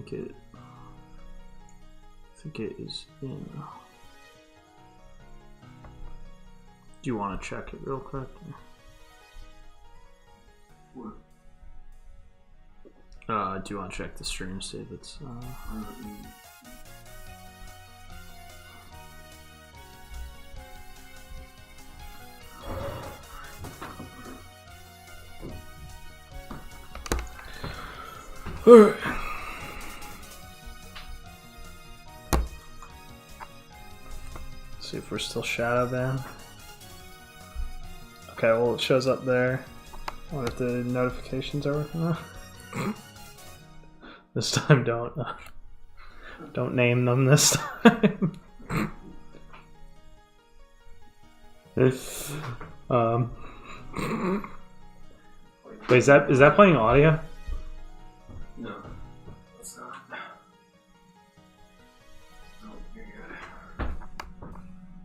think it is in. Do you want to check it real quick? What? Do you want to check the stream, see if it's Alright. See if we're still shadow banned. Okay, well it shows up there. I wonder if the notifications are working now. This time don't name them this time. Wait, is that playing audio? No, it's not. No, you're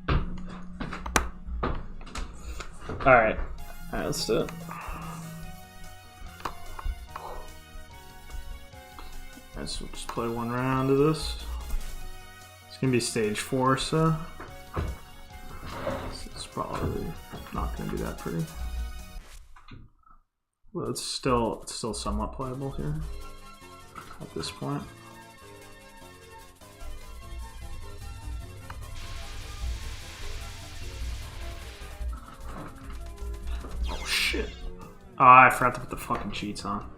good. Alright, let's do it. Alright, so we'll just play one round of this. It's gonna be stage 4, so it's probably not gonna be that pretty. Well, it's still somewhat playable here at this point. Oh shit! Oh, I forgot to put the fucking cheats on.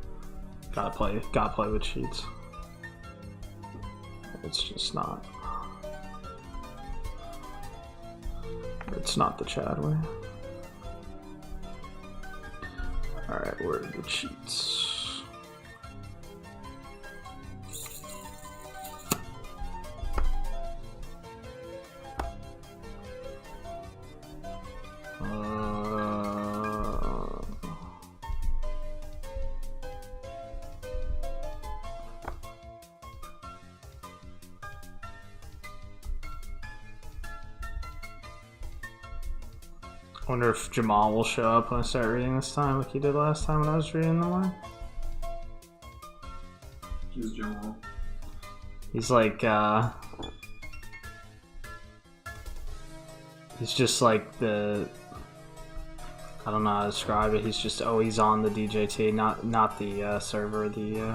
Gotta play with cheats. It's just not. It's not the Chad way. Alright, where are the cheats? I wonder if Jamal will show up when I start reading this time like he did last time when I was reading the one. Who's Jamal? He's like, he's just like the, I don't know how to describe it, he's just always on the DJT, not the server, the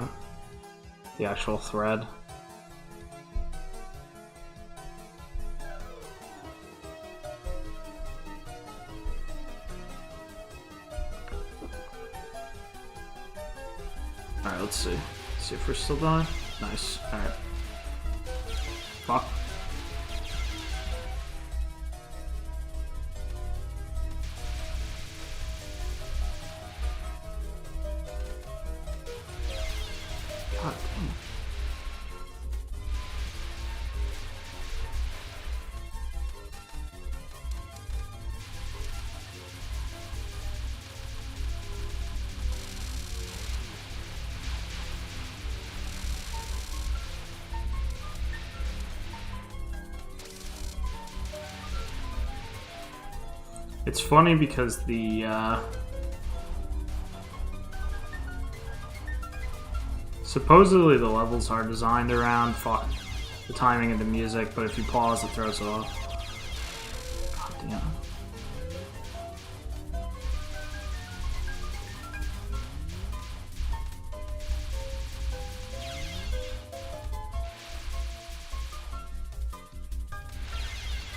actual thread. Alright, let's see. See if we're still dying. Nice. Alright. Fuck. God damn. It's funny because the supposedly the levels are designed around the timing of the music, but if you pause, it throws it off. God damn.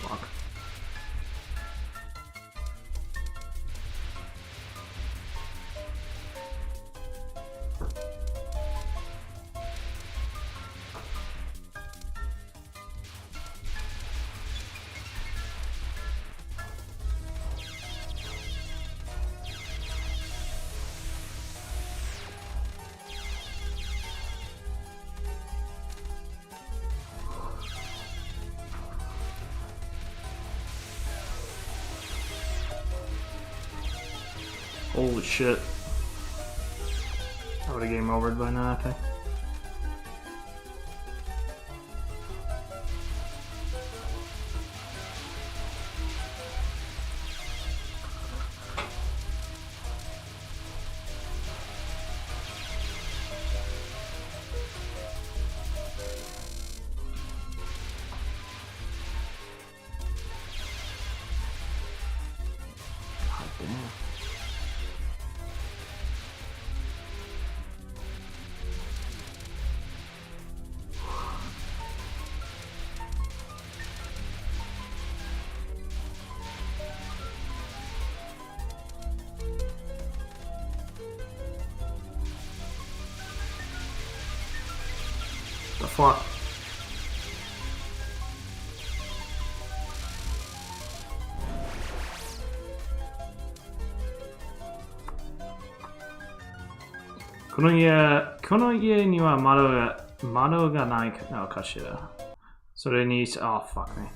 Fuck. Holy shit. I would have game overed by now, I think. The fuck? Kono ie ni wa mado ga nai no kashira. So they need oh fuck me.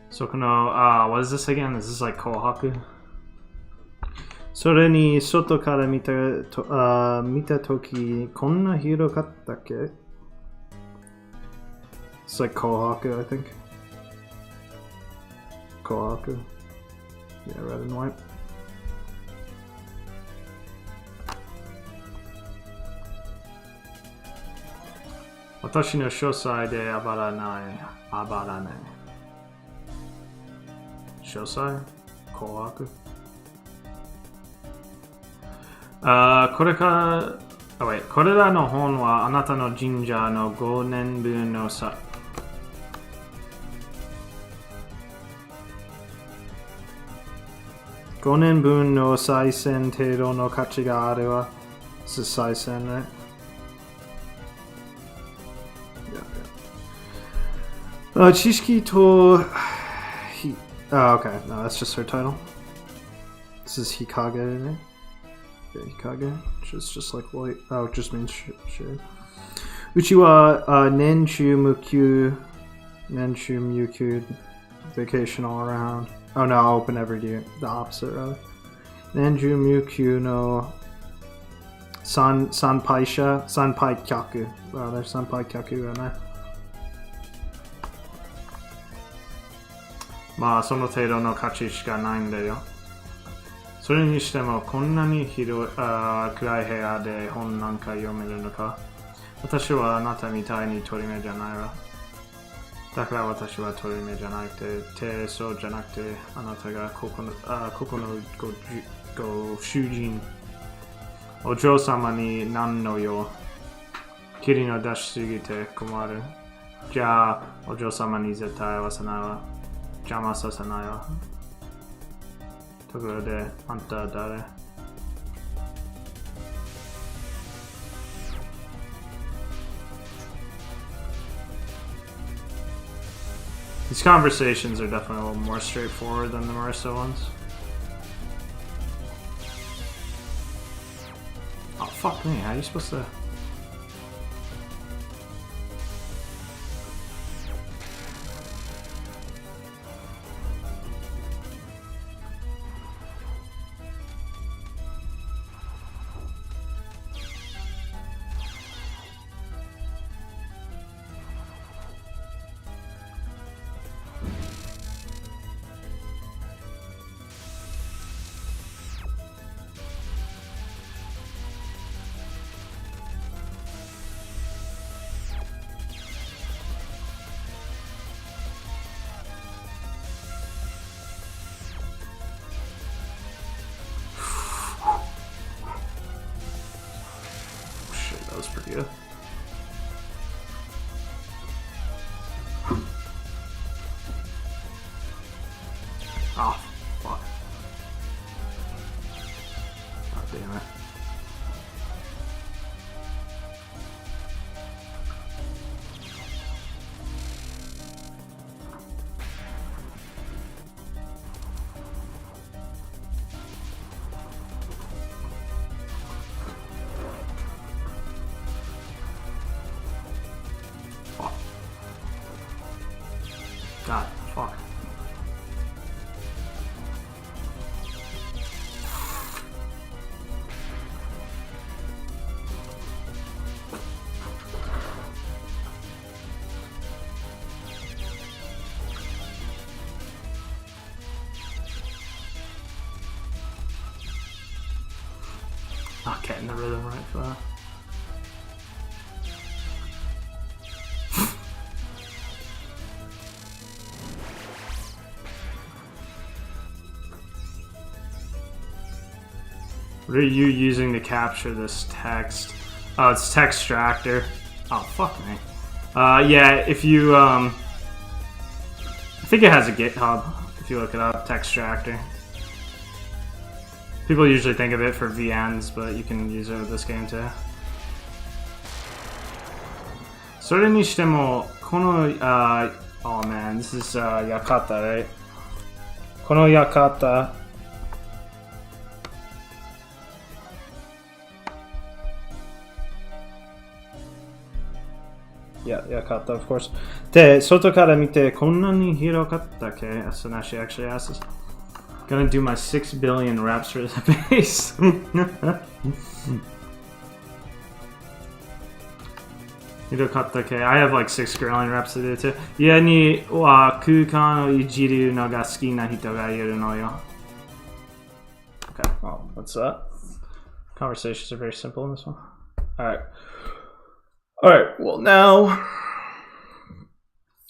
So kono what is this again? Is this like Kohaku? それに外から見たときこんな広かったっけ? It's like Kohaku, I think. Kohaku. Yeah, red and white. Watashi no shosai de abaranai. Shosai? Kohaku? これらの本はあなたの神社の5年分の5年分の再銭程度の価値があれば再銭ね。知識とokay, no, that's just her title. This is Hikage, right? Yeah, Hikage, which is just like white. Oh, it just means shade. Uchi wa Nenshu Mukyu, vacation all around. Oh no, open every day. The opposite, rather. Nenshu Mukyu no Sanpai Kyaku. Rather, Sanpai Kyaku, and I. まあその程度の価値しかないんだよ。それにしてもこんなに暗い部屋で本なんか読めるのか。私はあなたみたいに鳥目じゃないわ。だから私は鳥目じゃなくて、そうじゃなくて、あなたがここのご主人。お嬢様に何の用？霧の出しすぎて困る。じゃあ、お嬢様に絶対合わせないわ。邪魔させないわ。ところで、あんた誰？These conversations are definitely a little more straightforward than the Marissa ones. Oh, fuck me. How are you supposed to... That was pretty good. Oh, fuck. God damn it. God, fuck. Not getting the rhythm right for that. What are you using to capture this text? Oh, it's Textractor. Oh, fuck me. Yeah, if you, I think it has a GitHub, if you look it up, Textractor. People usually think of it for VNs, but you can use it with this game too. それにしても、この、oh man, this is, 館 right? この館、館 of course. で、外から見てこんなに広かったっけ? So now she actually asks us. Gonna do my 6 billion raps for the base. 広かったっけ? I have like 6 billion raps to do too. 家には空間をいじるのが好きな人がいるのよ. Okay, well, what's that? Conversations are very simple in this one. Alright. Alright, well now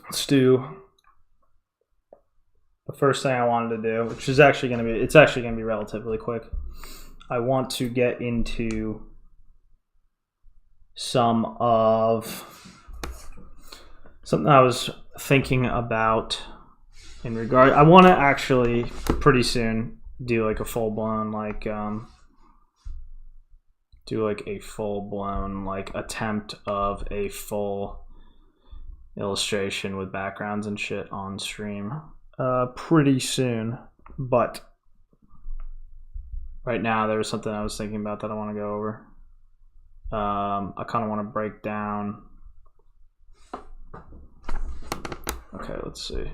let's do the first thing I wanted to do, which is actually going to be, it's actually going to be relatively quick. I want to get into something I was thinking about in regard. I want to actually pretty soon do like a full-blown do like a full-blown attempt of a full illustration with backgrounds and shit on stream pretty soon, but right now there was something I was thinking about that I want to go over. I kind of want to break down. Okay, let's see.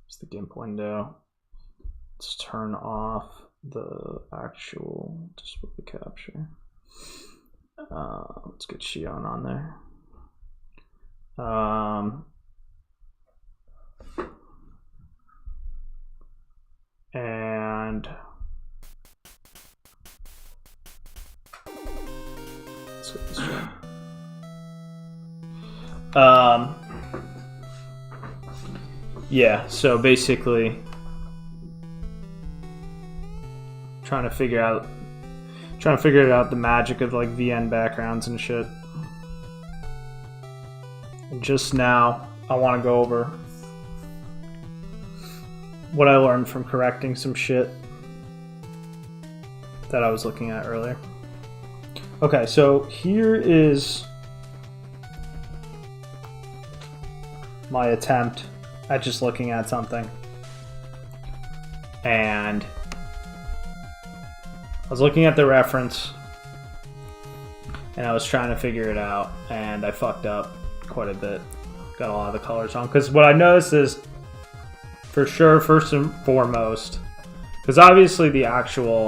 It's the GIMP window. Let's turn off the actual display capture. Let's get Shion on there. And let's get this right. Yeah, so basically trying to figure out the magic of like VN backgrounds and shit. And just now I want to go over what I learned from correcting some shit that I was looking at earlier. Okay, so here is my attempt at just looking at something. And I was looking at the reference and I was trying to figure it out, and I fucked up quite a bit. Got a lot of the colors wrong. Because what I noticed is, for sure, first and foremost, because obviously the actual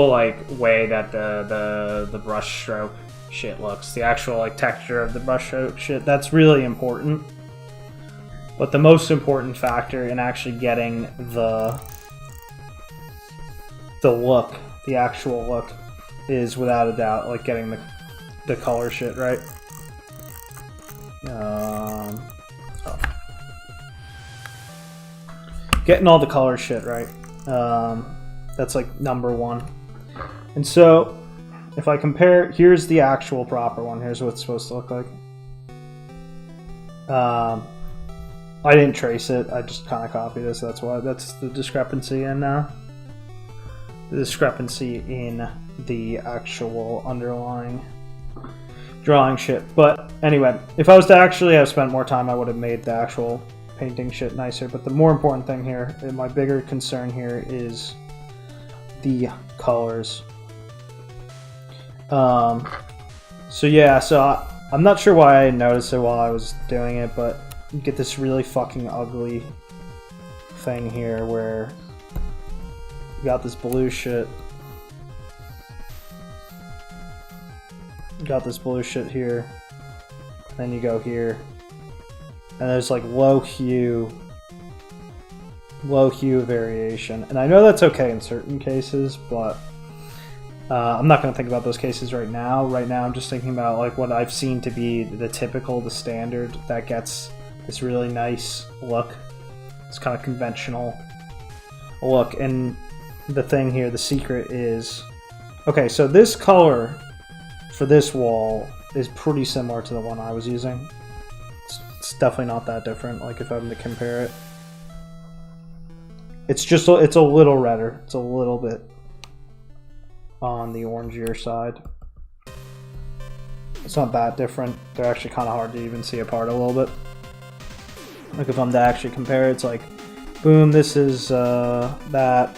like way that the brush stroke shit looks, the actual like texture of the brush stroke shit, that's really important. But the most important factor in actually getting the look, the actual look, is without a doubt like getting the color shit right. Getting all the color shit right. That's like number one. And so if I compare, here's the actual proper one. Here's what it's supposed to look like. I didn't trace it. I just kind of copied it. So that's why. That's the discrepancy in the actual underlying drawing shit. But anyway, if I was to actually have spent more time, I would have made the actual painting shit nicer. But the more important thing here, and my bigger concern here, is the colors. So yeah, so I'm not sure why I noticed it while I was doing it, but you get this really fucking ugly thing here where you got this blue shit. You got this blue shit here. Then you go here. And there's like low hue variation. And I know that's okay in certain cases, but I'm not going to think about those cases right now. Right now I'm just thinking about like what I've seen to be the typical, the standard that gets this really nice look. It's kind of conventional look. And the thing here, the secret is, okay, so this color for this wall is pretty similar to the one I was using. It's definitely not that different, like if I'm to compare it. It's just it's a little redder. It's a little bit on the orangier side. It's not that different. They're actually kind of hard to even see apart a little bit. Like if I'm to actually compare, it's like, boom, this is that,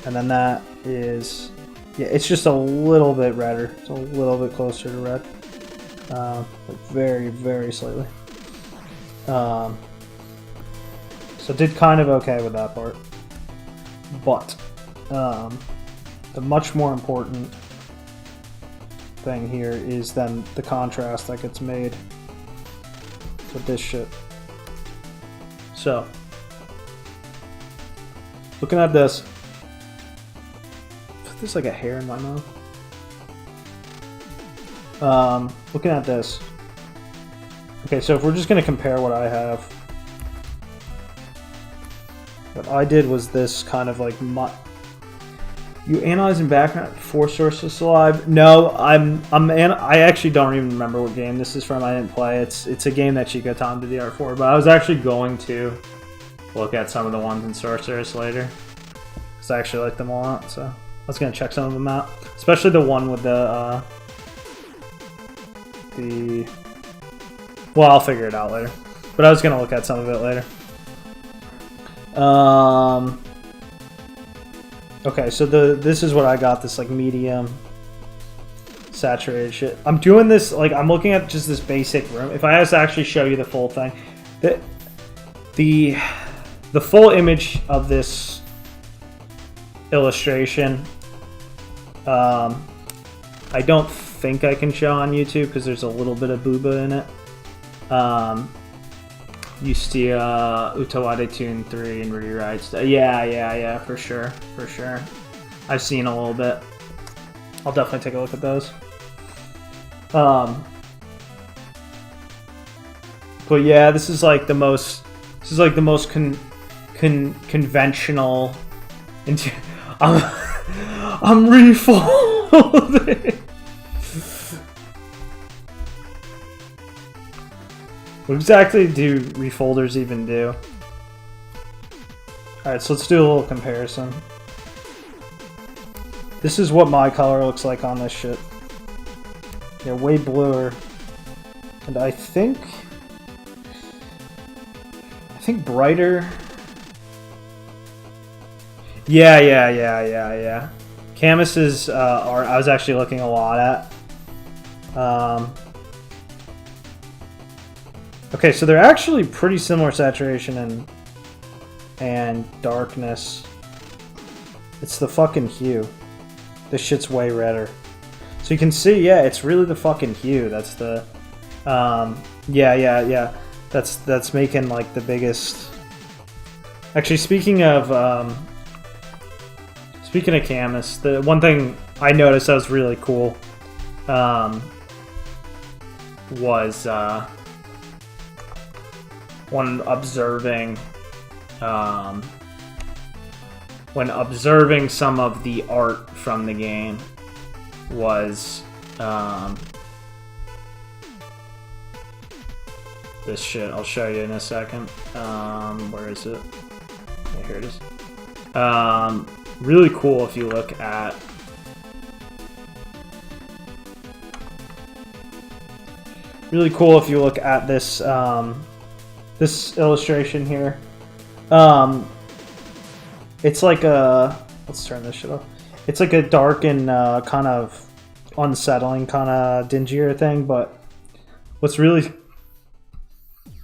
and then that is, yeah, it's just a little bit redder. It's a little bit closer to red, like very, very slightly. So did kind of okay with that part, but the much more important thing here is then the contrast that gets made with this shit. So, looking at this, there's like a hair in my mouth. Looking at this. Okay, so if we're just gonna compare what I have, what I did was this kind of like you analyzing background before Sorceress Alive? No, I actually don't even remember what game this is from. I didn't play. It's a game that Chico Tom did the art for, but I was actually going to look at some of the ones in Sorceress later, because I actually like them a lot. So I was gonna check some of them out, especially the one with the well, I'll figure it out later. But I was gonna look at some of it later. Okay, so this is what I got, this like medium saturated shit. I'm doing this, like I'm looking at just this basic room. If I was to actually show you the full thing, the full image of this illustration, I don't think I can show on YouTube because there's a little bit of booba in it. You see Utawade Tune 3 and rewrites. Yeah, for sure. I've seen a little bit. I'll definitely take a look at those. But yeah, this is like the most conventional. I'm refolding. What exactly do refolders even do? Alright, so let's do a little comparison. This is what my color looks like on this shit. Yeah, way bluer. And I think brighter. Yeah. Camus's art I was actually looking a lot at. Okay, so they're actually pretty similar saturation and darkness. It's the fucking hue. This shit's way redder. So you can see, yeah, it's really the fucking hue. That's the, yeah. That's making like the biggest. Actually, speaking of Camus, the one thing I noticed that was really cool, was when observing some of the art from the game was this shit. I'll show you in a second. Where is it? Yeah, here it is. Really cool if you look at this this illustration here. It's like a, let's turn this shit off. It's like a dark and kind of unsettling, kind of dingier thing, but what's really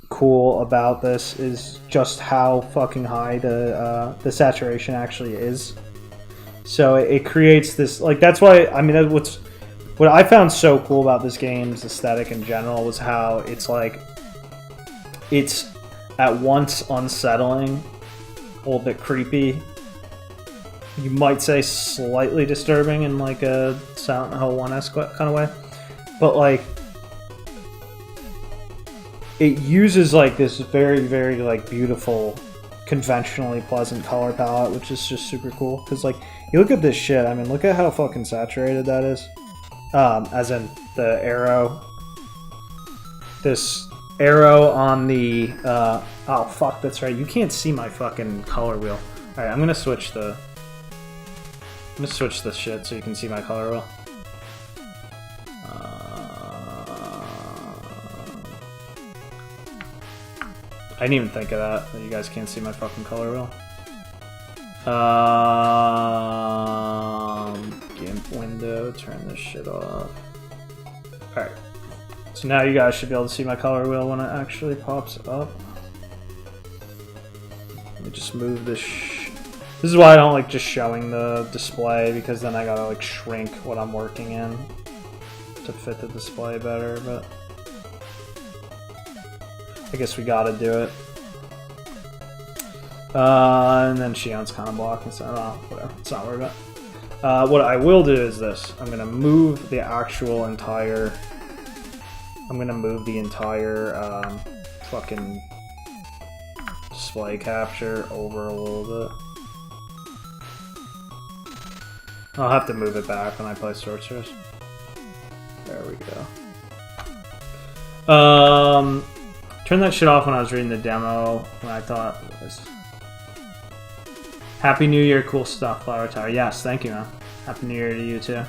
cool about this is just how fucking high the saturation actually is. So it creates this, like, that's why, I mean, what I found so cool about this game's aesthetic in general was how it's like, it's at once unsettling, a little bit creepy, you might say slightly disturbing in like a Silent Hill 1-esque kind of way, but like it uses like this very, very like beautiful, conventionally pleasant color palette, which is just super cool. Because like you look at this shit, I mean, look at how fucking saturated that is. As in the arrow, this arrow on the oh fuck, that's right, you can't see my fucking color wheel. Alright, I'm gonna switch this shit so you can see my color wheel. I didn't even think of that you guys can't see my fucking color wheel. GIMP window, turn this shit off. Alright. So now you guys should be able to see my color wheel when it actually pops up. Let me just move this. This is why I don't like just showing the display, because then I gotta like shrink what I'm working in to fit the display better, but I guess we gotta do it. And then Shion's kind of blocking, so whatever, it's not worried about. What I will do is this. I'm gonna move the actual entire... I'm gonna move the entire fucking display capture over a little bit. I'll have to move it back when I play Sorceress. There we go. Turned that shit off when I was reading the demo, when I thought it was... Happy New Year, cool stuff, Flower Tower. Yes, thank you, man. Happy New Year to you, too.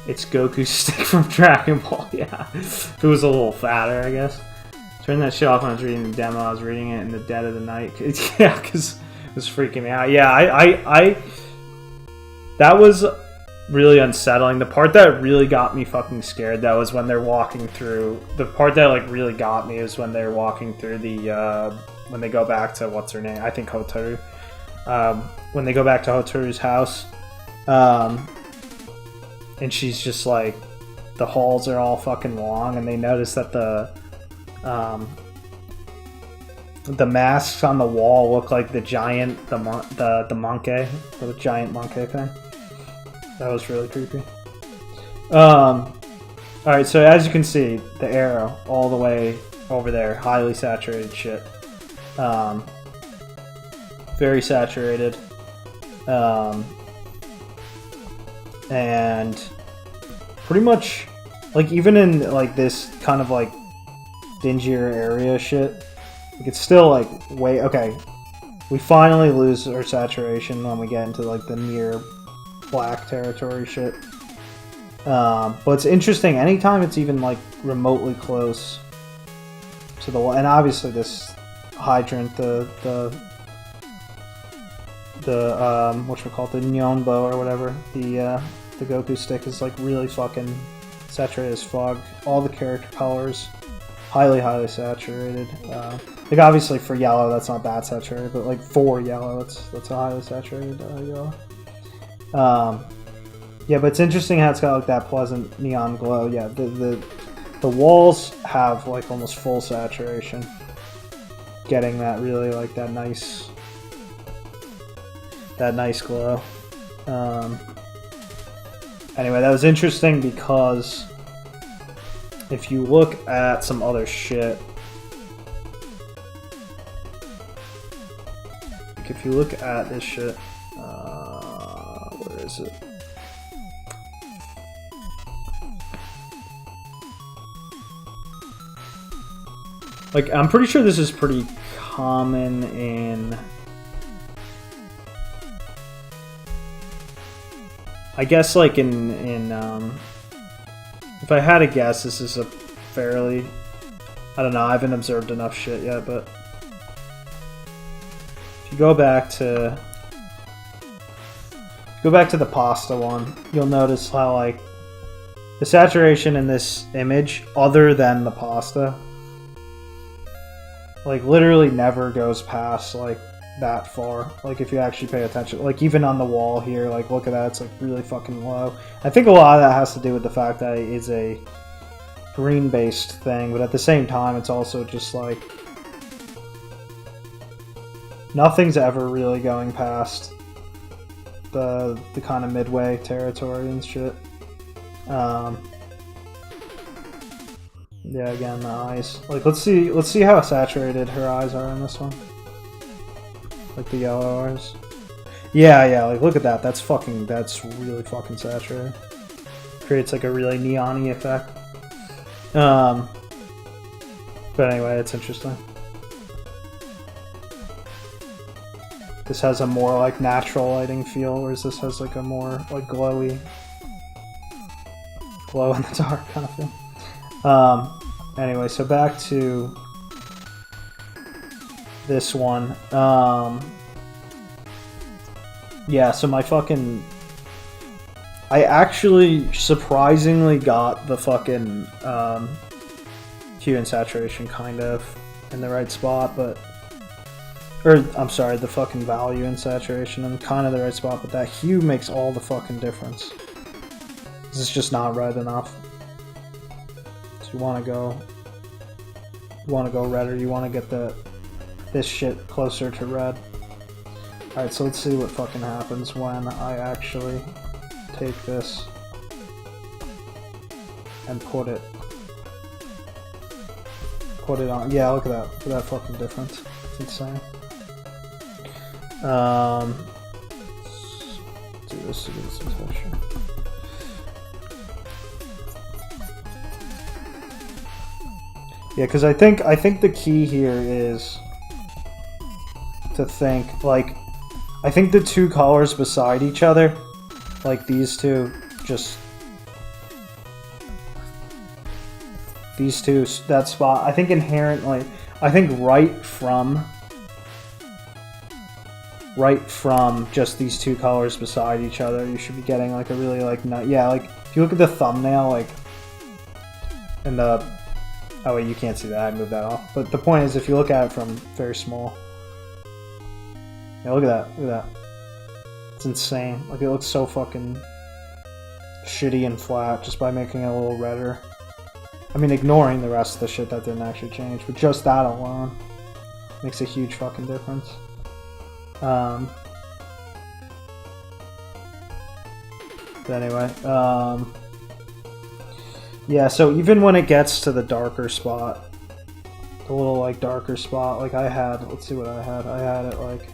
It's Goku's stick from Dragon Ball, yeah. If it was a little fatter, I guess. Turned that shit off when I was reading the demo. I was reading it in the dead of the night. Yeah, because it was freaking me out. Yeah, that was really unsettling. The part that really got me fucking scared, that was when they're walking through... The part that, like, really got me is when they're walking through the, when they go back to, what's her name? I think Hotaru. When they go back to Hotaru's house, and she's just like, the halls are all fucking long, and they notice that the masks on the wall look like the giant, the monkey, the giant monkey thing. That was really creepy. Alright, so as you can see, the arrow all the way over there, highly saturated shit. Very saturated. And pretty much, like, even in like this kind of like dingier area shit, like, it's still like way okay. We finally lose our saturation when we get into like the near black territory shit. But it's interesting, anytime it's even like remotely close to the wall, and obviously this hydrant, the whatchamacallit, the Nyonbo or whatever, the Goku stick is like really fucking saturated as fuck. All the character colors, highly saturated. Like obviously for yellow that's not that saturated, but like for yellow that's a highly saturated yellow. Yeah, but it's interesting how it's got like that pleasant neon glow. Yeah, the walls have like almost full saturation, getting that really like that nice glow. Anyway, that was interesting because if you look at some other shit, like if you look at this shit, where is it? Like, I'm pretty sure this is pretty common in... I guess, like, if I had to guess, this is a fairly... I don't know, I haven't observed enough shit yet, but... If you go back to... the pasta one, you'll notice how, like, the saturation in this image, other than the pasta, like, literally never goes past, like, that far. Like, if you actually pay attention. Like, even on the wall here, like, look at that, it's, like, really fucking low. I think a lot of that has to do with the fact that it is a green-based thing, but at the same time, it's also just, like, nothing's ever really going past the kind of midway territory and shit. Yeah, again, the eyes. Like, let's see how saturated her eyes are in this one. Like the yellow eyes. Yeah, like look at that. That's really fucking saturated. Creates like a really neon-y effect. But anyway, it's interesting. This has a more like natural lighting feel, whereas this has like a more like glowy, glow in the dark kind of feel. Anyway, so back to this one. Yeah, so my fucking... I actually surprisingly got the fucking hue and saturation kind of in the right spot, but... Or, I'm sorry, the fucking value and saturation in kind of the right spot, but that hue makes all the fucking difference. This is just not red enough. So you want to go... You want to go redder, you want to get this shit closer to red. Alright, so let's see what fucking happens when I actually take this and put it on. Yeah, look at that. Look at that fucking difference. It's insane. Let's do this to get some texture. Yeah, because I think the key here is to think, like, I think the two colors beside each other, like these two, that spot, I think inherently, I think right from just these two colors beside each other, you should be getting like a really like, yeah, like if you look at the thumbnail, like, and the, oh wait, you can't see that, I moved that off, but the point is if you look at it from very small, yeah, look at that, look at that, it's insane, like it looks so fucking shitty and flat just by making it a little redder. I mean, ignoring the rest of the shit that didn't actually change, but just that alone makes a huge fucking difference. But anyway, yeah, so even when it gets to the darker spot, the little like darker spot, like I had, let's see what I had it like,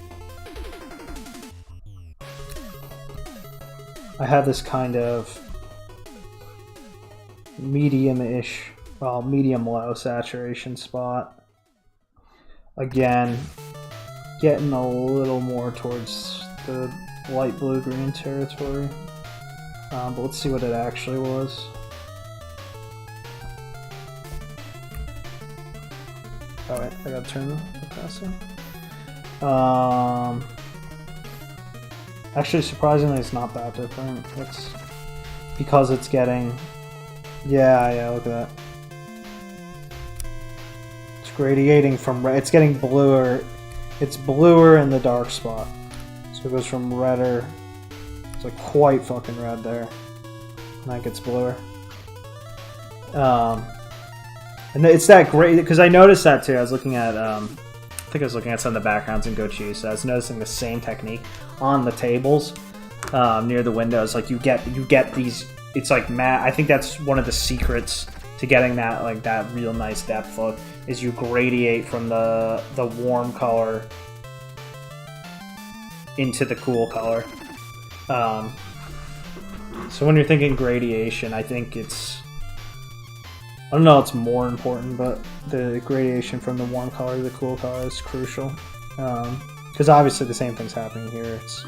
I had this kind of medium-ish, well, medium-low saturation spot. Again, getting a little more towards the light blue-green territory. But let's see what it actually was. Alright, I gotta turn the opacity. Actually, surprisingly, it's not that different. It's because it's getting... Yeah, look at that. It's gradiating from red. It's getting bluer. It's bluer in the dark spot. So it goes from redder. It's like quite fucking red there. And that gets bluer. And it's that great, because I noticed that too. I was looking at, I think I was looking at some of the backgrounds in Gochi, so I was noticing the same technique on the tables near the windows. Like you get these, it's like matte. I think that's one of the secrets to getting that, like that real nice depth look, is you gradiate from the warm color into the cool color. So when you're thinking gradation, I think it's, I don't know, it's more important, but the gradation from the warm color to the cool color is crucial. Because obviously the same thing's happening here. It's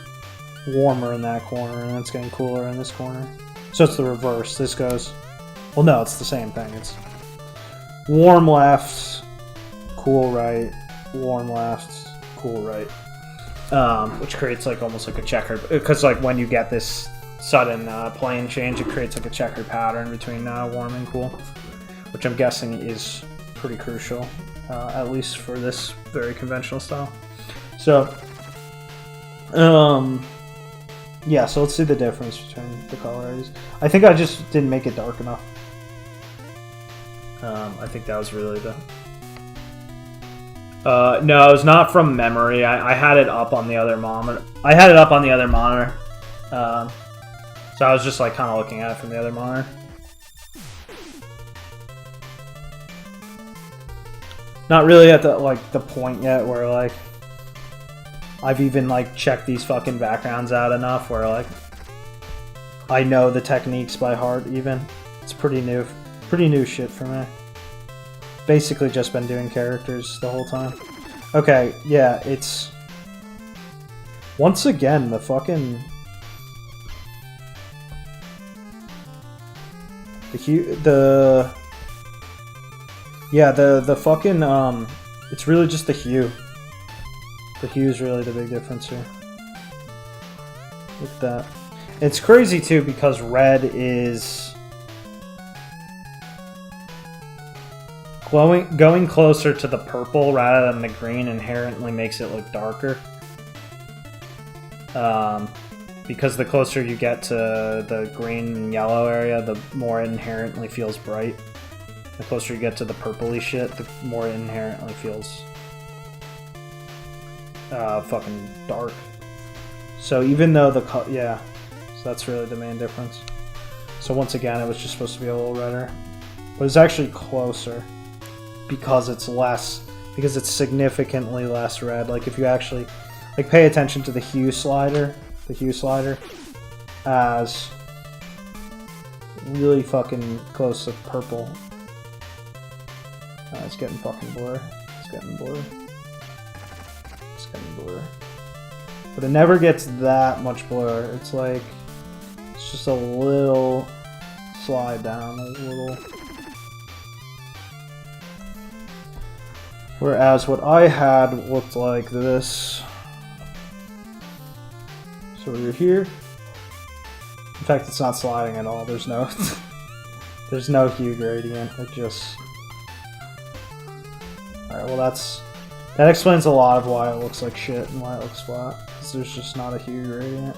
warmer in that corner, and it's getting cooler in this corner. So it's the reverse. This goes... Well, no, it's the same thing. It's warm left, cool right, warm left, cool right. Which creates like almost like a checkered... Because like when you get this sudden plane change, it creates like a checkered pattern between warm and cool. Which I'm guessing is pretty crucial, at least for this very conventional style. So, yeah, so let's see the difference between the colors. I think I just didn't make it dark enough. I think that was really the... no, it was not from memory. I had it up on the other monitor. So I was just like kind of looking at it from the other monitor. Not really at the point yet where like I've even like checked these fucking backgrounds out enough where like I know the techniques by heart even. It's pretty new shit for me. basically just been doing characters the whole time. Okay, yeah, it's... Once again, the fucking... Yeah, the fucking, it's really just the hue. The hue is really the big difference here. Look at that. It's crazy, too, because red is... Going closer to the purple rather than the green inherently makes it look darker. Because the closer you get to the green and yellow area, the more it inherently feels bright. The closer you get to the purpley shit, the more it inherently feels fucking dark. So even though yeah, so that's really the main difference. So once again, it was just supposed to be a little redder, but it's actually closer because it's less, because it's significantly less red. Like if you actually like pay attention to the hue slider as really fucking close to purple. It's getting fucking blurry. It's getting blurry. It's getting blurry. But it never gets that much blur. It's like, it's just a little slide down, a little. Whereas what I had looked like this. So you're here. In fact, it's not sliding at all. There's no, there's no hue gradient. It just. Alright, well that explains a lot of why it looks like shit and why it looks flat. Because there's just not a hue gradient.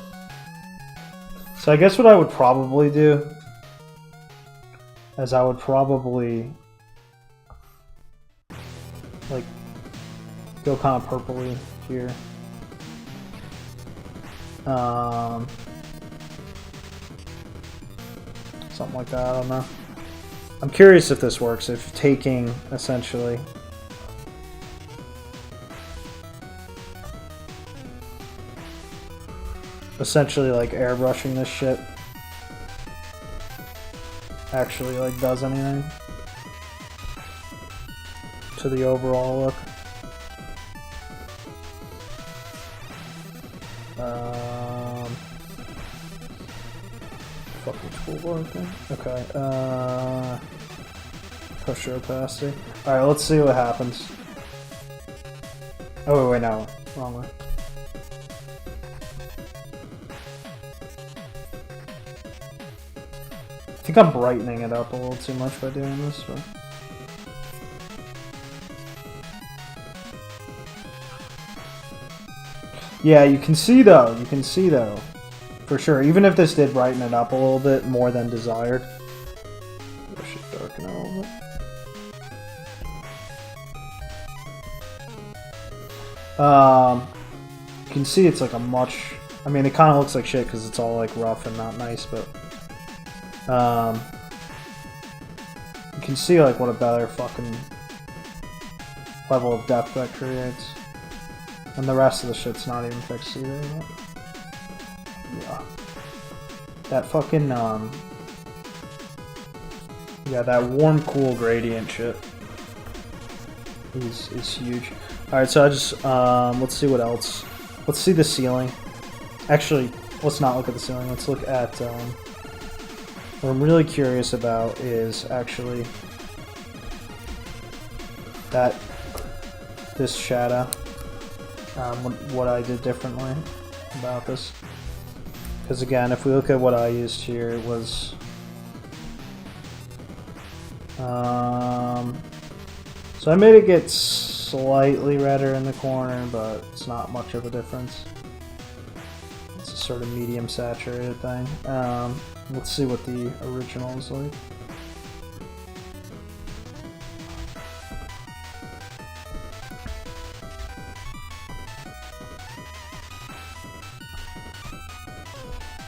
So I guess what I would probably do is I would probably like go kind of purpley here. Something like that, I don't know. I'm curious if this works, if taking essentially like airbrushing this shit actually like does anything to the overall look. Fucking toolbar thing. Okay. Push opacity. Alright, let's see what happens. Oh wait, no, wrong way. I think I'm brightening it up a little too much by doing this. But... yeah, you can see though, for sure. Even if this did brighten it up a little bit more than desired. I should darken it a little bit. You can see it's like a much... I mean, it kind of looks like shit because it's all like rough and not nice, but... you can see like what a better fucking level of depth that creates. And the rest of the shit's not even fixed either. But yeah. That fucking, yeah, that warm cool gradient shit is huge. Alright, so I just, let's see what else. Let's see the ceiling. Actually, let's not look at the ceiling. Let's look at, what I'm really curious about is actually this shadow. What I did differently about this. Because again, if we look at what I used here, it was so I made it get slightly redder in the corner, but it's not much of a difference. It's a sort of medium saturated thing. Let's see what the original is like.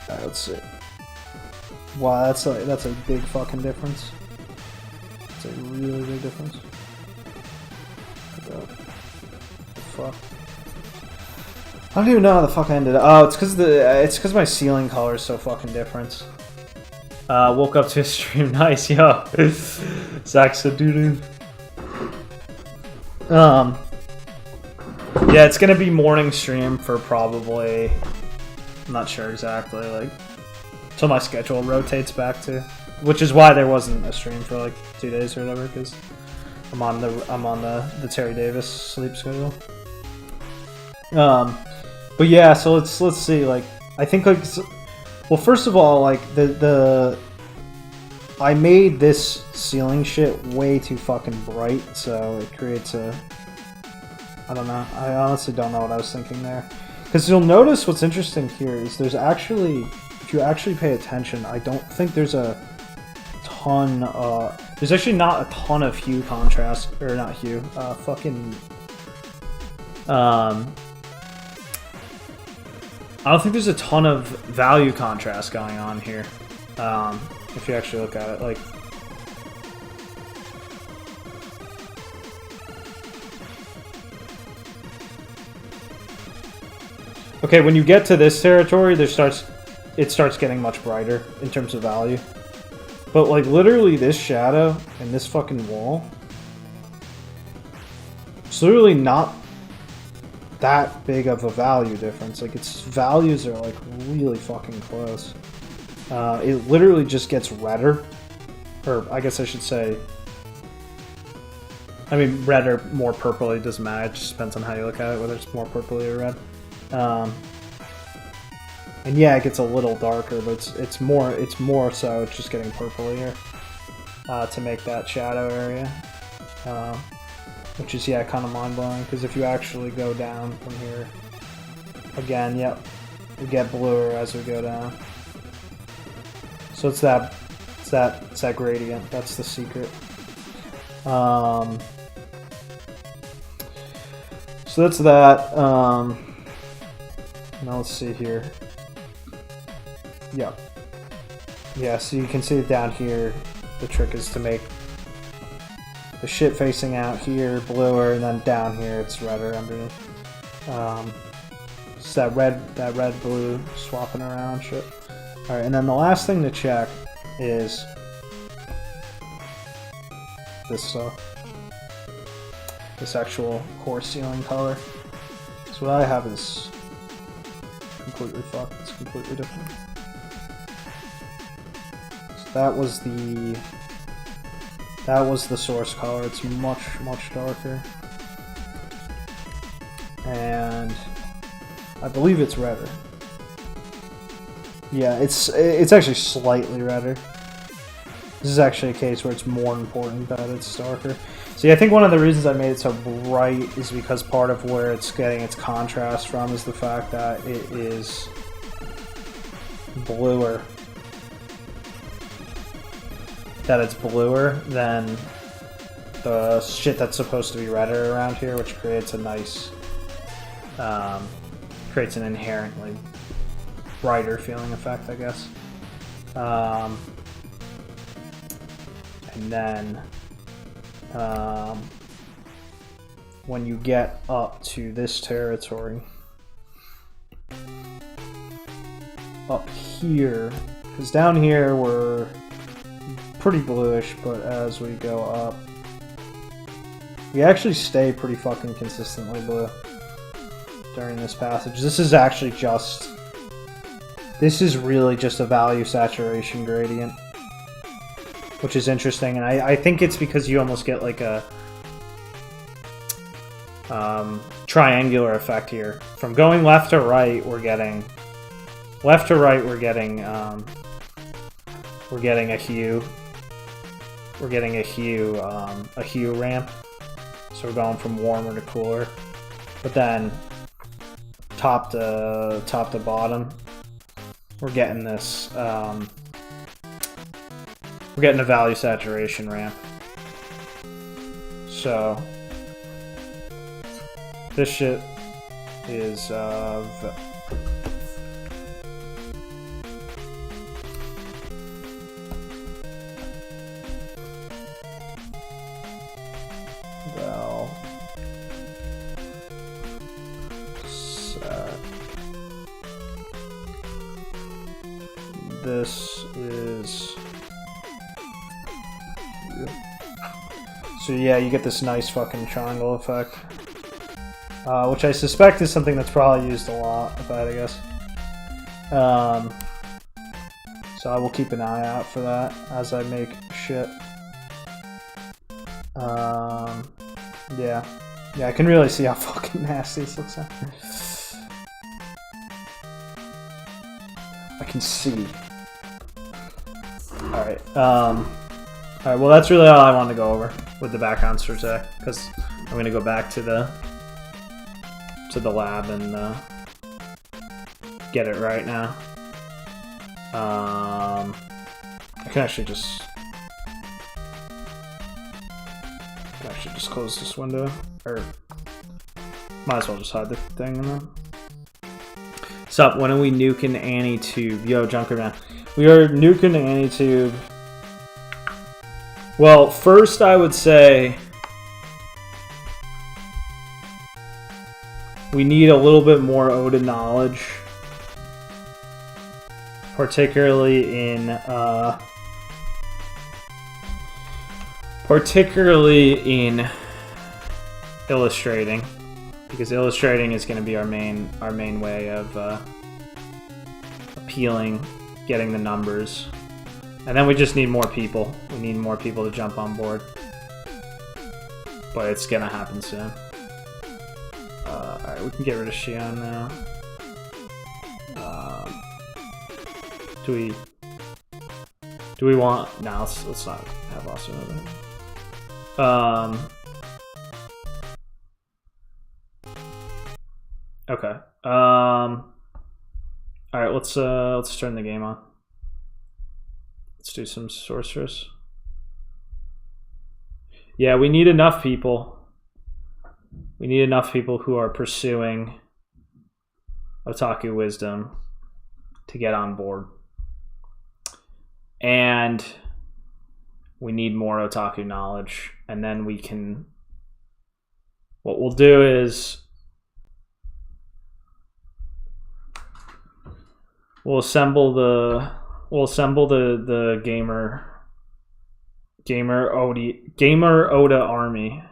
Alright, let's see. Wow, that's a big fucking difference. It's a really big difference. What the fuck? I don't even know how the fuck I ended up. Oh, it's because my ceiling color is so fucking different. Woke up to a stream. Nice, yo. Zach said, dude. Yeah, it's gonna be morning stream for probably, I'm not sure exactly, like, till my schedule rotates back to, which is why there wasn't a stream for like 2 days or whatever, because I'm on the Terry Davis sleep schedule. But yeah, so let's see, like, I think, like, well, first of all, like, I made this ceiling shit way too fucking bright, so it creates a, I don't know, I honestly don't know what I was thinking there. Because you'll notice what's interesting here is there's actually, if you actually pay attention, I don't think there's a ton, there's actually not a ton of hue contrast, or not hue, I don't think there's a ton of value contrast going on here. If you actually look at it, like, okay, when you get to this territory, it starts getting much brighter in terms of value. But like literally this shadow and this fucking wall, it's literally not that big of a value difference. Like, its values are like really fucking close. It literally just gets redder, or I guess I should say, I mean, red or more purpley, doesn't matter. It just depends on how you look at it, whether it's more purpley or red. And yeah, it gets a little darker, but it's more so it's just getting purplier to make that shadow area, which is, yeah, kind of mind blowing. Because if you actually go down from here, again, yep, we get bluer as we go down. So it's that gradient. That's the secret. So that's that. Now let's see here. Yep. Yeah, so you can see it down here. The trick is to make the shit facing out here bluer, and then down here it's redder underneath. It's that red blue swapping around shit. Alright, and then the last thing to check is this actual core ceiling color. So what I have is completely fucked. It's completely different. So that was the source color. It's much darker, and I believe it's redder. Yeah, it's actually slightly redder. This is actually a case where it's more important that it's darker. See, I think one of the reasons I made it so bright is because part of where it's getting its contrast from is the fact that it is bluer. That it's bluer than the shit that's supposed to be redder around here, which creates a nice, creates an inherently brighter feeling effect, I guess. And then when you get up to this territory, up here, because down here we're pretty bluish, but as we go up, we actually stay pretty fucking consistently blue during this passage. This is actually just, this is really just a value saturation gradient, which is interesting, and I think it's because you almost get like a triangular effect here. From going left to right, we're getting a hue. We're getting a hue ramp. So we're going from warmer to cooler. But then top to bottom, we're getting this we're getting a value saturation ramp. So this shit is this is, So yeah, you get this nice fucking triangle effect. Which I suspect is something that's probably used a lot, if I had to guess. So I will keep an eye out for that as I make shit. Yeah. Yeah, I can really see how fucking nasty this looks like. I can see. Alright, alright, well that's really all I wanted to go over with the backgrounds for today, because I'm gonna go back to the lab and get it right now. I can actually just close this window, or might as well just hide the thing in there. Sup, when are we nuking AnyTube? Yo, Junkerman. We are nuking AnyTube. Well, first I would say we need a little bit more Oda knowledge, particularly in illustrating, because illustrating is going to be our main way of appealing, getting the numbers, and then we just need more people. We need more people to jump on board, but it's gonna happen soon. Alright, we can get rid of Shion now. Do we want... No, let's not have Austin over there. Okay. Alright, let's turn the game on. Let's do some Sorceress. Yeah, we need enough people. We need enough people who are pursuing otaku wisdom to get on board. And we need more otaku knowledge. And then we can... What we'll do is... We'll assemble the gamer Oda army.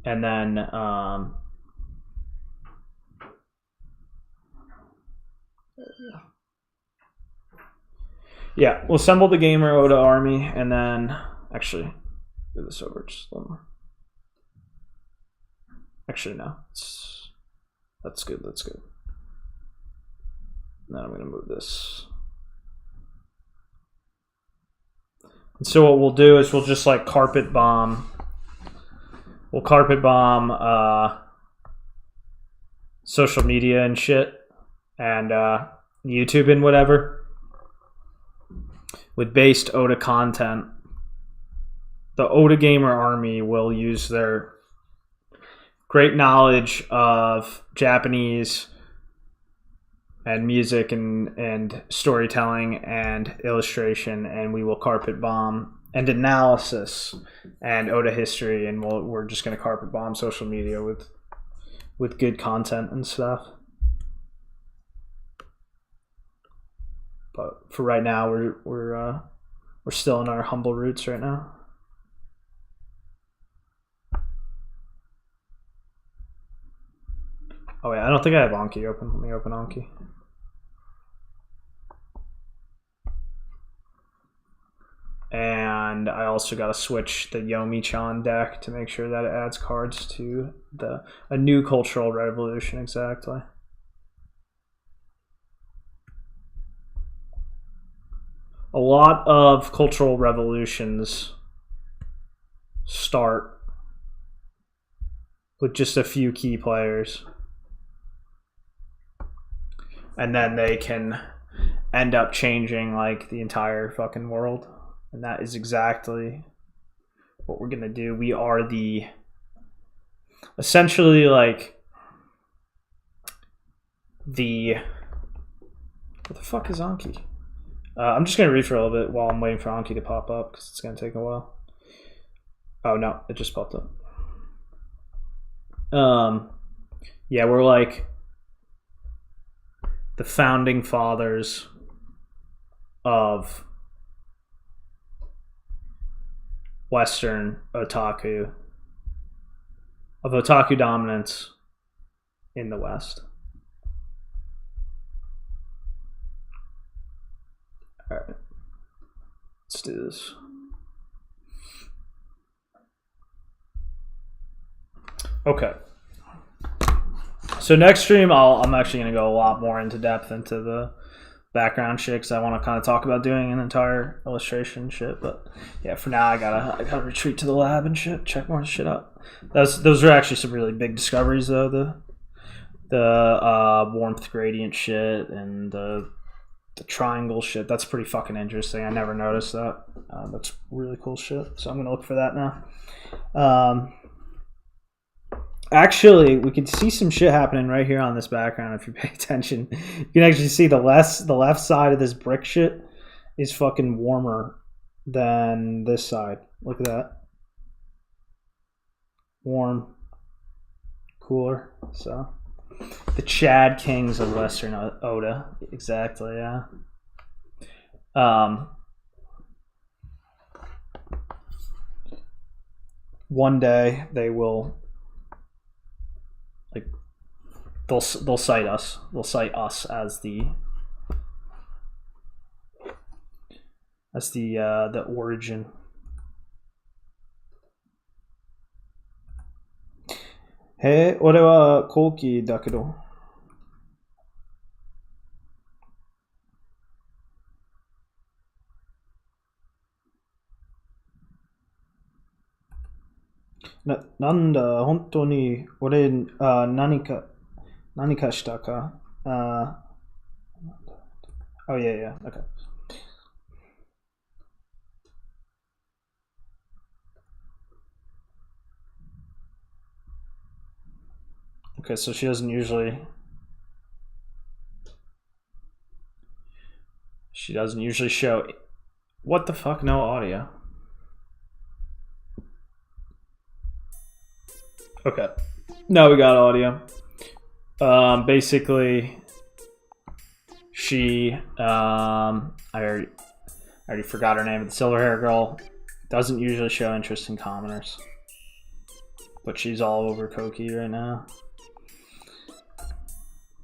And then yeah, we'll assemble the gamer Oda army, and then actually do this over just a little more. Actually, no, that's good. That's good. Now I'm gonna move this. And so what we'll do is we'll just like carpet bomb. We'll carpet bomb social media and shit, and YouTube and whatever, with based Oda content. The Oda Gamer Army will use their great knowledge of Japanese and music and storytelling and illustration, and we will carpet bomb and analysis and Oda history, and we're just going to carpet bomb social media with good content and stuff. But for right now, we're still in our humble roots right now. Oh wait, I don't think I have Anki open. Let me open Anki. And I also got to switch the Yomi-chan deck to make sure that it adds cards to a new cultural revolution, exactly. A lot of cultural revolutions start with just a few key players, and then they can end up changing like the entire fucking world. And that is exactly what we're gonna do. We are essentially like what the fuck is Anki? I'm just gonna read for a little bit while I'm waiting for Anki to pop up, because it's gonna take a while. Oh no, it just popped up. Yeah, we're like the founding fathers of Western otaku, of otaku dominance in the West. Alright. Let's do this. Okay. So next stream, I'm actually going to go a lot more into depth into the background shit because I want to kind of talk about doing an entire illustration shit. But yeah, for now I gotta retreat to the lab and shit, check more shit out. Those are actually some really big discoveries though. The warmth gradient shit and the triangle shit. That's pretty fucking interesting. I never noticed that. That's really cool shit. So I'm gonna look for that now. Actually, we can see some shit happening right here on this background if you pay attention. You can actually see the left side of this brick shit is fucking warmer than this side. Look at that. Warm. Cooler. So the Chad Kings of Western Oda. Exactly, yeah. One day they will, like, they'll cite us. They'll cite us as the origin. Hey, 俺は後期だけど。なんだ、本当に俺、何かしたか。Oh, yeah, okay. Okay, so she doesn't usually show. What the fuck? No audio. Okay. Now we got audio. Basically, she I already forgot her name, but the silver hair girl doesn't usually show interest in commoners. But she's all over Koki right now.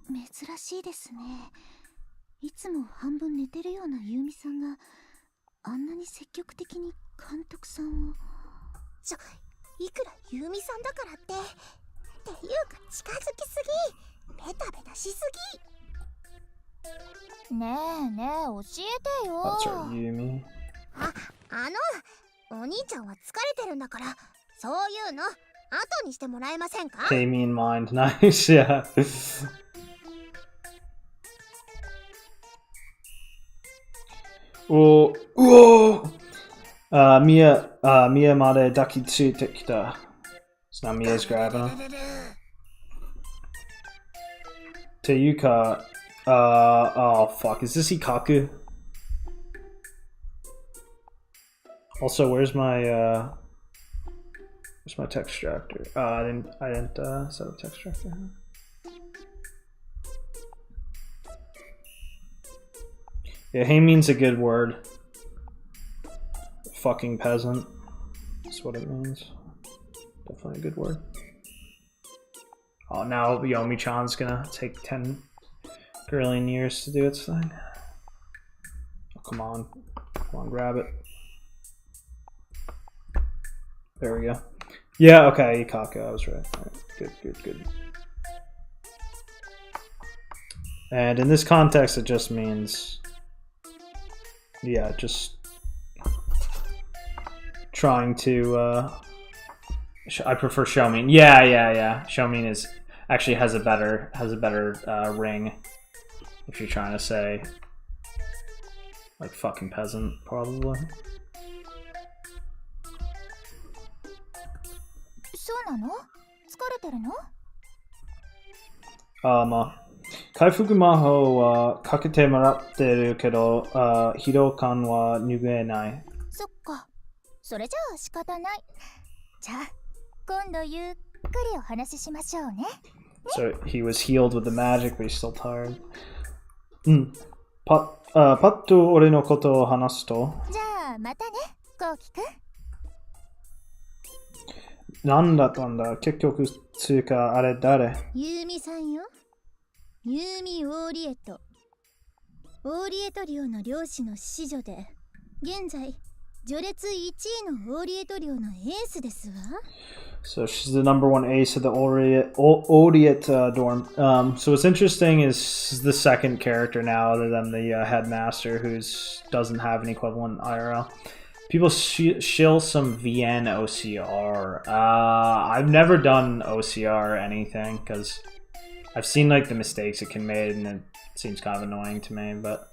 珍しいですね。いつも半分寝てるようなユーミさんがあんなに積極的に監督さんを。いくらユーミさんだからっていうか近づきすぎ、ベタベタしすぎ。ねえねえ教えてよ。お兄ちゃんは疲れてるんだから、そういうの後にしてもらえませんか？ Pay me in mind, nice, yeah. Oh, Mia made daki tsuite kita. So now Mia's grabbing him. Teyuka, oh fuck, is this Ikaku? Also, where's my text extractor? I didn't set up text extractor. Yeah, hey means a good word. Fucking peasant. That's what it means. Definitely a good word. Oh, now Yomi-chan's gonna take 10 grillion years to do its thing. Oh, come on, grab it. There we go. Yeah, okay, Ikaka, I was right. Right, good. And in this context, it just means, yeah, just trying to, I prefer Shomin. Yeah. Shomin actually has a better ring. If you're trying to say, like, fucking peasant, probably. そうなの？疲れてるの？まあ、回復魔法はかけてもらってるけど、疲労感は拭えない。そっか。それじゃあ仕方ない。じゃあ、今度ゆっくりお話ししましょうね。So he was healed with the magic, but he's still tired. パッと俺のことを話すと。じゃあまたね、コウキくん。なんだったんだ結局つうかあれ誰ユーミさんよ。ユーミ・ウォーリエト。ウォーリエト領の領主の子女で、現在序列1位のウォーリエト領のエースですわ。So she's the number one ace of the Odiate dorm. So what's interesting is she's the second character now, other than the headmaster, who doesn't have an equivalent IRL. People shill some VN OCR. I've never done OCR or anything because I've seen like the mistakes it can make, and it seems kind of annoying to me. But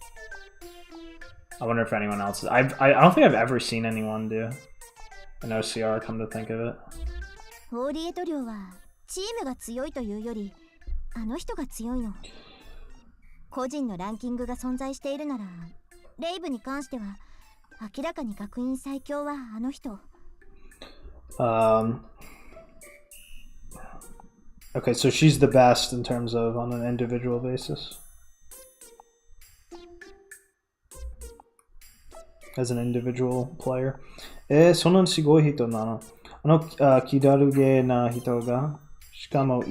I wonder if anyone else. I don't think I've ever seen anyone do an OCR. Come to think of it. ウォーリエト領はチームが強いというより、あの人が強いの。個人のランキングが存在しているなら、レイブに関しては明らかに学院最強はあの人。Okay, so she's the best in terms of on an individual basis. As an individual player. そんなにすごい人なの気だるげな人が、しかも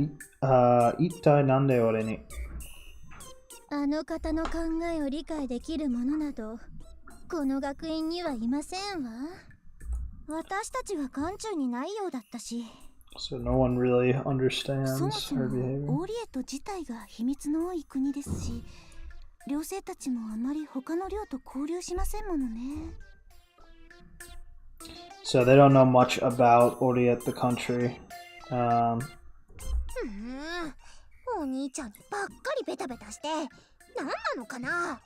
一体なんで俺に。あの方の考えを理解できる者など、この学院にはいませんわ。私たちは眼中にないようだったし。So no one really understands そもそ her も behavior. オーリエット自体が秘密の多い国ですし、寮生たちもあまり他の寮と交流しませんものね。So they don't know much about Oriet the country. お兄ちゃんにばっかりベタベタして何なのかな。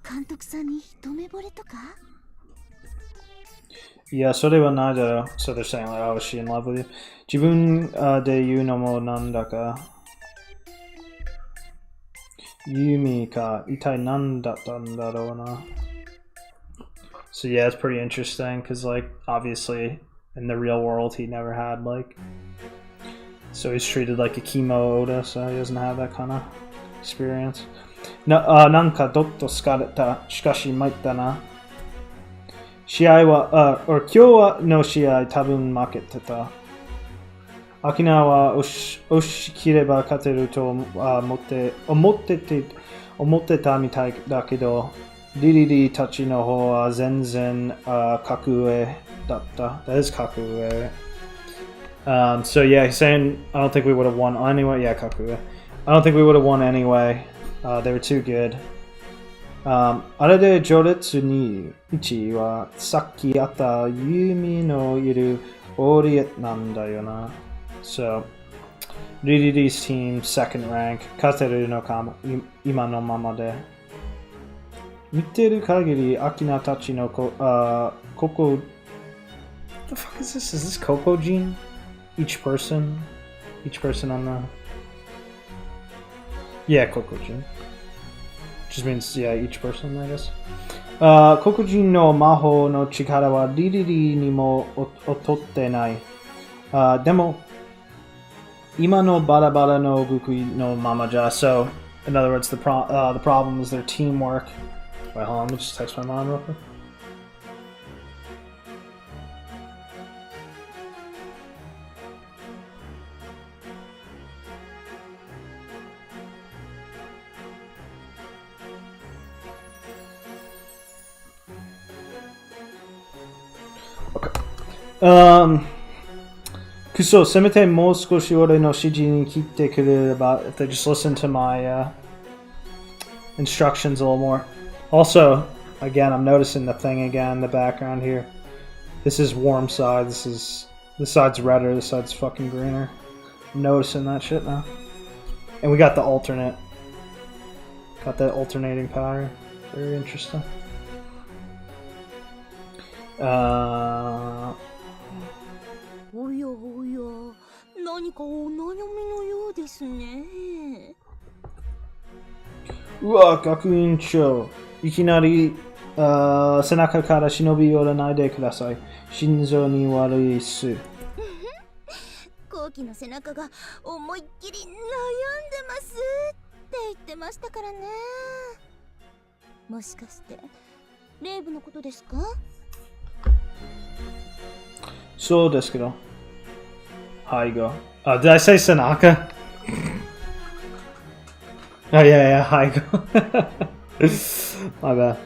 監督さんに一目惚れとか。いや、それはないだろう。So they're saying like, oh, is she in love with you? 自分で言うのもなんだか。ユミか、一体何だったんだろうな。So yeah, it's pretty interesting because like obviously in the real world he never had like so he's treated like a chemo Oda, so he doesn't have that kind of experience. なんかどっと疲れた。しかし参ったな。試合は、今日はの試合多分負けてた。沖縄は押し切れば勝てると思ってたみたいだけど、リリリたちの方は全然格上だった。That is 格上。So yeah, he's saying I don't think we would have won anyway. Yeah, 格上。I don't think we would have won anyway. They were too good. あれで序列に1位はさっきあったユミのいるオリエットなんだよな。So, Riri's team second rank. 勝てるのかも今のままで。見てる限り、アキナたちのここ What the fuck is this? Is this Coco Gene? Each person on the Yeah, Coco Gene. Just means, yeah, each person, I guess. Coco Gene の魔法の力はリリリにも劣ってない。でも、今のバラバラの動きのままじゃ。So, in other words, the problem is their teamwork. Wait, hold on, let me just text my mom real quick. Okay. クソ、せめてもう少し俺の指示に聞いてくれれば、if they just listen to my instructions a little more. Also, again, I'm noticing the thing again in the background here. This is warm side. This side's redder. This side's fucking greener. I'm noticing that shit now. And we got the alternate. Got that alternating pattern. Very interesting. おやおや、何かお悩みのようですね。うわ、学院長。いきなり背中から忍び寄らないでください。心臓に悪いっす。後期の背中が思いっきり悩んでますって言ってましたからね。もしかしてレイブのことですか？そうですけど。Haigo. Did I say Sanaka? Oh, yeah, Haigo. My bad.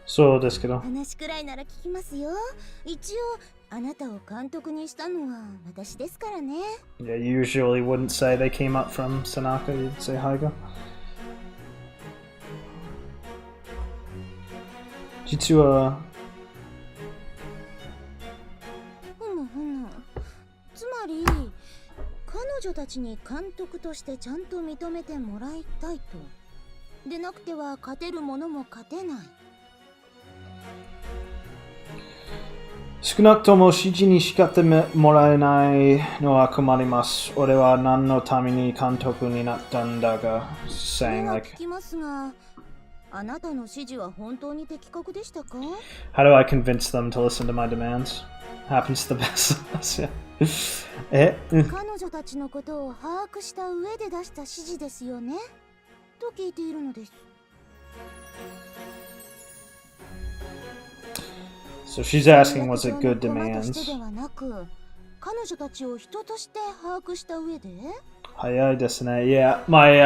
So ですけど。話くらいなら聞きますよ。一応あなたを監督にしたのは私ですからね。Yeah, you usually wouldn't say they came up from Sanaka, you'd say Haigo. 実はつまり彼女たちに監督としてちゃんと認めてもらいたいと。でなくては勝てるものも勝てない。少なくとも指示に叱ってもらえないのは困ります。俺は何のために監督になったんだが、saying like... 聞きますが、あなたの指示は本当に的確でしたか？ How do I convince them to listen to my demands? Happens to the best of us, yeah. 彼女たちのことを把握した上で出した指示ですよねと聞いているのです。So she's asking, was it good demands? 彼女たちを人として把握した上で？早いですね。Yeah, my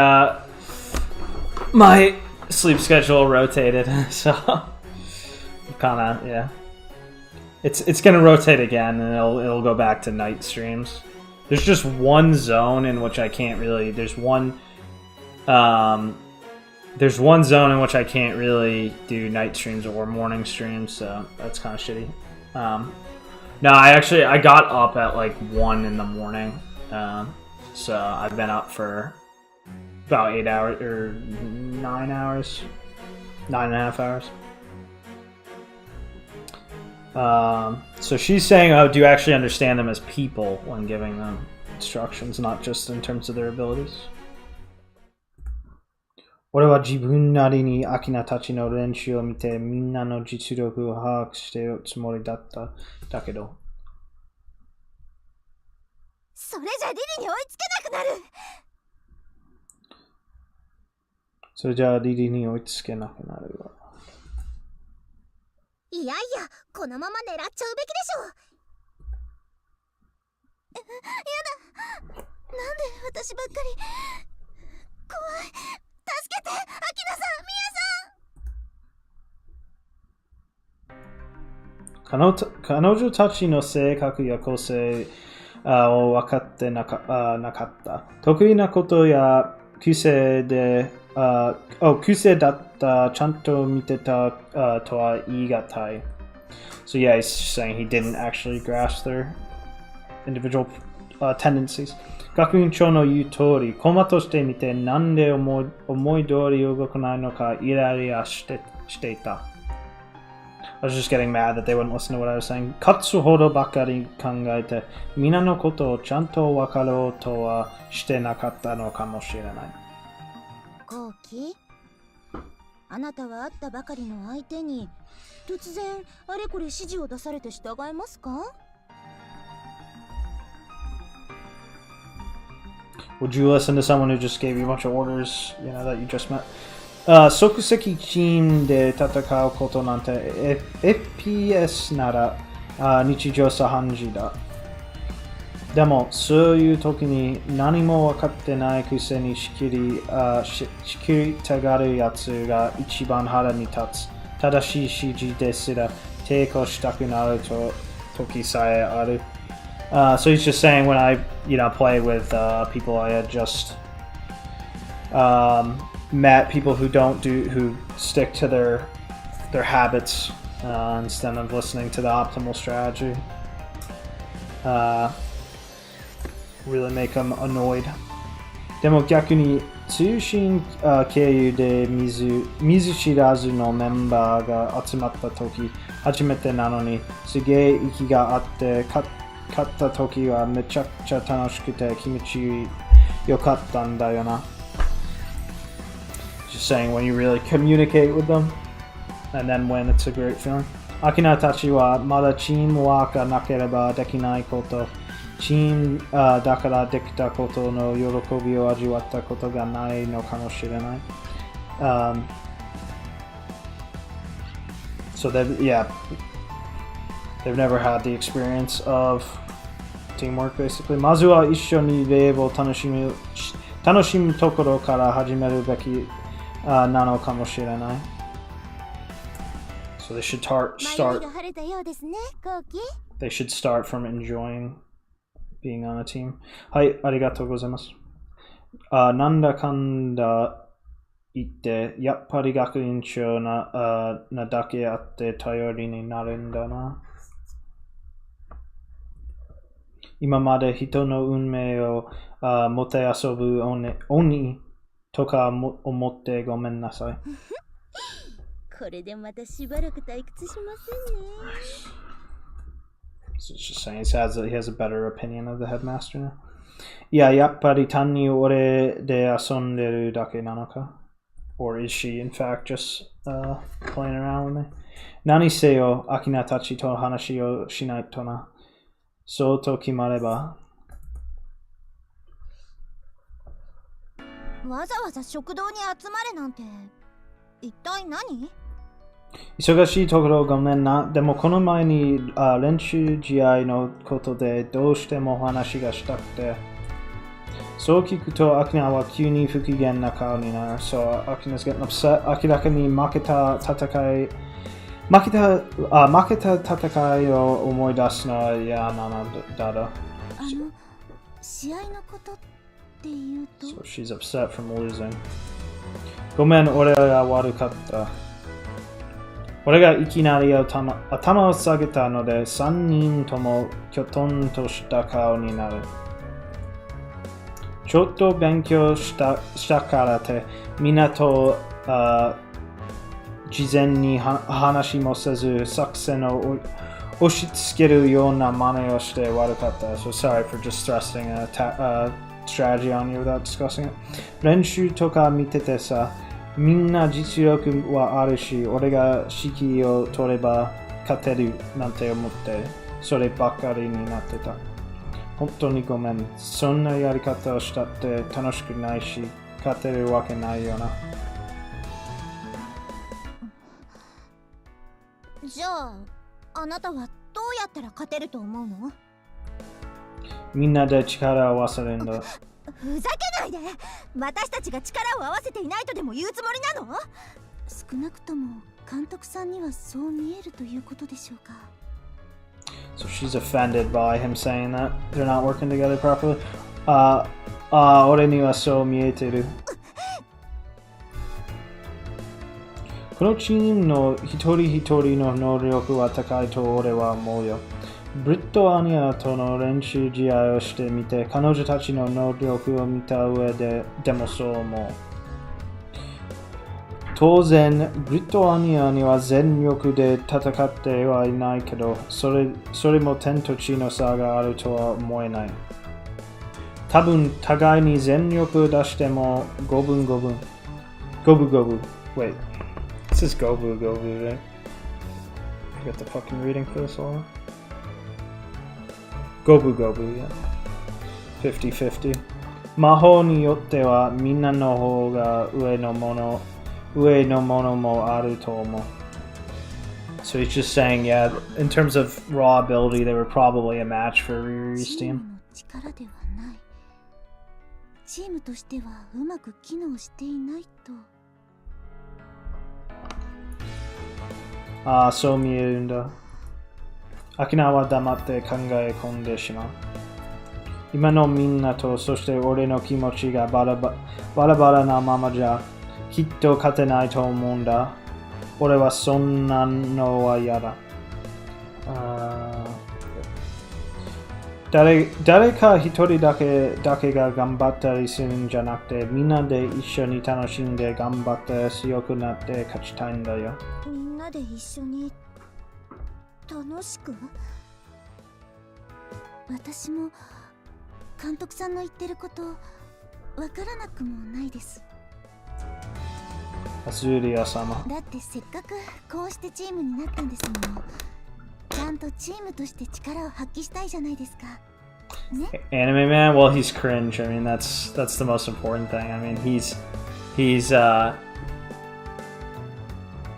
sleep schedule rotated, so kinda, yeah. It's gonna rotate again, and it'll go back to night streams. There's just one zone in which I can't really. There's one zone in which I can't really do night streams or morning streams, so that's kind of shitty. No, I got up at like 1 in the morning, so I've been up for about 8 hours or 9 hours, 9.5 hours. So she's saying, oh, do you actually understand them as people when giving them instructions, not just in terms of their abilities? 俺は自分なりにアキナたちの練習を見てみんなの実力を把握しているつもりだった。だけど。それじゃリリに追いつけなくなる。それじゃリリに追いつけなくなるわ。いやいや、このまま狙っちゃうべきでしょう。やだ。なんで私ばっかり。怖い。助けて、アキナさん、ミヤさん。彼女たちの性格や個性を分かってなかった。得意なことや癖だったちゃんと見てたとは言い難い。So yeah, he's saying he didn't actually grasp their individual tendencies. 学院長の言う通り、コマとしてみてなんで思い通り動かないのかイライラしていた。I was just getting mad that they wouldn't listen to what I was saying. 勝つほどばかり考えて、皆のことをちゃんと分かろうとはしてなかったのかもしれない。コウキ、あなたは会ったばかりの相手に突然あれこれ指示を出されて従えますか？ Would you listen to someone who just gave you a bunch of orders, you know, that you just met? 即席チームで戦うことなんて FPS なら日常茶飯事だ。でもそういう時に何も分かってないくせに仕切りたがるやつが一番腹に立つ。正しい指示ですら抵抗したくなる時さえある。So he's just saying when I, play with people I had just met, people who stick to their habits instead of listening to the optimal strategy. Really make them annoyed. でも逆に通信経由で見ず知らずのメンバーが集まった時、初めてなのにすげえ息があって勝った時はめちゃくちゃ楽しくて気持ちよかったんだよな。Just saying when you really communicate with them and then when it's a great feeling. アキナたちはまだチームワークがなければできないこと、チームだからできたことの喜びを味わったことがないのかもしれない。So they've never had the experience of teamwork basically. まずは一緒にレーブを楽しむところから始めるべきなのかもしれない。So they should start from enjoying being on a team. はい、ありがとうございます。なんだかんだ言って、やっぱり学院長なだけあって頼りになるんだな。今まで人の運命をもてあそぶ鬼とか思ってごめんなさい。これでまたしばらく退屈しませんね。So it's just saying he has a better opinion of the headmaster now. いや、やっぱり単に俺で遊んでるだけなのか。Or is she in fact just playing around with me? 何せよ、アキナたちと話をしないとな。そうと決まれば。わざわざ食堂に集まれなんて一体何？忙しいところごめんな。でもこの前に練習試合のことでどうしても話がしたくて。そう聞くとアキナは急に不機嫌な顔になる。So Akina's getting upset. 明らかに負けた戦いを思い出すのは嫌なのだろ。試合のことって言うと So she's upset from losing. ごめん、俺が悪かった。俺がいきなり頭を下げたので3人ともきょとんとした顔になる。ちょっと勉強したからってみんなと事前に話もせず作戦を押し付けるような真似をして悪かった。So sorry for just thrusting a strategy on you without discussing it. 練習とか見ててさ、みんな実力はあるし、俺が指揮を取れば勝てるなんて思って、そればっかりになってた。本当にごめん。そんなやり方をしたって楽しくないし、勝てるわけないよな。じゃあ、あなたはどうやったら勝てると思うの？みんなで力を合わせるんだ。ふざけないで！私たちが力を合わせていないとでも言うつもりなの？少なくとも監督さんにはそう見えるということでしょうか。So she's offended by him saying that they're not working together properly. 俺にはそう見えてる。このチームの一人一人の能力は高いと俺は思うよ。ブリットアニアとの練習試合をしてみて、彼女たちの能力を見た上でもそう思う。当然、ブリットアニアには全力で戦ってはいないけど、それも天と地の差があるとは思えない。多分、互いに全力を出しても五分。Wait, this is gobu, right? I got the fucking reading for this all. Gobu, yeah. 50-50. 魔法によってはみんなの方が上のものもあると思う。So he's just saying, yeah, in terms of raw ability, they were probably a match for Riri's team. 力ではない。チームとしてはうまく機能していないと。そう見えるんだ。アキナは黙って考え込んでしまう。今のみんなと、そして俺の気持ちがバラバラなままじゃ、きっと勝てないと思うんだ。俺はそんなのは嫌だ。誰か一人だけが頑張ったりするんじゃなくて、みんなで一緒に楽しんで頑張って強くなって勝ちたいんだよ。みんなで一緒に楽しく？私も監督さんの言ってることわからなくもないです。アスリア様。だってせっかくこうしてチームになったんですもの。ちゃんとチームとして力を発揮したいじゃないですか。ね？ Anime man, well, he's cringe. I mean, that's the most important thing. I mean, he's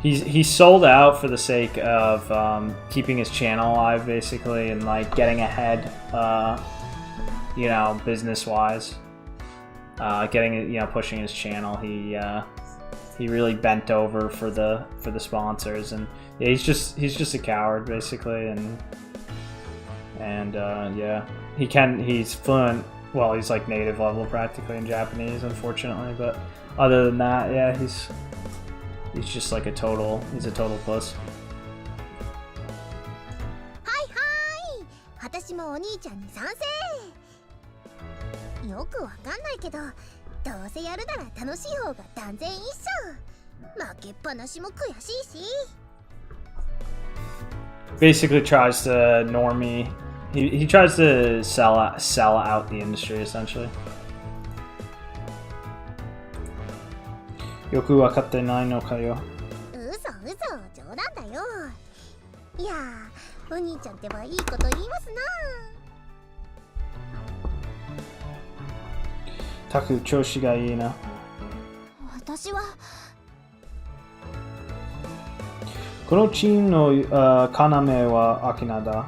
He sold out for the sake of keeping his channel alive, basically, and like getting ahead, you know, business wise. Getting, you know, pushing his channel. He really bent over for the sponsors, and yeah, he's just a coward basically, and yeah, he's fluent. Well, he's like native level practically in Japanese, unfortunately, but other than that, yeah, he's just like a total puss. はいはい、私もお兄ちゃんに賛成。よくわかんないけど、どうせやるなら楽しい方が断然いいっしょ。負けっぱなしも悔しいし。Basically tries to normie. He tries to sell out the industry essentially. よくわかってないのかよ。嘘、冗談だよ。いやー、お兄ちゃんってはいいこと言いますな。タク調子がいいな。私はこのチームの要はアキナだ。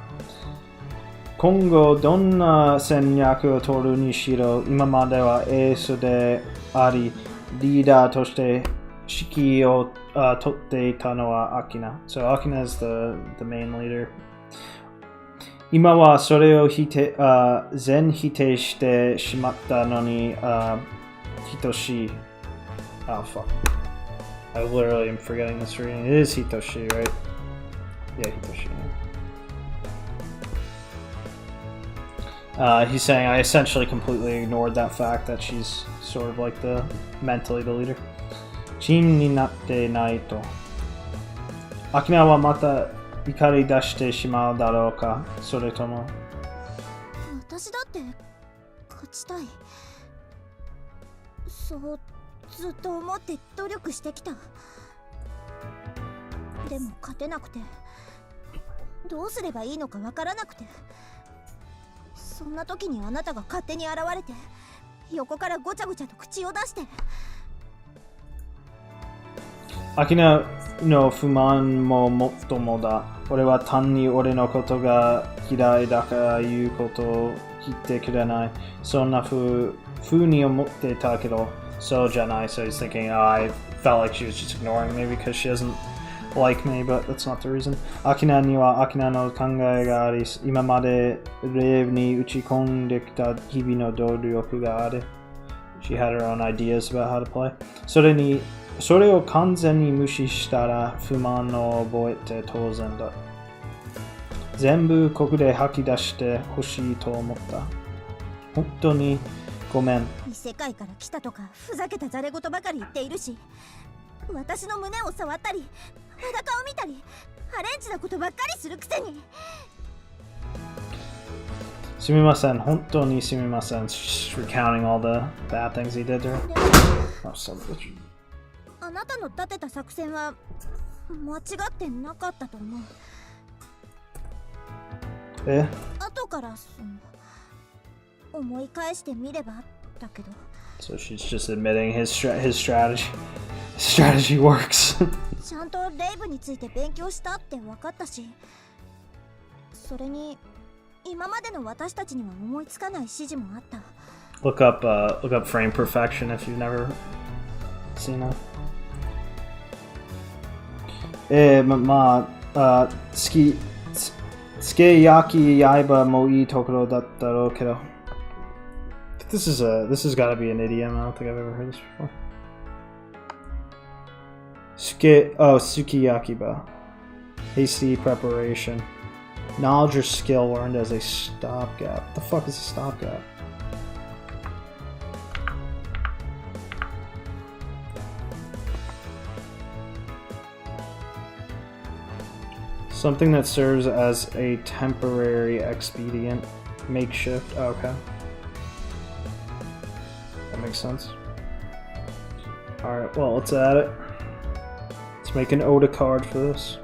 今後どんな戦略を取るにしろ、今まではエースであり、リーダーとして指揮を取っていたのはアキナ。So Akina is the main leader. 今はそれを全否定してしまったのに、Hitoshi. Oh fuck. I literally am forgetting this reading. It is Hitoshi, right? Yeah, Hitoshi. He's saying I essentially completely ignored that fact that she's sort of like mentally the leader. チームになってないと。アキナはまた怒り出してしまうだろうか、それとも。私だって勝ちたい。そうずっと思って努力してきた。でも勝てなくて、どうすればいいのかわからなくて、そんな時にあなたが勝手に現れて、横からごちゃごちゃと口を出して。アキナの不満ももっともだ。俺は単に俺のことが嫌いだから言うことを聞いてくれない。そんな風に思っていたけど、そうじゃない。So he's thinking, I felt like she was just ignoring me because she doesn't like me, but that's not the reason. アキナにはアキナの考えがあり、今までレーブに打ち込んできた日々の努力がある。She had her own ideas about how to play. それを完全に無視したら不満を覚えて当然だ。全部ここで吐き出してほしいと思った。本当にごめん。異世界から来たとかふざけたざれ言ばかり言っているし、私の胸を触ったり裸を見たりハレンチなことばっかりするくせに。すみません、本当にすみません。She's recounting all the bad things he did to her. Oh, son of a bitch. あなたの立てた作戦は間違ってなかったと思う。後から思い返してみればだけど。So she's just admitting his strategy. Strategy works. ちゃんとレイブについて勉強したって分かったし、それに今までの私たちには思いつかない指示もあった。Look up frame perfection if you've never seen that. まあ、つけ焼き刃もいいところだったろうけど。This has got to be an idiom. I don't think I've ever heard this before. Sukiyakiba. Hasty preparation. Knowledge or skill learned as a stopgap. What the fuck is a stopgap? Something that serves as a temporary expedient. Makeshift. Oh, okay. That makes sense. Alright, well, let's add it. Let's make an Oda card for this.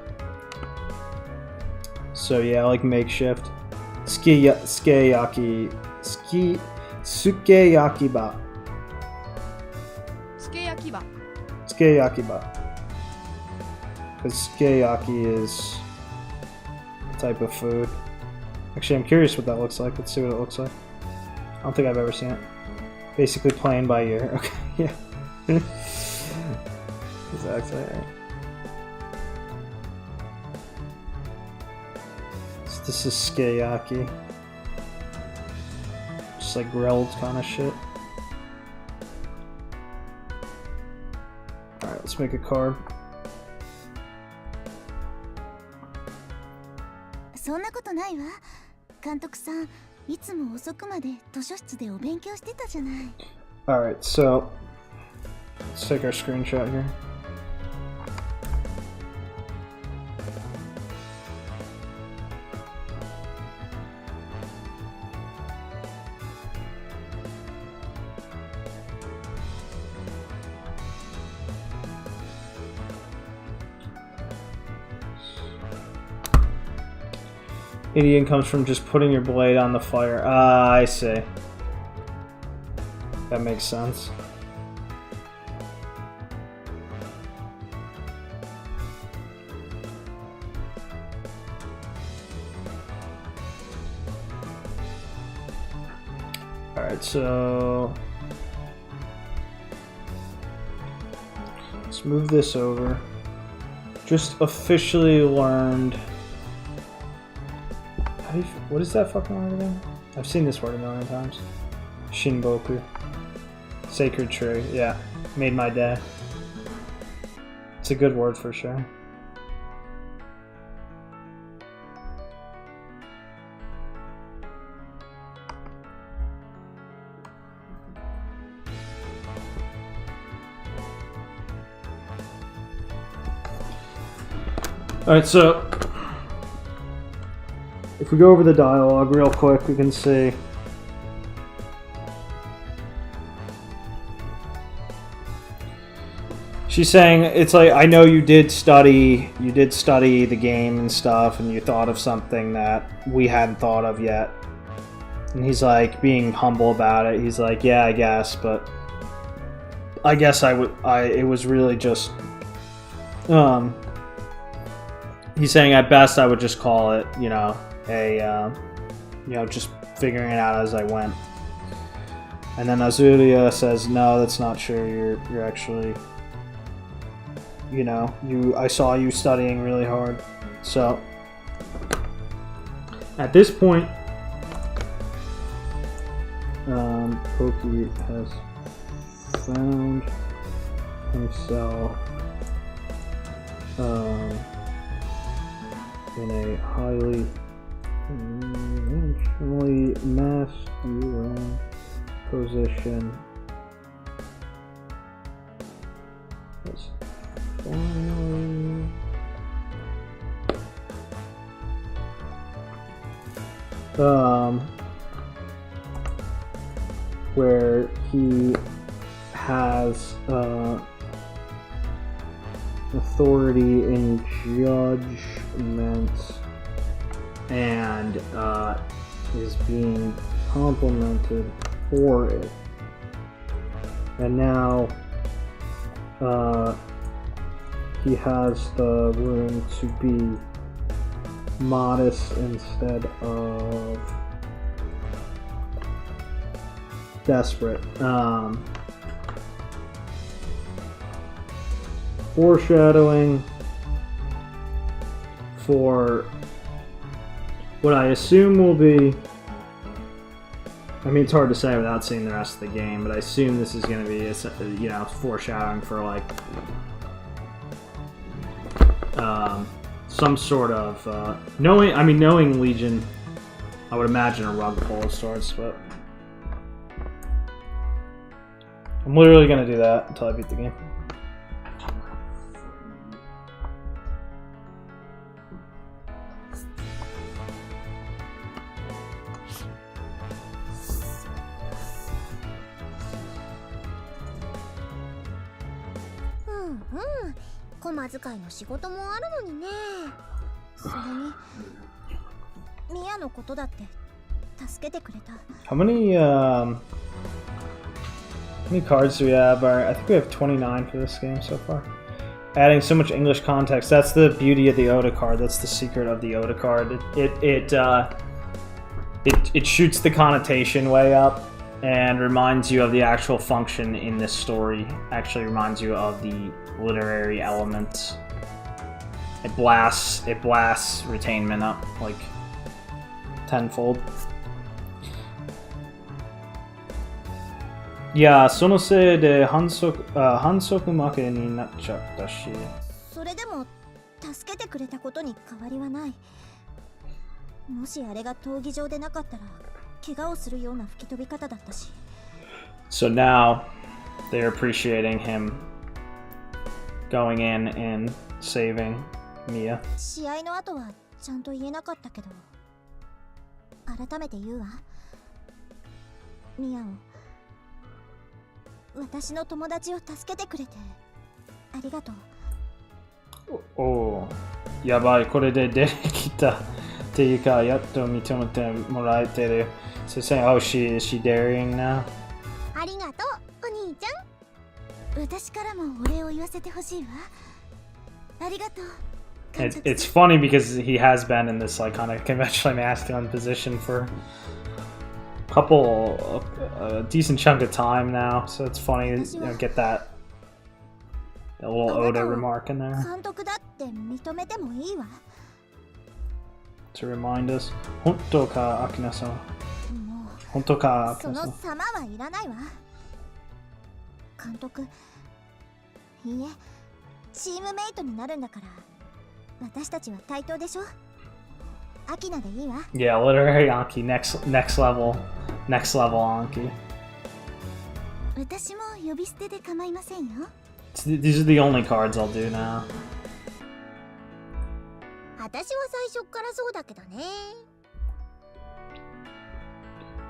So yeah, like makeshift. Sukeyakiba. Sukeyakiba. because sukiyaki is a type of food. Actually, I'm curious what that looks like. Let's see what it looks like. I don't think I've ever seen it. Basically playing by ear. Okay, yeah. Exactly right. So this is sukiyaki. Just like grilled kind of shit. Alright, let's make a card. そんなことないわ。監督さん、いつも遅くまで図書室でお勉強してたじゃない。Alright, so let's take our screenshot here. Indian comes from just putting your blade on the fire. Ah, I see. That makes sense. Alright, so let's move this over. Just officially learned. What is that fucking word again? I've seen this word a million times. Shinboku. Sacred tree. Yeah. Made my day. It's a good word for sure. Alright, so if we go over the dialogue real quick, we can see she's saying, it's like, I know you did study the game and stuff, and you thought of something that we hadn't thought of yet. And he's like being humble about it. He's like, yeah, I guess, but I guess it was really just he's saying at best I would just call it, just figuring it out as I went. And then Azuria says, no, that's not true. You're actually, I saw you studying really hard. So at this point, Poki has found himself in a highly emotionally masculine position. Where he has authority in judgment and is being complimented for it. And now he has the room to be modest instead of desperate. Foreshadowing for what I assume will be, it's hard to say without seeing the rest of the game, but I assume this is going to be foreshadowing for like some sort of knowing Legion, I would imagine a rug pull of sorts, but I'm literally going to do that until I beat the game. How many cards do we have? I think we have 29 for this game so far. adding so much English context. That's the beauty of the Oda card. That's the secret of the Oda card. It shoots the connotation way up and reminds you of the actual function in this story. Actually reminds you of the literary elements. It blasts retainment up like tenfold. いや、そのせいで反則負けになっちゃったし。それでも助けてくれたことに変わりはない。もしあれが闘技場でなかったら怪我をするような吹き飛び方だったし。So now they're appreciating him going in and saving Mia. 試合の後はちゃんと言えなかったけど、改めて言うわ。ミアを、私の友達を助けてくれてありがとう。おお、やばい、これで出てきたっていうか、やっと認めてもらえてる。So saying, oh, is she daring now? ありがとう、お兄ちゃん。私からもお礼を言わせてほしいわ。ありがとう。It's funny because he has been in this like kind of conventionally masculine position for a decent chunk of time now, so it's funny to get that little Oda remark in there 監督だって認めてもいいわ。 to remind us. 本当か、アキナさん。もう本当か、アキそのナさん。様はいらないわ。監督、いいえ、チームメイトになるんだから私たちは対等でしょ。アキナでいいわ。 Yeah, literary Anki, next level Anki. 私も呼び捨てで構いませんよ。 These are the only cards I'll do now. 私は最初からそうだけどね。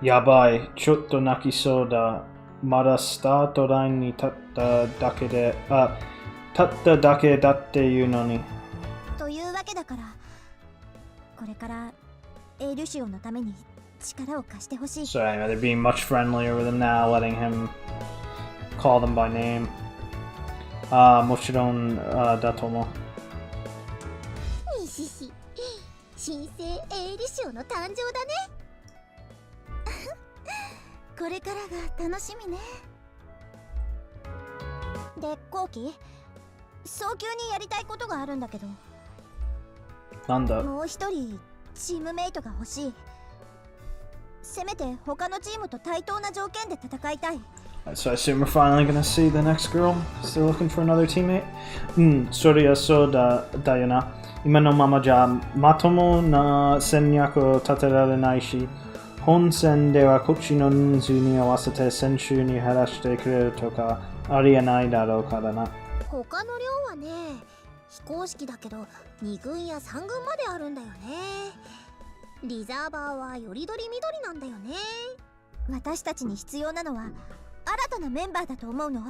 やばい、ちょっと泣きそうだ。まだスタートラインに立っただけだっていうのに。というわけだから、これからエルシオのために力を貸してほしい。 So anyway, they're being much friendlier with him now, letting him call them by name. もちろんだと思う。にしし、新生エルシオの誕生だね。これからが楽しみね。で、コウキ、早急にやりたいことがあるんだけど。なんだ？もう一人チームメイトが欲しい。せめて他のチームと対等な条件で戦いたい。 So I assume we're finally gonna see the next girl. Still looking for another teammate? そりゃそうだよな。今のままじゃまともな戦略を立てられないし、本戦ではこっちの人数に合わせて選手に減らしてくれるとかありえないだろうからな。他の寮はね、非公式だけど2軍や3軍まであるんだよね。リザーバーはよりどりみどりなんだよね。私たちに必要なのは新たなメンバーだと思うの。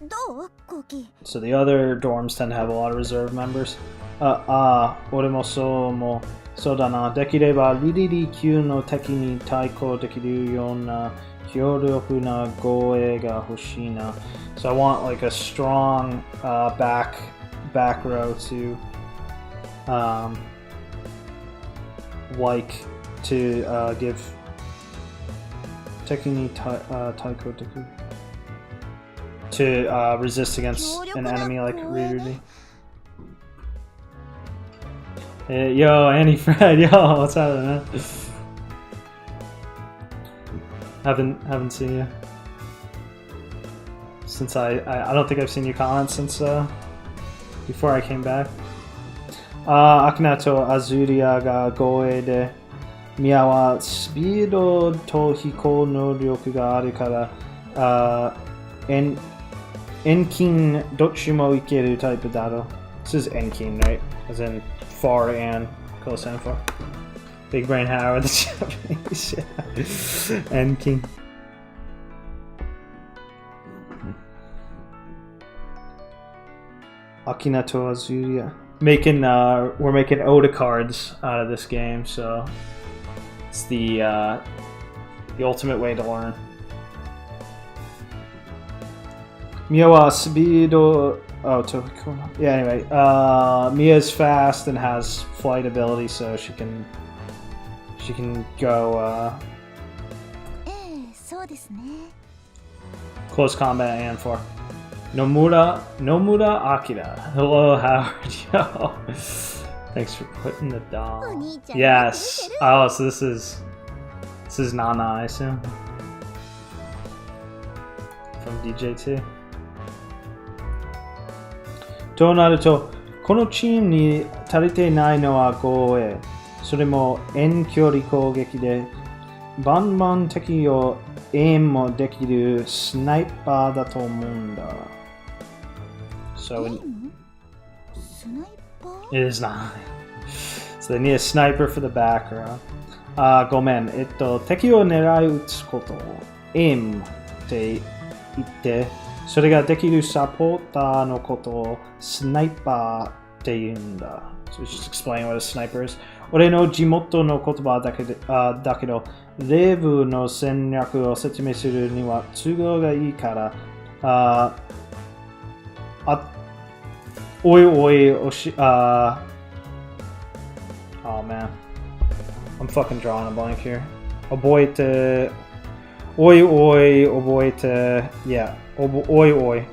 どう、コウキ？ So the other dorms tend to have a lot of reserve members. 俺もそうだな。できればリリリ級の敵に対抗できるような強力な護衛が欲しいな。So I want like a strong back row to like to give 敵に対抗できる to resist against an enemy like Rirudi. Yo, Annie Fred, yo, what's happening, man? Haven't seen you since I don't think I've seen you comment since before I came back. Akina to Azuria ga goe de Mia wa speedo to hiko no ryoku ga aru kara enkin dochimo ikeru type daro. This is enkin, right? As in far and close and far. Big brain Howard, the Japanese. Enkin. Akina to Azuria. We're making Oda cards out of this game, so it's the ultimate way to learn. Mia wa speedo Oh, Tokikono. Yeah, anyway. Mia's fast and has flight ability, so she can go ええ、そうですね。 close combat and for Nomura Akira. Hello, Howard. Yo. Thanks for putting the doll. Yes. Oh, so this is Nana, I assume. From DJ2. となると、このチームに足りてないのは護衛。それも遠距離攻撃で、バンバン敵をエイムもできるスナイパーだと思うんだ。So it is not. So they need a sniper for the back row. ごめん。敵を狙い撃つことをエイムって言って、それができるサポーターのことをスナイパーって言うんだ。So just explain what a sniper is. 俺の地元の言葉だけど、レーブの戦略を説明するには都合がいいから、おいおいoh man. I'm fucking drawing a blank here. 覚えて、おいおい覚えて、yeah. おいおい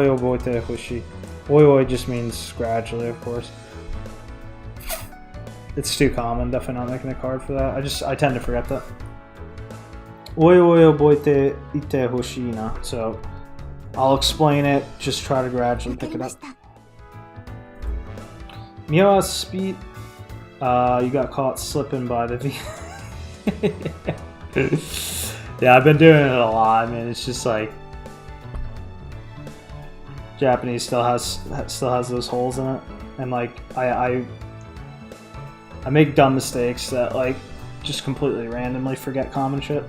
覚えてほしい。おいおい just means gradually, of course. It's too common, definitely not making a card for that. I tend to forget that. おいおい覚えていてほしいな. So I'll explain it, just try to gradually pick it up. Mia speed, you got caught slipping by the V. Yeah, I've been doing it a lot. I mean, it's just like Japanese still has those holes in it, and like I make dumb mistakes that like just completely randomly forget common shit.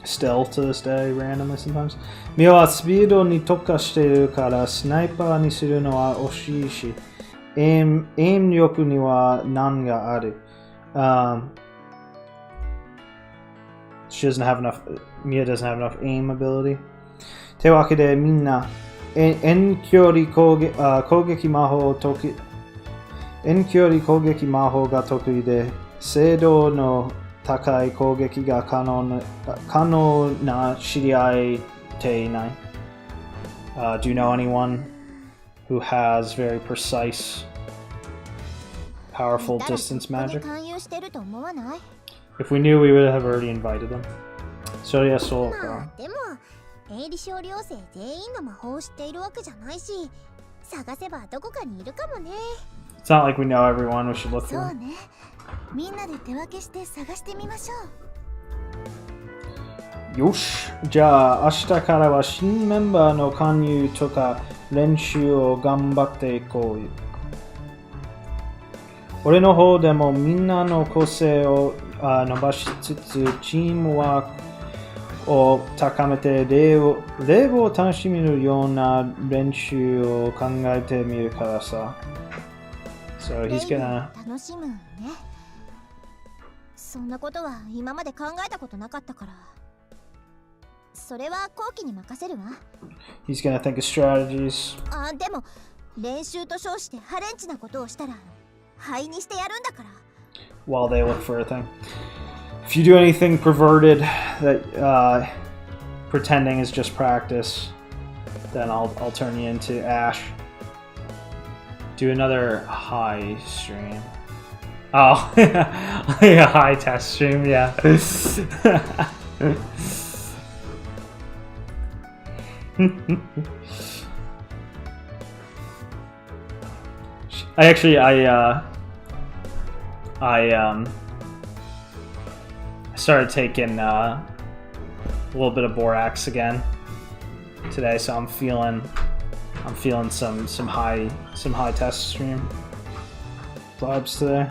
Still to this day, randomly sometimes. ミオはスピードに特化しているからスナイパーにするのは惜しいし、エイム力には難がある。She doesn't have enough. Mia doesn't have enough aim ability. というわけでみんな遠距離攻撃魔法が得意で精度の高い攻撃が可能な知り合いていない。Do you know anyone who has very precise, powerful distance magic? If we knew, we would have already invited them. そりゃそうか。でも、営利少量生全員が魔法を知っているわけじゃないし、探せばどこかにいるかもね。It's not like we know everyone. We should look for them. そうね。みんなで手分けして探してみましょう。よし。じゃあ明日からは新メンバーの加入とか練習を頑張っていこうよ。俺の方でもみんなの個性を伸ばしつつチームワークを高めてレーブを楽しめるような練習を考えてみるからさ。So he's gonna 楽しむね。そんなことは今まで考えたことなかったから。それは後期に任せるわ。He's gonna think of strategies. でも練習と称してハレンチなことをしたら灰にしてやるんだから。While they look for a thing. If you do anything perverted that pretending is just practice, then I'll turn you into Ash. Do another high stream. Oh, like a high test stream, yeah. I started taking a little bit of borax again today, so I'm feeling some high test stream vibes today.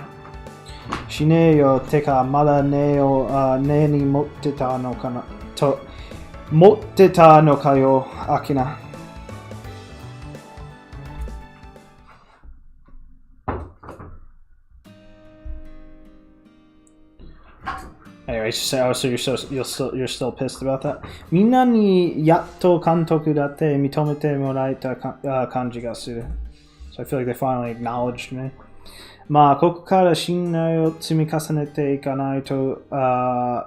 しねえよ、てかまだねに持ってたのかなと持ってたのかよ、アキナ。Anyway, so you're still pissed about that? みんなにやっと監督だって認めてもらえた感じがする。So I feel like they finally acknowledged me. まあ、ここから信頼を積み重ねていかないと、重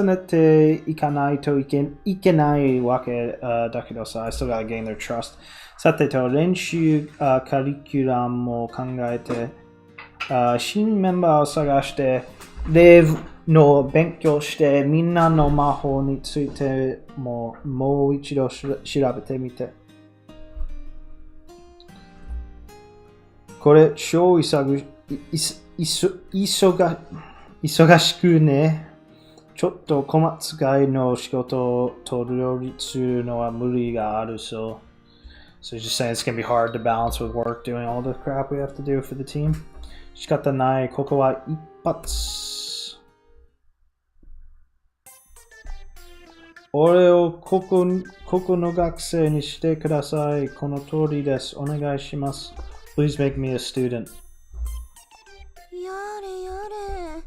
ねていかないといけないわけだけどさ、I still gotta gain their trust. さてと、練習カリキュラムを考えて、新メンバーを探して、レブの勉強して、みんなの魔法についてもう一度調べてみて。これ、超忙しくね。ちょっと小松いの仕事を両立するのは無理があるそう。So he's just saying it's going to be hard to balance with work doing all the crap we have to do for the team. 仕方ない。ここは一発。俺をここの学生にしてください。この通りです。お願いします。Please make me a student. やれやれ。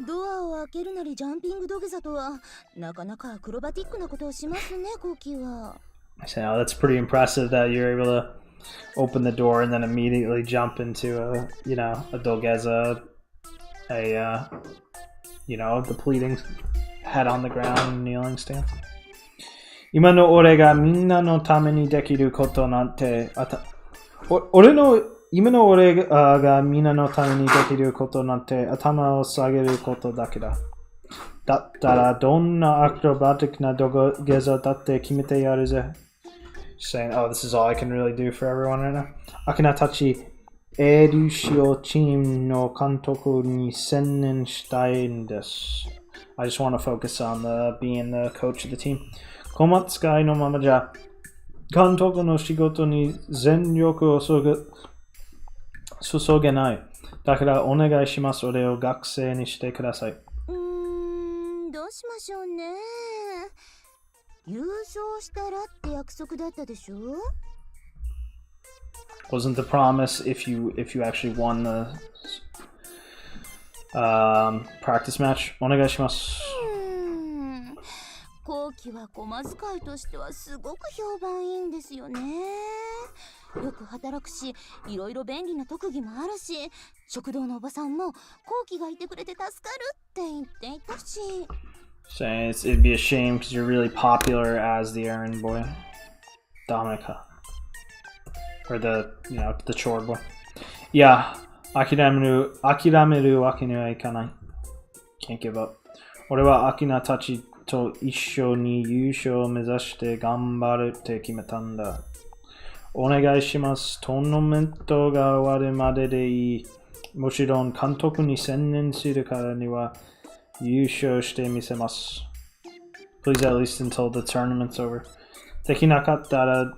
ドアを開けるなりジャンピング土下座とはなかなかアクロバティックなことをしますね、コキは。So that's pretty impressive that you're able to open the door and then immediately jump into a dogeza, the pleading head on the ground kneeling stance. 今の俺がみんなのためにできることなんて今の俺がみんなのためにできることなんて頭を下げることだけだ。だったらどんなアクロバティックな土下座だって決めてやるぜ。Saying, oh, this is all I can really do for everyone right now. アキナたち、エデュシオチームの監督に専念したいんです。I just want to focus on being the coach of the team. 小松会のままじゃ、監督の仕事に全力を注げない。だからお願いします。俺を学生にしてください。どうしましょうね。優勝したらって約束だったでしょ？ Wasn't the promise if you actually won the practice match? お願いします。後期は駒使いとしてはすごく評判いいんですよね。よく働くし、いろいろ便利な特技もあるし、食堂のおばさんも後期がいてくれて助かるって言っていたし。Saying it'd be a shame because you're really popular as the errand boy. Dominica. Or the chore boy. Yeah, 諦めるわけにはいかない。Can't give up. 俺はアキナたちと一緒に優勝を目指して頑張るって決めたんだ。お願いします。トーナメントが終わるまででいい。もちろん監督に専念するからには優勝してみせます。Please at least until the tournament's over. できなかったら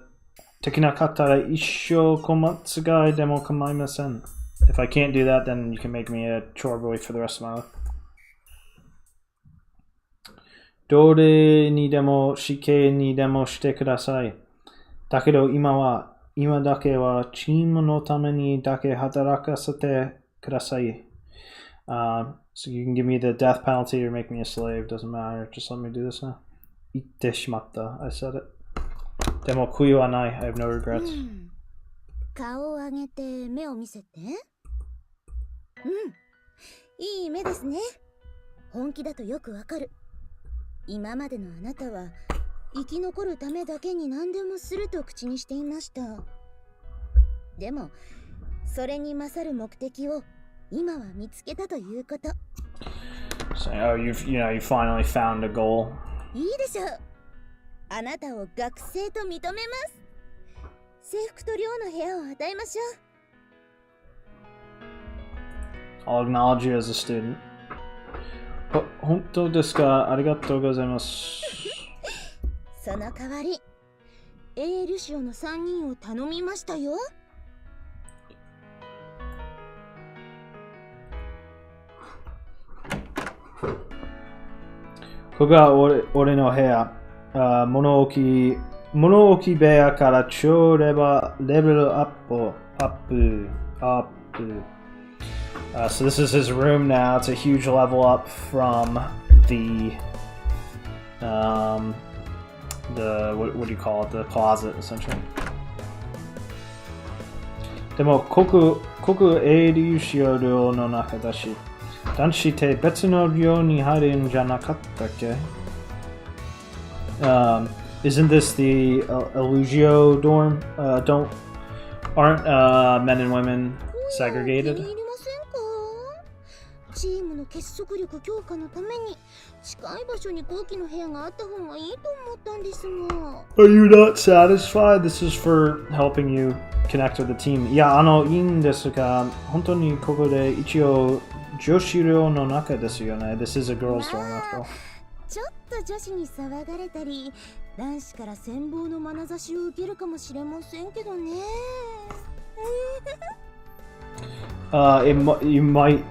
一生小松いでも構いません。If I can't do that, then you can make me a chore boy for the rest of my life. どれにでも死刑にでもしてください。だけど今だけはチームのためにだけ働かせてください。So you can give me the death penalty or make me a slave. Doesn't matter. Just let me do this now. 言ってしまった。I said it. でも悔いはない。I have no regrets. 顔を上げて目を見せて。いい目ですね。本気だとよくわかる。今までのあなたは生き残るためだけに何でもすると口にしていました。でもそれに勝る目的を今は見つけたということ。Saying, oh, you finally found a goal. いいでしょう。あなたを学生と認めます。制服と寮の部屋を与えましょう。I'll acknowledge you as a student. 本当ですか？ありがとうございます。その代わり、エルシオの3人を頼みましたよ。ここが俺の部屋。物置部屋から超レベルアップ。So this is his room now. It's a huge level up from the what do you call it? The closet, essentially. でもここ営利用寮の中だし、男子って別の寮に入るんじゃなかったっけ? Isn't this the Elugio dorm? Aren't men and women segregated? チームの結束力強化のために近い場所に後期の部屋があった方がいいと思ったんですが。Are you not satisfied? This is for helping you connect with the team. いや、いいんですが、本当にここで一応女子寮の中ですよね。This is a girls' dorm after all. ちょっと女子に騒がれたり、男子から羨望の眼差しを受けるかもしれませんけどね。You might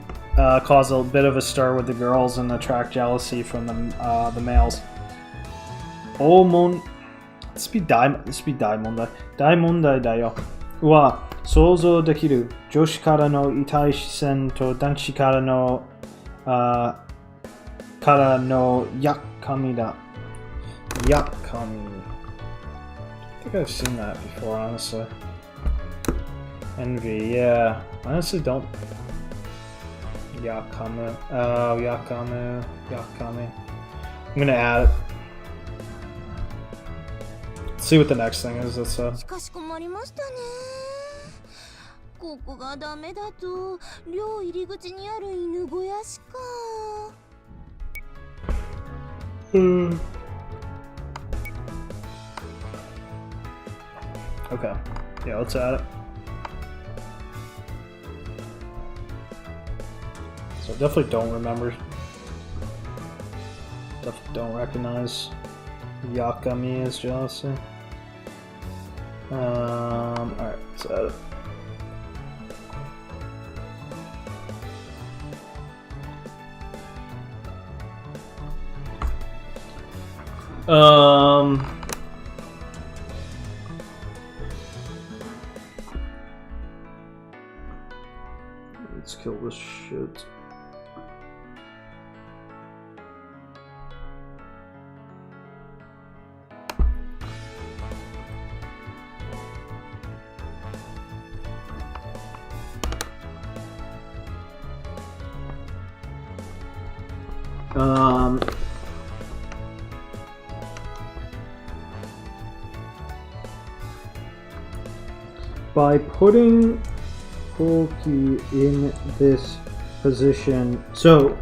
cause a bit of a stir with the girls and attract jealousy from the males. this be 大問題。大問題だよ。は想像できる女子からの痛い視線と男子からのやっかみだ。やっかみ。I think I've seen that before, honestly. Envy, yeah. Honestly, don't. Yakamu. Oh, Yakamu. Yakami. I'm gonna add it. Let's see what the next thing is. Let's しかし困りましたね。ここがダメだと寮入り口にある犬小屋しか。Okay. Yeah, let's add it. So definitely don't remember. Definitely don't recognize Yakami as jealousy. Alright, let's add it. Let's kill this shit. By putting Koki in this position, so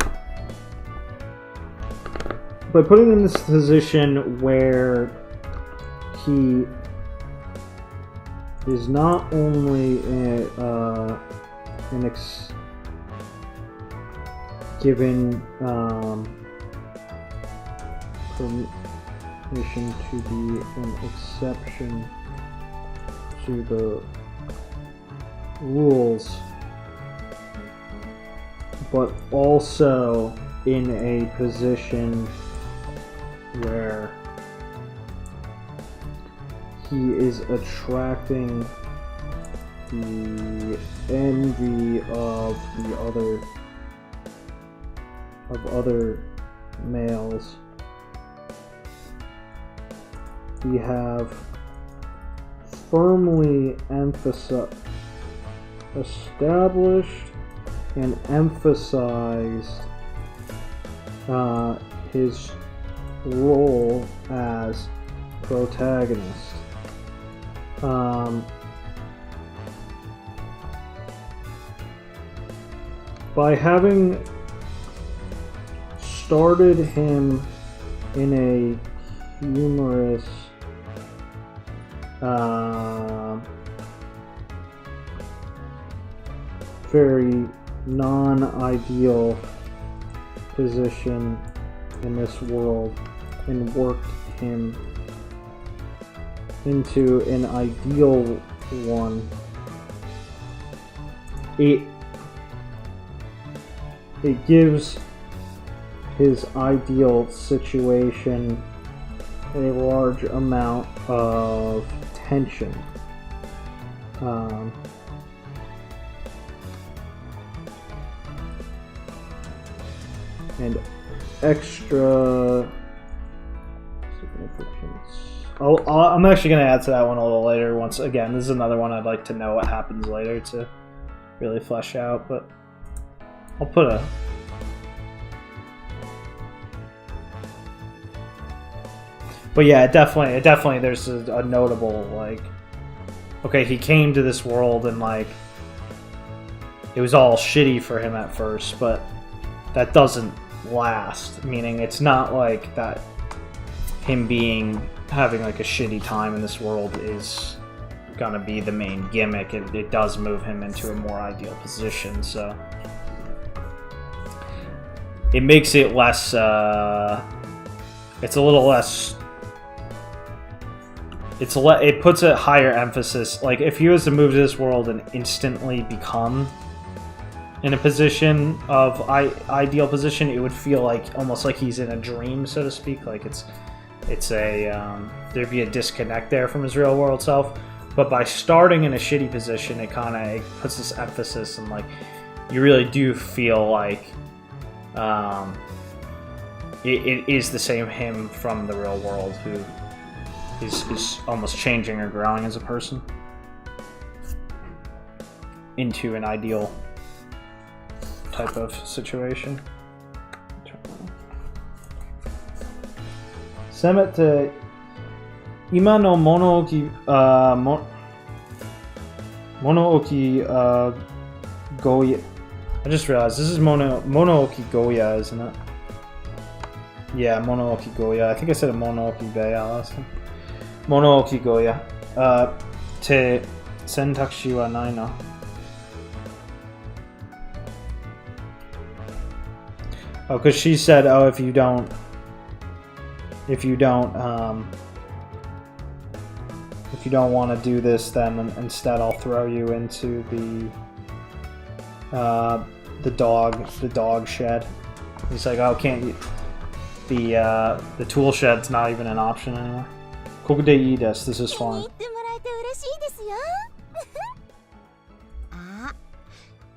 by putting in this position where he is not only given permission to be an exception to the rules, but also in a position where he is attracting the envy of other males. We have firmly established and emphasized his role as protagonist. By having started him in a humorous very non-ideal position in this world and worked him into an ideal one, it gives his ideal situation a large amount of tension. and extra significance. I'm actually going to add to that one a little later. Once again, this is another one I'd like to know what happens later to really flesh out, but I'll put a... But yeah, it definitely there's a notable, like, okay, he came to this world and, like, it was all shitty for him at first, but that doesn't last. Meaning, it's not like that him having like a shitty time in this world is gonna be the main gimmick. It does move him into a more ideal position, so it makes it less, it's a little less, it puts a higher emphasis. Like, if he was to move to this world and instantly become in a position of ideal position, it would feel like almost like he's in a dream, so to speak. Like it's a there'd be a disconnect there from his real world self. But by starting in a shitty position, it puts this emphasis, and like you really do feel like it is the same him from the real world who is almost changing or growing as a person into an ideal type of situation. せめて今の物置Goya. I just realized this is Monooki Goya, isn't it? Yeah, Monooki Goya. I think I said Monooki Beya last time. Monooki Goya. って選択肢はないな。Oh, because she said, "Oh, if you don't, if you don't want to do this, then instead I'll throw you into the dog shed." He's like, "Oh, can't you? The tool shed's not even an option anymore." ここでいいです。This is fine.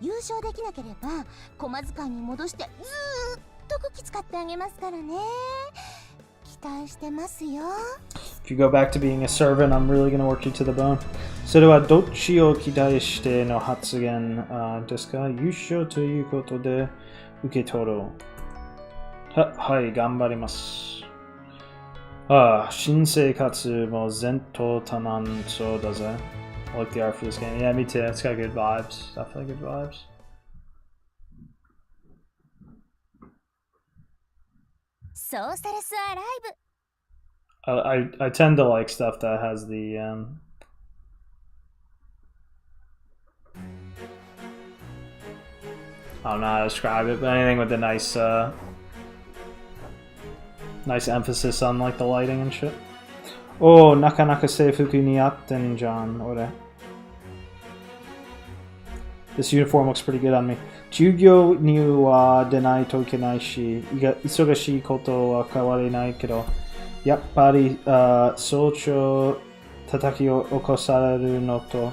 優勝できなければ駒使いに戻してずーっとこき使ってあげますからね。期待してますよ。If you go back to being a servant, I'm really gonna work you to the bone. それはどっちを期待しての発言ですか？優勝ということで受け取ろう。はい、頑張ります。新生活も前途多難そうだぜ。I like the art for this game. Yeah, me too. It's got good vibes. Definitely good vibes. Sorceress Alive. I tend to like stuff that has the I don't know how to describe it, but anything with a nice nice emphasis on like the lighting and shit. Oh, nakanaka seifuku ni atten jan, ore. This uniform looks pretty good on me. Jugyo ni wa denai to ikenai shi, isogashii koto wa kawarenai kedo, yappari soucho tataki o okosareru no to,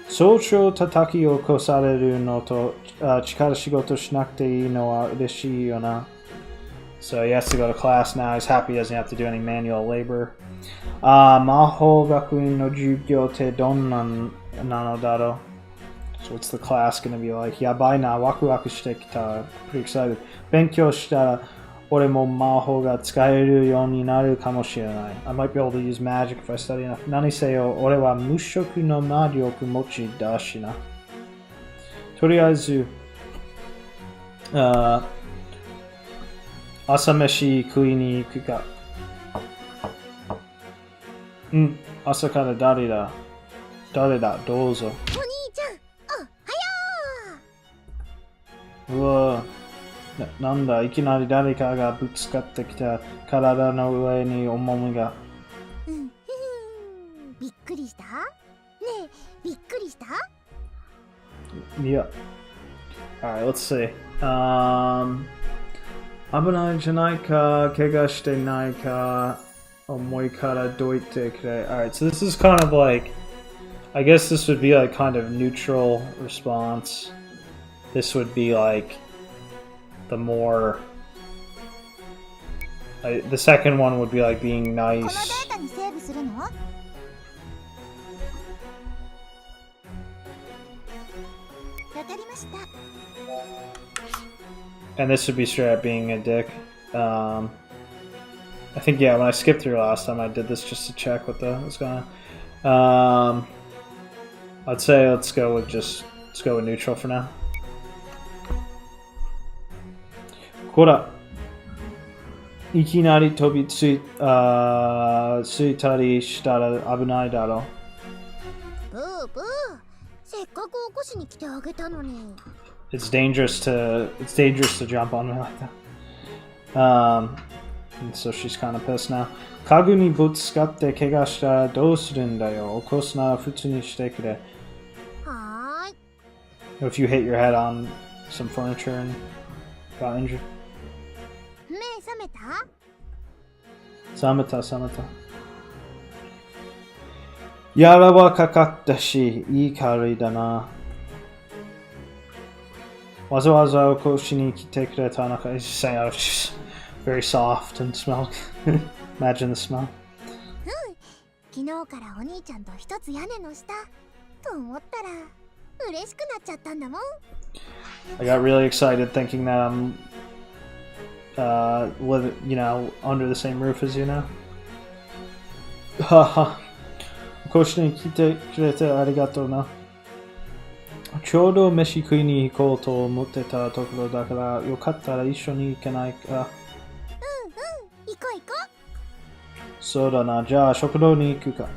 soucho tataki o okosareru no to, chikara shigoto shinakute ii no wa ureshii yo na. So he has to go to class now. He's happy he doesn't have to do any manual labor. Maho gakuin no jugyo te donnan nano daro. So what's the class going to be like? Yabai na waku waku shite kita. Pretty excited. Benkyou shitara ore mo maho ga tsukaeru you ni naru kamoshirenai. I might be able to use magic if I study enough. Nani se yo ore wa mushoku no naryoku mochi dashi na. Toriaizu 朝飯食いに行くか。うん、朝から誰だどうぞ。お兄ちゃん、おはよう。うわなんだ、いきなり誰かがぶつかってきた。体の上に重みが。びっくりした？ねえ、びっくりした？いや。Alright, let's see. 危ないじゃないか、怪我してないか、思いからどいてくれ。Alright, so this is kind of like, I guess this would be like kind of neutral response. This would be like the more... the second one would be like being このデ nice. ータにセーブするの？わかりました。 And this would be straight up being a dick. I think, yeah, when I skipped through last time, I did this just to check what was going on. I'd say let's go with neutral for now. ほら。いきなり飛びついたりしたら危ないだろう。ブーブー。せっかく起こしに来てあげたのに。It's dangerous to jump on me like that. And so she's kind of pissed now. 家具にぶつかって怪我したらどうするんだよ。起こすなら普通にしてくれ。はーい。If you hit your head on some furniture and got injured. 目覚めた？冷めた。やらはかかったし、いい香りだな。わざわざ起こしに来てくれたのか。He's just saying, oh, she's very soft and smell. Imagine the smell. 昨日からお兄ちゃんと一つ屋根の下と思ったら嬉しくなっちゃったんだもん。I got really excited thinking that I'm live, under the same roof as you now. Haha. 起こしに来てくれてありがとうな。ちょうど飯食いに行こうと思ってたところだからよかったら一緒に行けないか。行こう。そうだな、じゃあ食堂に行くか。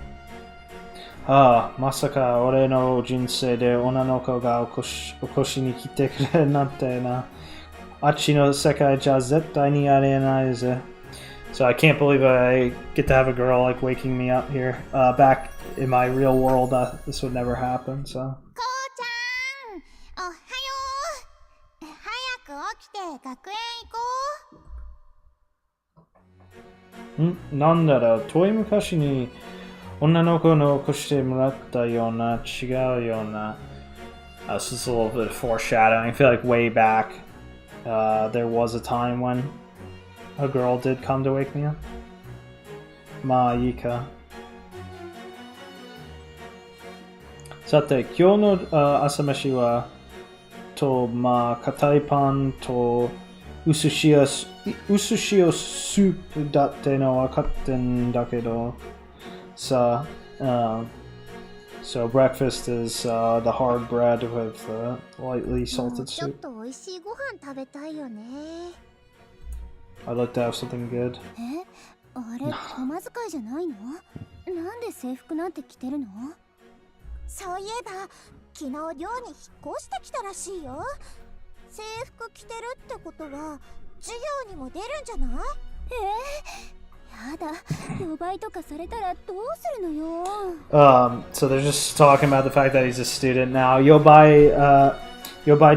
ああ、まさか俺の人生で女の子が起こしに来てくれるなんてな。あっちの世界じゃ絶対にありえないぜ。So I can't believe I get to have a girl like waking me up here. Back in my real world, this would never happen. So. こうちゃん、おはよう。早く起きて学園行こう。なんだろう、遠い昔に女の子の起こしてもらったような、違うような。This is a little bit of foreshadowing. I feel like way back, there was a time when a girl did come to wake me up. まあいいか。さて、今日の朝飯は、硬いパンと薄塩スープだっての分かってんだけど、さあ、so breakfast is the hard bread with lightly salted ちょっ soup. と美味しいご飯食べたいよね。I'd like to have something good. あれ、玉使いじゃないの？なんで制服なんて着てるの？そういえば、昨日寮に引っ越してきたらしいよ。制服着てるってことは、授業にも出るんじゃない？やだ、呼ばいとかされたらどうするのよ。So they're just talking about the fact that he's a student now. Yobai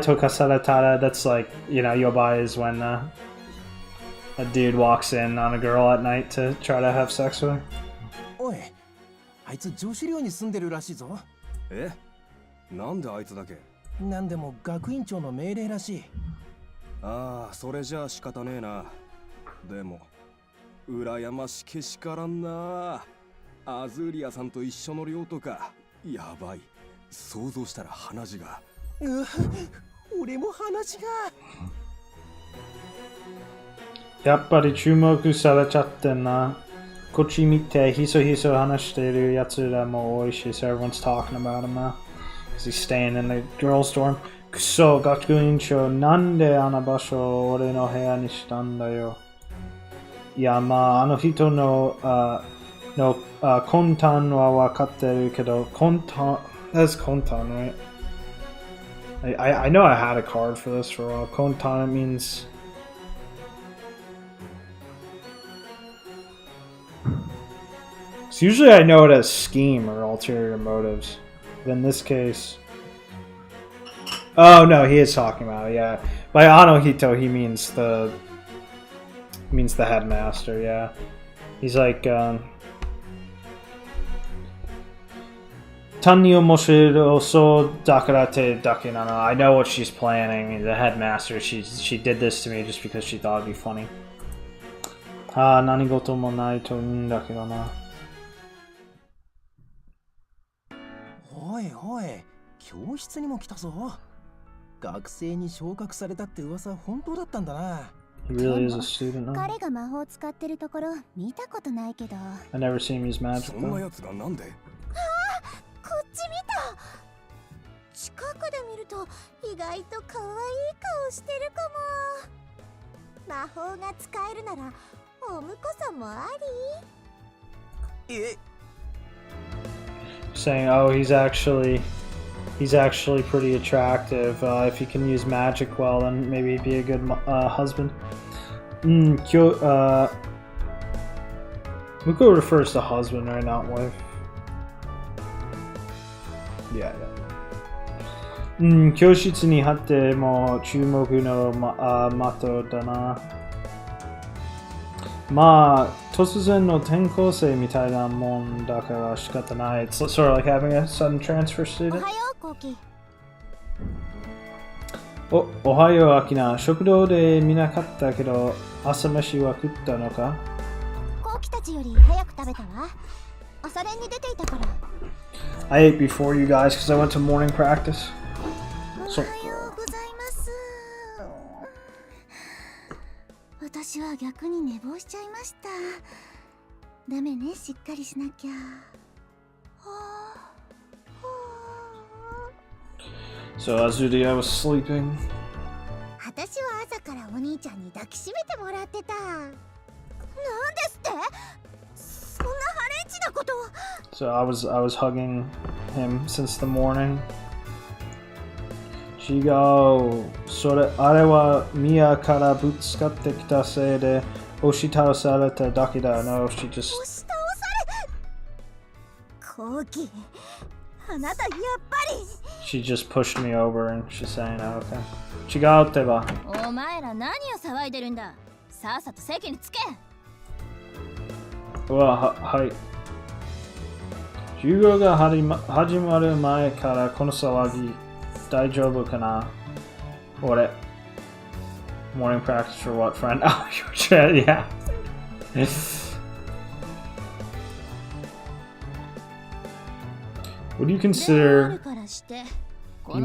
toka saratara. That's like, yobai is when a dude walks in on a girl at night to try to have sex with her. おい、あいつ女子寮に住んでるらしいぞ。え？なんであいつだけ？なんでも学院長の命令らしい。ああ、それじゃあ仕方ねえな。でも羨ましけしからんな。アズーリアさんと一緒の寮とかやばい。想像したら鼻血が。俺も鼻血が。やっぱり注目されちゃってんな。こっち見てひそひそ話してるやつらも多いし、so everyone's talking about him now. Because he's staying in the girls' dorm. くそ、学院長、なんであの場所を俺の部屋にしたんだよ。いや、まあ、あの人の、魂胆は分かってるけど、魂胆、that's 魂胆, right? I know I had a card for this for a while. 魂胆, it means... So usually I know it as scheme or ulterior motives. But in this case... Oh no, he is talking about it, yeah. By Anohito, he means the headmaster, yeah. He's like, Tanni omoshiro so dakarate dake nano. I know what she's planning. The headmaster, she did this to me just because she thought it'd be funny. Nanigoto mo nai to dakedo na. おいおい、教室にも来たぞ。学生に昇格されたって噂本当だったんだな。He really is a student now. 彼が魔法を使ってるところ見たことないけど。 I never seen him use magic そんな though. やつがなんで？こっち見た。近くで見ると意外と可愛い顔してるかも。魔法が使えるならお婿さんもあり。え？ Saying, oh, he's actually pretty attractive. If he can use magic well, then maybe he'd be a good husband. Muko refers to husband, right? Not wife. Yeah. 教室に貼っても注目の的だな。まあ、突然の転校生みたいなもんだから仕方ない。It's sort of like having a sudden transfer お student. はよう、コウキ。おはよう、アキナ。食堂で見なかったけど、朝飯は食ったのか？コウキたちより早く食べたわ。朝練に出ていたから。I ate before you guys because I went to morning practice. おはようございます。私は逆に寝坊しちゃいました。ダメね、しっかりしなきゃ。So Azudi, I was sleeping. 私は朝からお兄ちゃんに抱きしめてもらってた。なんですって？そんなハレンチなことを。So I was hugging him since the morning. Chigo, それあれはミヤからぶつかってきたせいで押し倒されただけだ。No, she just 押し倒され。コウキ、あなたやっぱり。she just pushed me over and she's saying, oh, okay. 違うってば。お前ら何を騒いでるんだ。さっさと席につけ。はい。授業が始まる前からこの騒ぎ大丈夫かな？俺。Morning practice for what, friend? Oh, you're trying, yeah. What do you consider the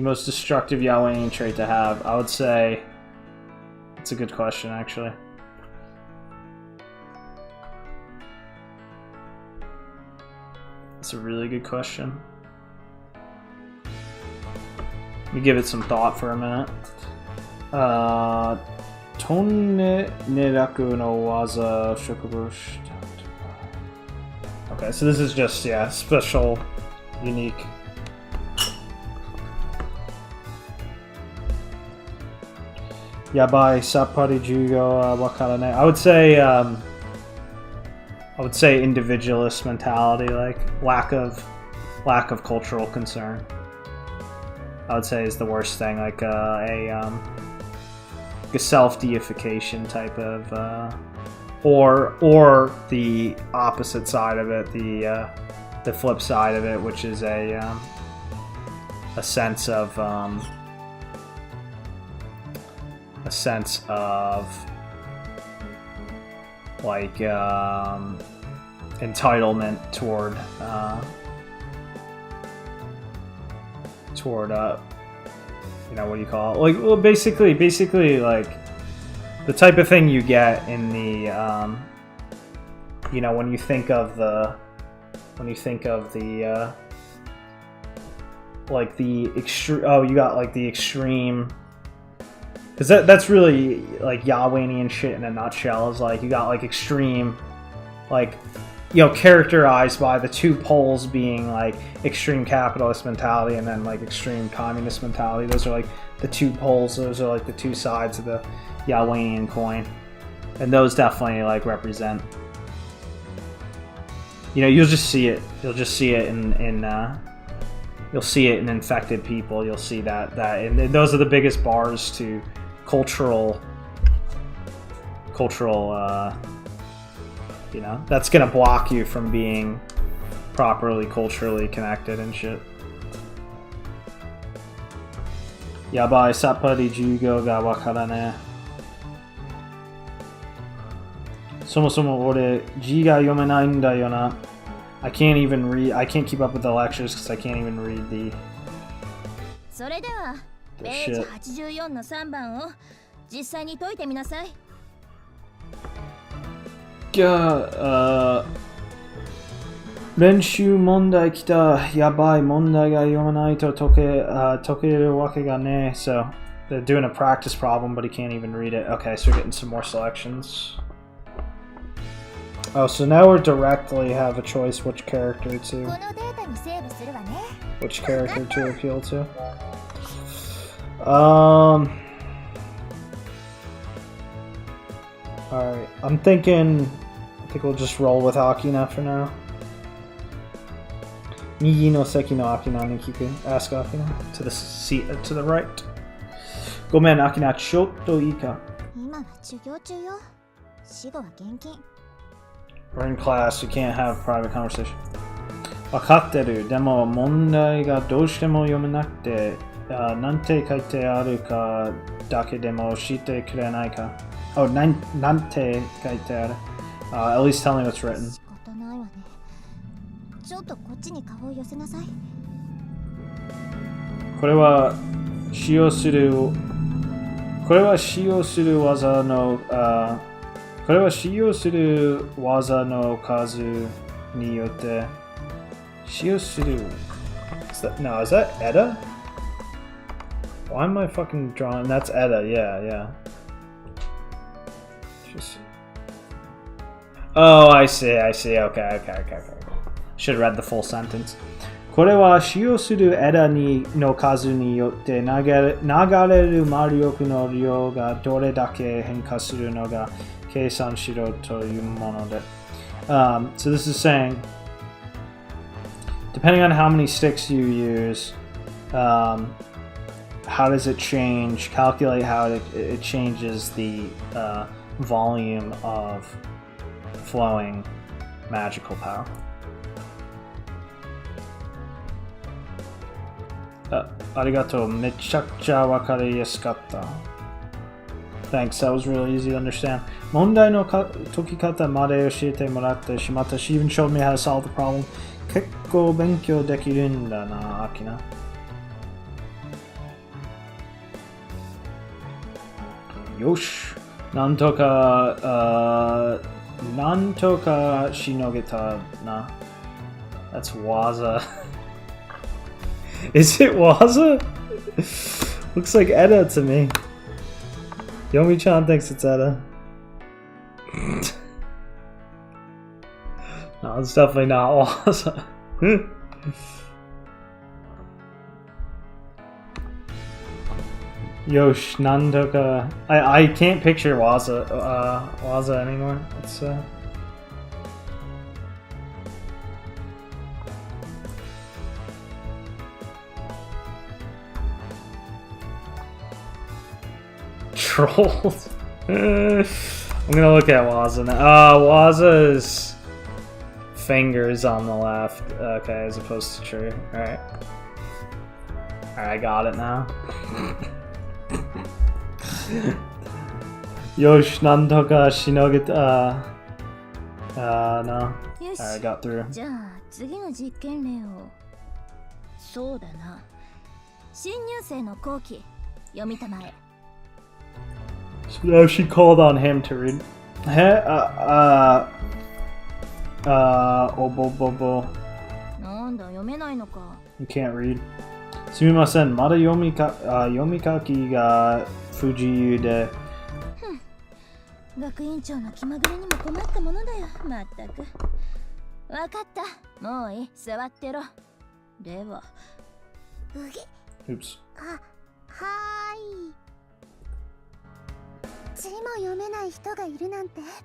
most destructive Yaowaing trait to have? I would say it's a good question, actually. It's a really good question. Let me give it some thought for a minute. Tonne neraku no waza shokubushi. Okay, so this is just, yeah, special, unique. Yabai sappari jugo wakarane. I would say individualist mentality, like lack of cultural concern. I would say is the worst thing, like a self-deification type of, or the opposite side of it, the flip side of it, which is a sense of like entitlement toward you know, what do you call it? Like, well, basically like the type of thing you get in the you know, when you think of the like the extreme, oh, you got like the extreme, because that's really like Yahwehnian shit in a nutshell, is like you got like extreme, like, you know, characterized by the two poles being like extreme capitalist mentality and then like extreme communist mentality. Those are like the two poles, those are like the two sides of the Yahwehnian coin, and those definitely like represent, you know, you'll just see it in infected people. You'll see that and those are the biggest bars to cultural You know, that's gonna block you from being properly culturally connected and shit. Yabai sappari jugo ga wakarane. Somo ore ji ga yomenai n da yo na. I can't even read. I can't keep up with the lectures because I can't even read the. それではページ84の3番を実際に解いてみなさい。練習問題来た。やばい問題が読まないと解けるわけがね。So they're doing a practice problem, but he can't even read it. Okay, so we're getting some more selections. Oh, so now we're directly have a choice which character to appeal to. Alright, I think we'll just roll with Akina for now. Migi no seki no Akina ni kiku. Ask Akina. To the seat, to the right. Gomen, Akina, chotto ii ka? We're in class, we can't have private conversation. Wakatteru, demo mondai ga doushite mo yomenakute, nante kaite aru ka dake demo shite kurenai ka? Oh, nante kaite aru. At least tell me what's written. ちょっとこっちに顔を寄せなさい。これは使用する技の数によって使用する No, is that Edda? Why am I fucking drawing? That's Edda, yeah. Just... Oh, I see. Okay. Should have read the full sentence. これは使用する枝の数によって流れる魔力の量がどれだけ変化するのが計算しろというもので。So this is saying, depending on how many sticks you use, how does it change? Calculate how it changes the volume of flowing magical power. Arigato, mechakucha wakariyasukatta. Thanks, that was really easy to understand. Mondai no tokikata made oshiete moratte shimatta. She even showed me how to solve the problem. Kekko benkyou dekiru n da na, Akina. Yosh. Nantoka shinogeta na. That's Waza. Is it Waza? Looks like Edda to me. Yomi-chan thinks it's Edda. No, it's definitely not Waza. Yosh, Nandoka. I can't picture Waza anymore. It's Trolls. I'm gonna look at Waza now. Waza's fingers on the left. Okay, as opposed to tree. Alright. Alright, I got it now. Yosh, nantoka shinogeta. No. Alright, I got through. じゃあ次の実験例を。そうだな。新入生の後期読みたまえ。 So now she called on him to read. You can't read. Sumimasen, mada yomikaki ga fujiyu de. 学院長の気まぐれにも困ったものだよ。まったく。わかった。もういい。座ってろ。では。Oops. はーい。字も読めない人がいるなんてびっくり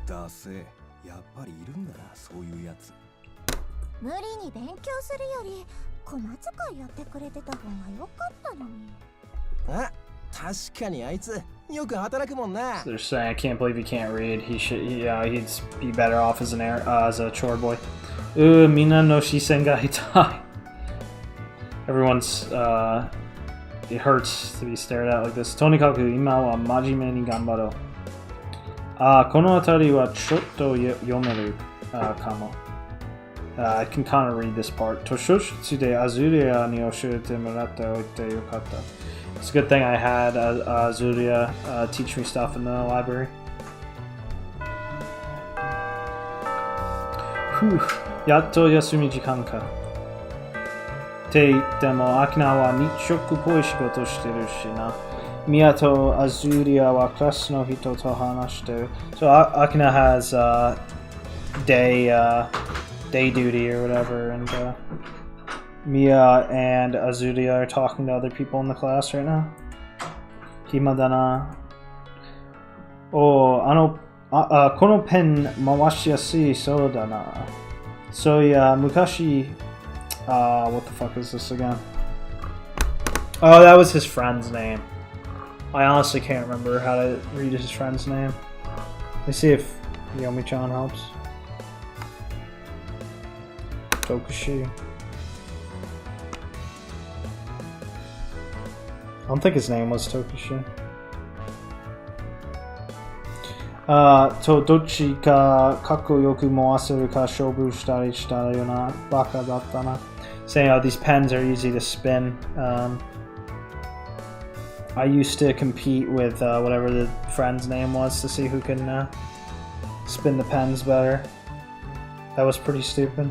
だわ。だせ、やっぱりいるんだな、そういうやつ。無理に勉強するより小間使いやってくれてた方が良かったのに。あ、確かにあいつよく働くもんな。 They're saying, I can't believe he can't read. He should, he'd be better off as as a chore boy. Mina no shisen ga hitai. Everyone's, it hurts to be stared at like this. Tonikaku, ima wa majime ni ganbaro. Kono atari wa chotto yomeru kamo. I can kind of read this part. Toshoshitsu de Azuria ni oshirete murata oite yokata. It's a good thing I had Azuria teach me stuff in the library. Whew. Yatto yasumi jikan ka. Te demo Akina wa nichoku poi shigoto shiteru shi na. Miyato Azuria wa class no hito to hanashiteru. So Akina has day duty or whatever, and Mia and Azuria are talking to other people in the class right now. Himadana. Oh, kono pen mawashi yasui so dana. So yeah, Mukashi. What the fuck is this again? Oh, that was his friend's name. I honestly can't remember how to read his friend's name. Let's see if Yomi-chan helps. Tokushi. I don't think his name was Tokushi. To dochi ka kakko yoku moaseru ka shobu shitari shitara yona baka datta na. Saying, oh, these pens are easy to spin. I used to compete with whatever the friend's name was to see who can spin the pens better. That was pretty stupid.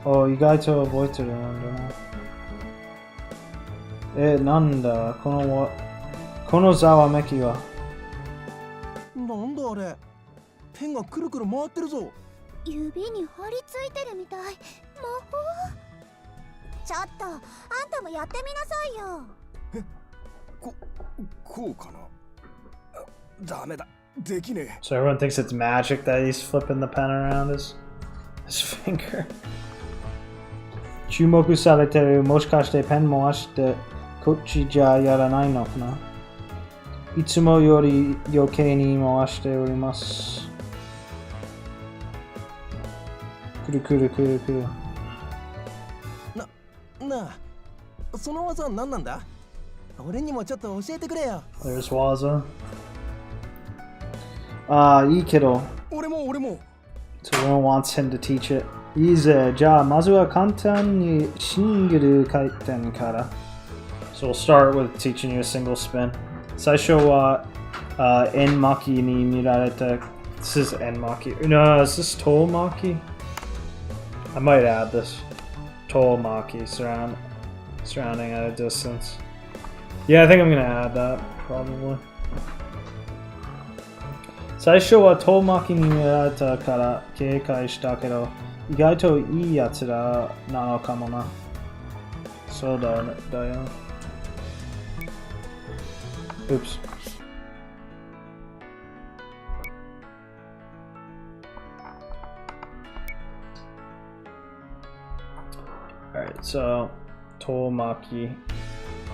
Oh, you got to avoid it. Nanda, kono zawa meki wa. なんだあれ、ペンがくるくる回ってるぞ。指に張り付いてるみたい。魔法。ちょっと、あんたもやってみなさいよ。こうかな。ダメだ、できねえ。 So everyone thinks it's magic that he's flipping the pen around his finger. 注目されてる、もしかしてペン回してこっちじゃやらないのかな。いつもより余計に回しております。くるくるくるくる。なあ、その技は何なんだ？俺にもちょっと教えてくれよ。There's Waza. いいけど。俺も。So everyone wants him to teach it. いいぜ。じゃあまずは簡単にシングル回転から。So we'll start with teaching you a single spin. 最初は円巻きに見られた。This is 円巻き。No, is this 遠巻き? I might add this. 遠巻き surrounding at a distance. Yeah, I think I'm gonna add that probably. 最初は遠巻きに見られたから警戒したけど、意外といいやつらなのかもな。そうだよ。Oops. Alright, so Tolmaki,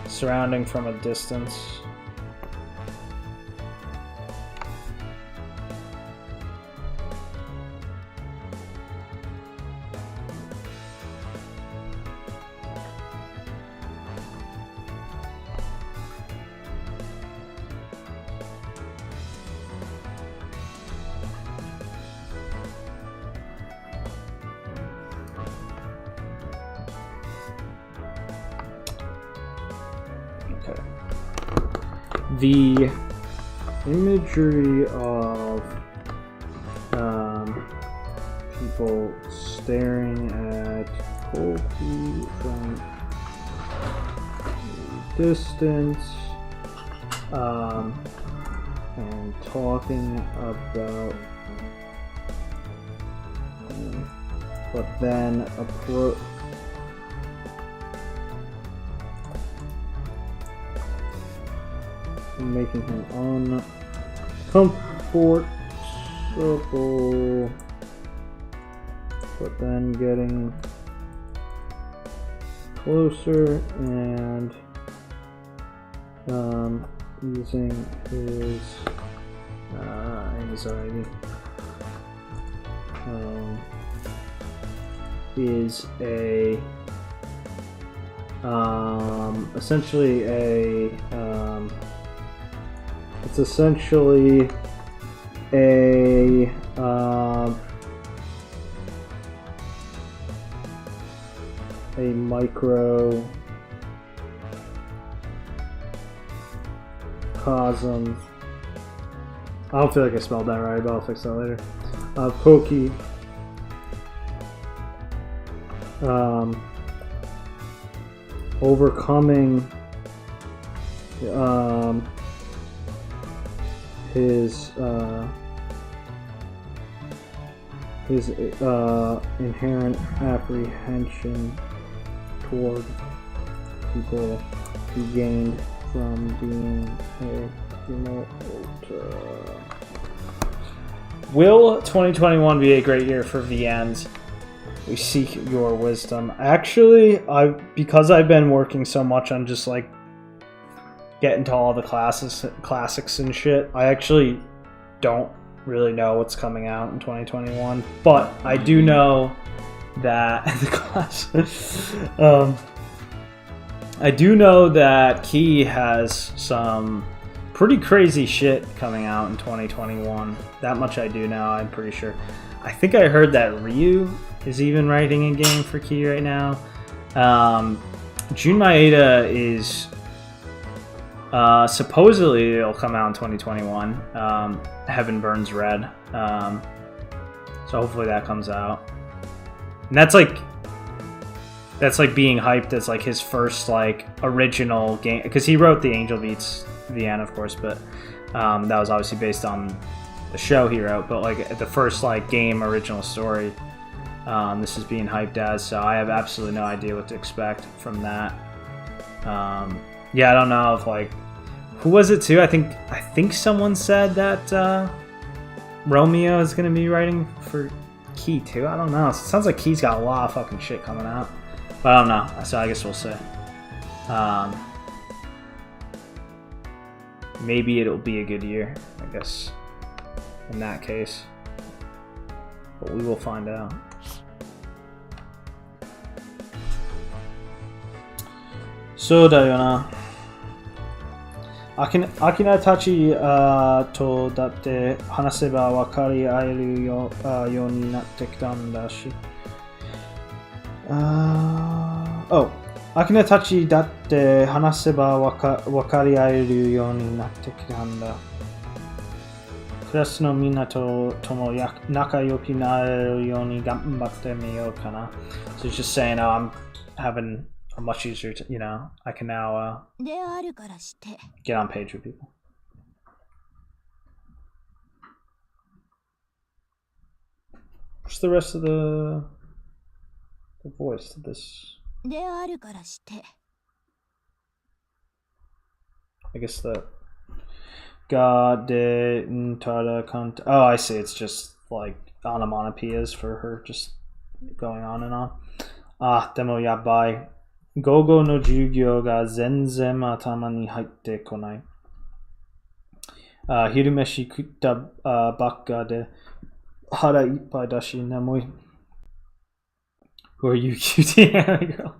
surrounding from a distance. The imagery of people staring at Koku from a distance and talking about but then approach making him uncomfortable, but then getting closer and easing his anxiety. Is a essentially a it's essentially a microcosm. I don't feel like I spelled that right, but I'll fix that later. Pokey. Overcoming his inherent apprehension toward people he gained from being a remote. Will 2021 be a great year for VNs? We seek your wisdom. Actually, because I've been working so much on just like getting to all the classics and shit, I actually don't really know what's coming out in 2021. But I do know that the class. I do know that Key has some pretty crazy shit coming out in 2021. That much I do know. I'm pretty sure. I think I heard that Ryu is even writing a game for Key right now. Jun Maeda is supposedly it'll come out in 2021. Heaven Burns Red. So hopefully that comes out. And that's like being hyped as like his first like original game, because he wrote the Angel Beats Vienna, of course, but that was obviously based on the show he wrote. But like the first like game original story. This is being hyped as, so I have absolutely no idea what to expect from that. Yeah, I don't know if like who was it too? I think someone said that Romeo is gonna be writing for Key too. I don't know. It sounds like Key's got a lot of fucking shit coming out, but I don't know. So I guess we'll see. Maybe it'll be a good year, I guess, in that case. But we will find out. So da yo na. Akina tachi to datte hanaseba wakari aeru yo ni natte kitaんだし. Oh, Akina tachi datte hanaseba wakari aeru yo ni natte kitaんだ. クラスのみんなとも仲良くなれるように頑張ってみようかな. So it's just saying, I'm having a much easier, I can now get on page with people. What's the rest of the voice to this? I guess that God de Ntada Kant. Oh, I see. It's just like onomatopoeias for her just going on and on. Demo yabai. Gogo no jugyo ga zenzen atama ni haitte konai. Hirumeshi kutta bakka de hara ippai dashi nemoi. Who are you, cutie girl?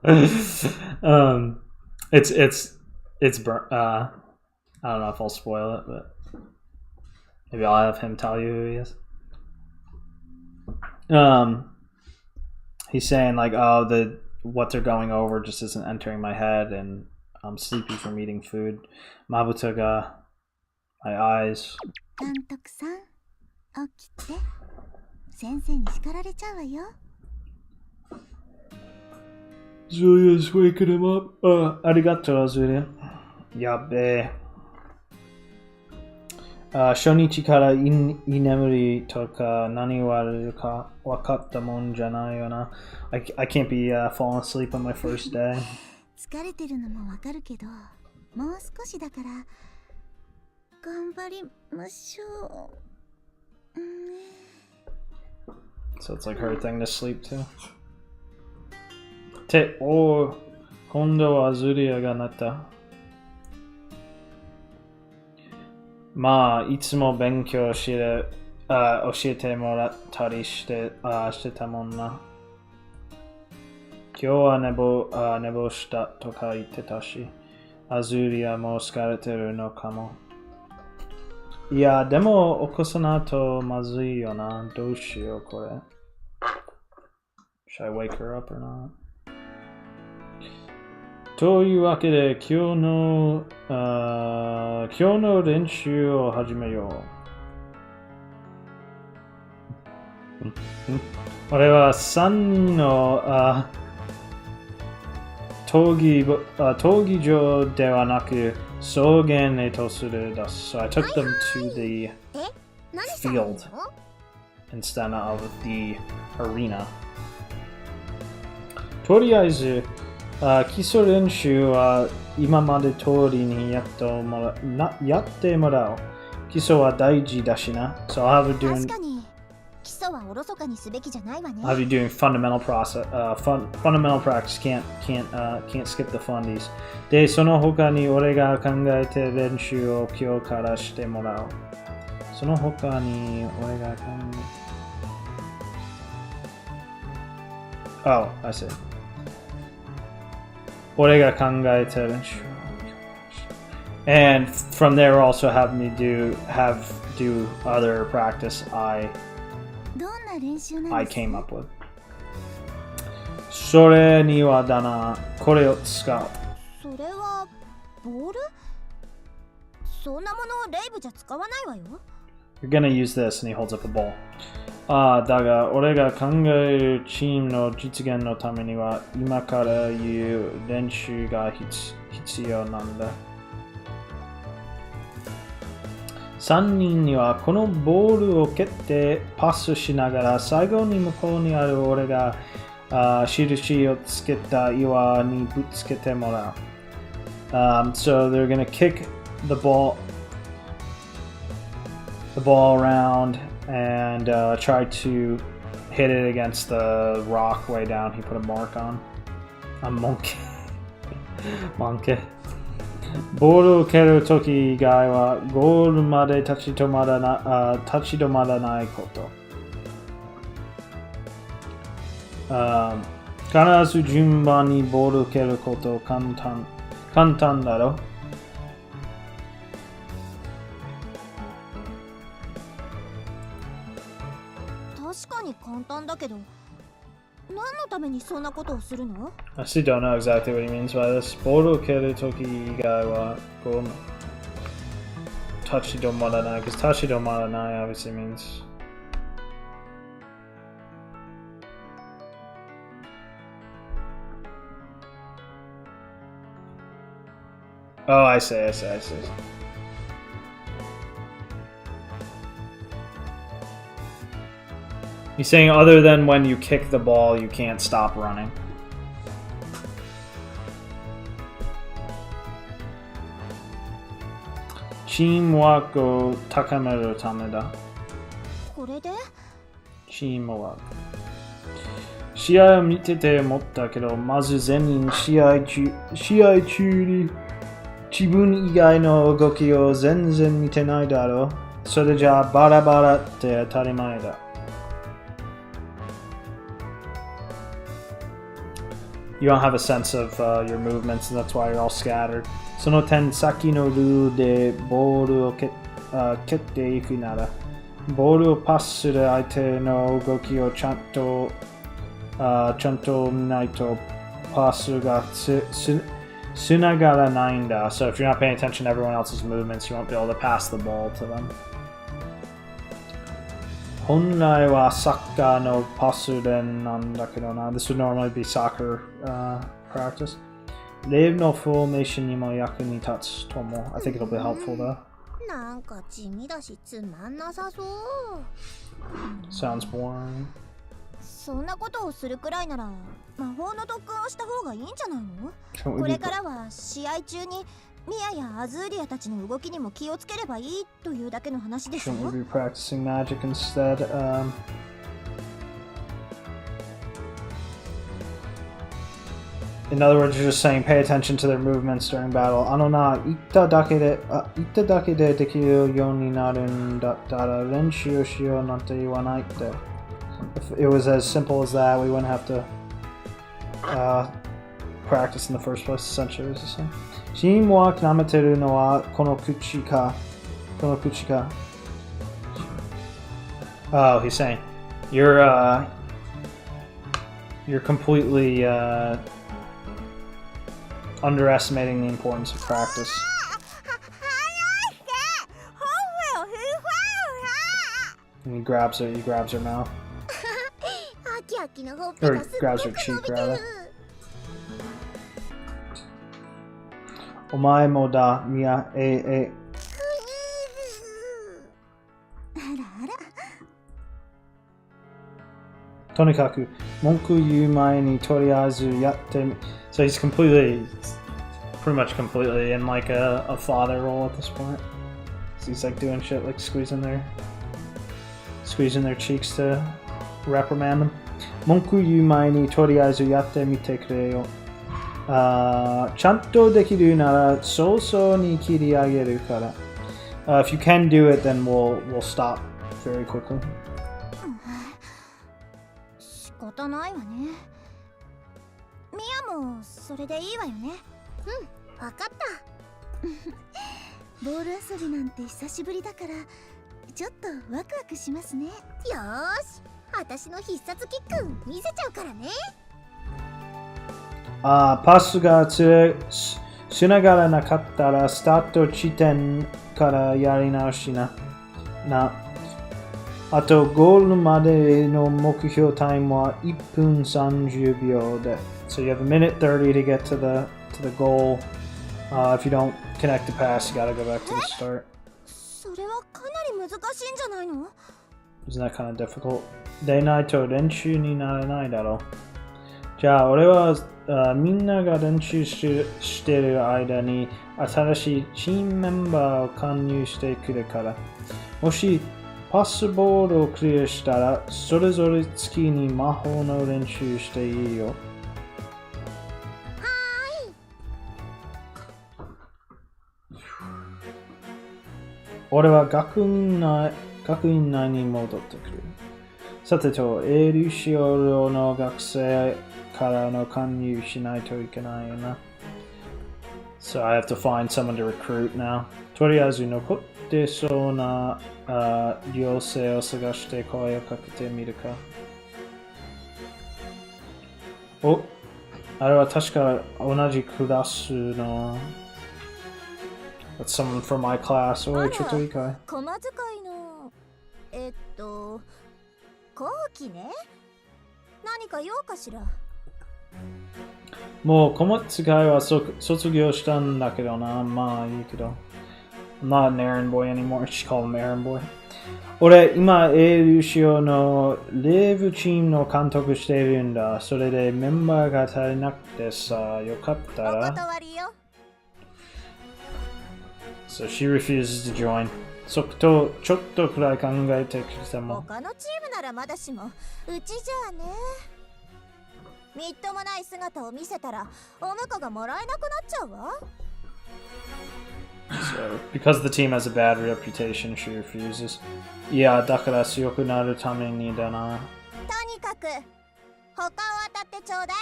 It's burnt. I don't know if I'll spoil it, but maybe I'll have him tell you who he is. He's saying like, oh, what they're going over just isn't entering my head, and I'm sleepy from eating food. Mabuta ga my eyes. Zulia's waking him up. Arigato, Zulia. Yabe. Shonichi kara inemuri toka nani waru ka wakatta mon janai yo na. I can't be falling asleep on my first day. So it's like her thing to sleep too. Te o kondo wa Zulia ga natta. まあ、いつも勉強して教えてもらったりしてたもんな。今日は寝坊したとか言ってたし、アズーリアも疲れてるのかも。いや、でも起こさないとまずいよな。どうしよう、これ。Should I wake her up or not? というわけで、今日の練習を始めよう。俺は3人の闘技場ではなく草原へとするだ。So I took them to the field instead of the arena. とりあえず、基礎練習は今まで通りにやってもらう。基礎は大事だしな。So I'll have you doing fundamental practice. Can't skip the fundies. で、その他に俺が考えて練習を今日からしてもらう。その他に俺がOh, I see. 俺が考えて練習。And from there also have me do other practice I came up with. それにはだな、これを使う。それはボール？そんなものレイブじゃ使わないわよ。You're gonna use this and he holds up a ball. だが俺が考えるチームの実現のためには今から言う練習が必要なんだ。3人にはこのボールを蹴ってパスしながら最後に向こうにある俺が印をつけた岩にぶつけてもらう。So they're gonna kick the ball around and try to hit it against the rock way down. He put a mark on. A monkey. Monkey. ボールを蹴るとき以外はゴールまで立ち止まらないこと。必ず順番にボールを蹴ること簡単だろ。確かに簡単だけど、何のためにそんなことをするの？ I still don't know exactly what he means by this. ボールを蹴るとき以外はこう立ち止まらない。Because 立ち止まらない obviously means Oh, I see. He's saying other than when you kick the ball, you can't stop running. Teamwork を高めるためだ。これで？チームワーク。試合を見てて思ったけど、まず全員試合中に自分以外の動きを全然見てないだろう。それじゃあバラバラって当たり前だ。You don't have a sense of your movements, and that's why you're all scattered. その点、先のルールでボールを蹴っていくなら、ボールをパスする相手の動きをちゃんと見ないとパスがつながらないんだ。So if you're not paying attention to everyone else's movements, you won't be able to pass the ball to them. 本来はサッカーのパス練なんだけどな。This would normally be soccer practice. レイブのフォーメーションにも役に立つと思う。I think it'll be helpful though. なんか地味だしつまんなさそう。Sounds boring. そんなことをするくらいなら魔法の特訓をした方がいいんじゃないの？これからは試合中にミアやアズーリアたちの動きにも気をつければいいというだけの話ですよ。Shouldn't we be practicing magic instead? In other words, you're just saying pay attention to their movements during battle. 言っただけでできるようになるんだったら練習しようなんて言わないって. If it was as simple as that, we wouldn't have to practice in the first place, essentially, was he saying. チームワーク舐めてるのはこの口か。この口か。Oh, he's saying you're completely underestimating the importance of practice. And he grabs her mouth. Or grabs her cheek, rather. お前もだ、みや、あらあら。とにかく文句言う前にとりあえずやってみ So he's pretty much completely in like a father role at this point. So he's like doing shit like squeezing their cheeks to reprimand them. 文句言う前にとりあえずやってみてくれよ。ちゃんとできるなら早々に切り上げるから。If you can do it, then we'll stop very quickly. 仕方ないわね。ミヤもそれでいいわよね。うん、わかった。ボール遊びなんて久しぶりだからちょっとワクワクしますね。よーし、私の必殺キック見せちゃうからね。パスがつながらなかったらスタート地点からやり直しな。あとゴールまでの目標タイムは1分30秒で。So you have a minute 30 to get to the goal. If you don't connect the pass, you gotta go back to the start. それはかなり難しいんじゃないの？ Isn't that kind of difficult? でないと練習にならないだろう。じゃあ俺はみんなが練習してる間に新しいチームメンバーを加入してくるから。もしパスボールをクリアしたらそれぞれ月に魔法の練習していいよ。俺は学院内に戻ってくる。さてと、エルシオロの学生からの加入しないといけないよな。So I have to find someone to recruit now. とりあえず残ってそうな寮生を探して声をかけてみるか。お、あれは確か同じクラスのThat's someone from my class. おい、ちょっといいかい？駒使いの後期ね。何か用かしら。もう駒使いは卒業したんだけどな。まあいいけど。I'm not an errand boy anymore. Just call him errand boy. 俺、今、エルシオのレーブチームの監督しているんだ。それでメンバーが足りなくてさ、よかったら。お断りよ。So she refuses to join. ちょっとくらい考えてくれても。他のチームならまだしも、うちじゃあね。みっともない姿を見せたら、お婿がもらえなくなっちゃうわ。So, because the team has a bad reputation, she refuses. いや、だから強くなるためにだな。とにかく、他を当たってちょうだい。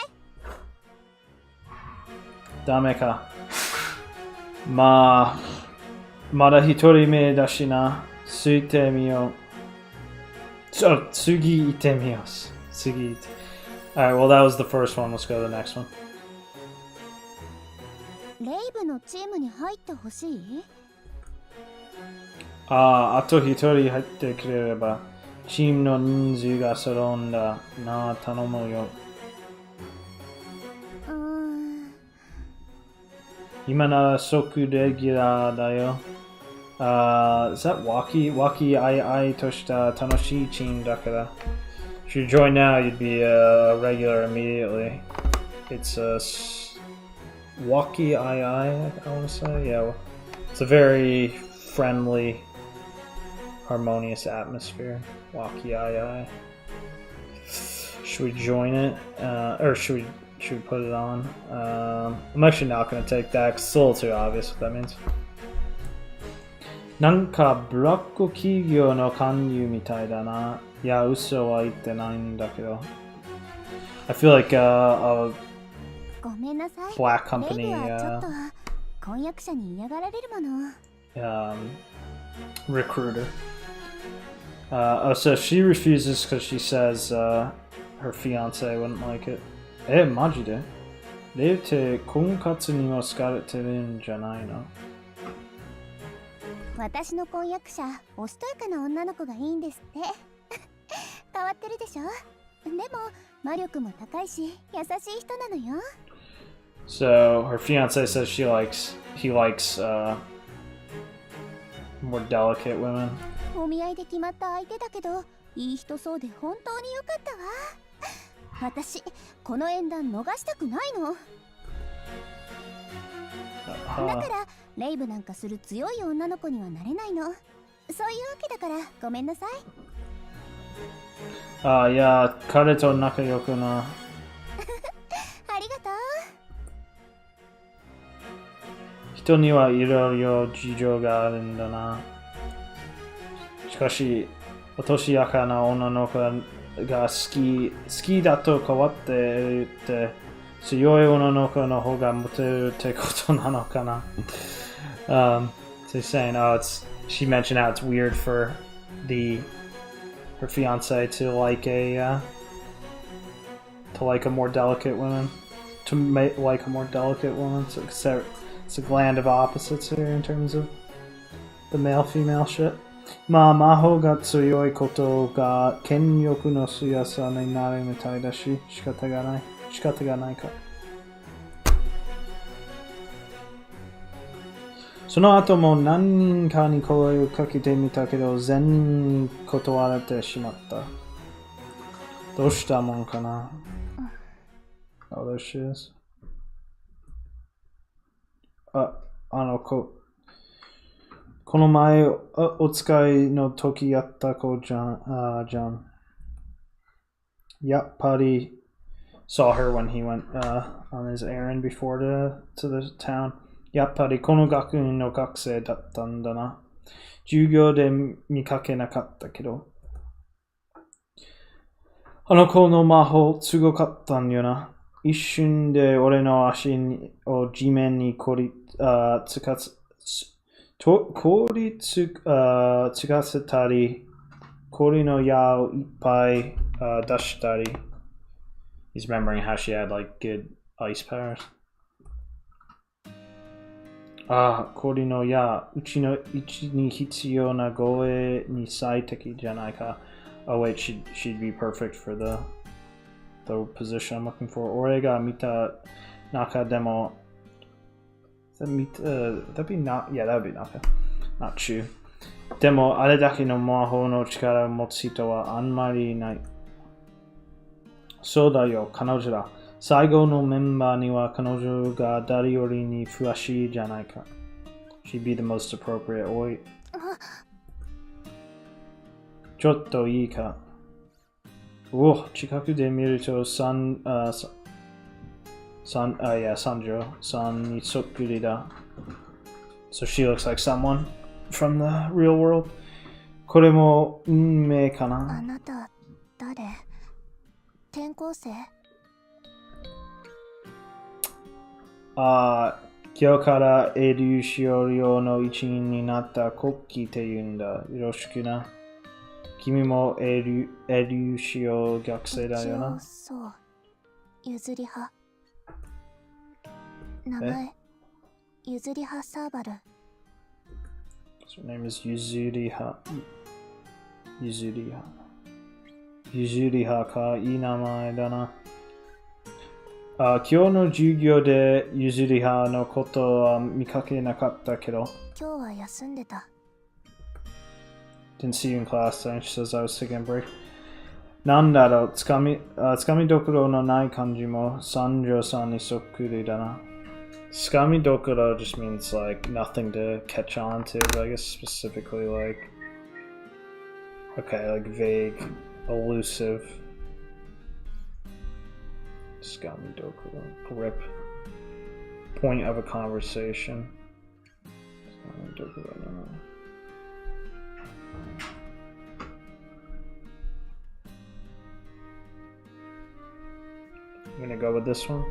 ダメか。まだ一人目だしな。次行ってみよう。次行ってみよう。Alright, well that was the first one. Let's go to the next one. レイブのチームに入ってほしい？あと一人入ってくれれば、チームの人数が揃うんだな。頼むよ。今なら即レギュラーだよ。Is that Waki Iとした楽しいチームだから。If you join now, you'd be a regular immediately. It's Waki I want to say. Yeah, it's a very friendly, harmonious atmosphere. Waki I. Should we join it? Or should should we put it on? I'm actually not going to take that 'cause it's a little too obvious what that means. なんかブラック企業の勧誘みたいだな。いや、嘘は言ってないんだけど。I feel like a ごめんなさい。 black レ company イブはちょっと婚約者に嫌がられるもの。recruiter. So she refuses because she says her fiance wouldn't like it. マジで？レイって婚活にも好かれてるんじゃないの？私の婚約者、おしとやかな女の子がいいんですって。変わってるでしょ？でも魔力も高いし、優しい人なのよ。So her fiance says he likes more delicate women. お見合いで決まった相手だけど、いい人そうで本当に良かったわ。私、この縁談逃したくないの。だからレイブなんかする強い女の子にはなれないの。そういうわけだからごめんなさい。いや、彼と仲良くな。ありがとう。人にはいろいろ事情があるんだな。しかし、お年やかな女の子が好きだと変わってるって、強い女の子の方がモテるってことなのかな。So he's saying, she mentioned how it's weird for her fiance to like a more delicate woman, like a more delicate woman. So it's a gland of opposites here in terms of the male-female shit. まあ、魔法が強いことが権力の強さになるみたいだし、仕方がないか。その後も何人かに声をかけてみたけど、全員に断られてしまった。どうしたもんかな。Oh, there she is. この前お使いの時やった子じゃん。やっぱり saw her when he went on his errand before to the town. やっぱりこの学院の学生だったんだな。授業で見かけなかったけど。あの子の魔法すごかったんよな。一瞬で俺の足を地面につかせたり、氷の矢をいっぱい出したり。He's remembering how she had like good ice powers. 氷の矢、うちに必要な護衛に最適じゃないか。Oh wait, she'd be perfect for the position I'm looking for. 俺が見た中でもthat'd be not true. でもあれだけの魔法の力を持つ人はあんまりいない。そうだよ、彼女だ。最後のメンバーには彼女が誰よりにふさわしいじゃないか。She'd be the most appropriate. おい。ちょっといいか。近くで見ると三にそっくりだ。So she looks like someone from the real world. これも運命かな。あなた、誰？転校生？今日からエデュシオ寮の一員になった国旗って言うんだ。よろしくな。君もエデュシオ学生だよな。そう。譲り派。名前、譲り派サーバル。So her name is 譲り派。譲り派か、いい名前だな。今日の授業で譲り派のことは見かけなかったけど。今日は休んでた。Didn't see you in class today. She says I was taking a break. なんだろう、つかみどころのない感じも三条さんにそっくりだな。つかみどころ just means like nothing to catch on to, but I guess specifically like vague, elusive. Skamidoku. Grip. Point of a conversation. Skamidoku. I'm gonna go with this one.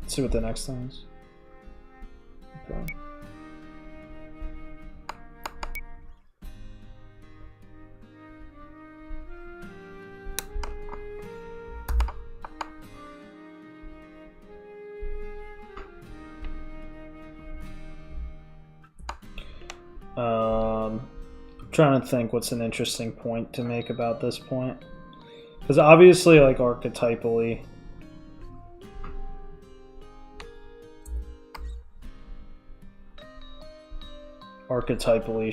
Let's see what the next thing is. Okay. I'm trying to think what's an interesting point to make about this point. Because obviously, like, archetypally,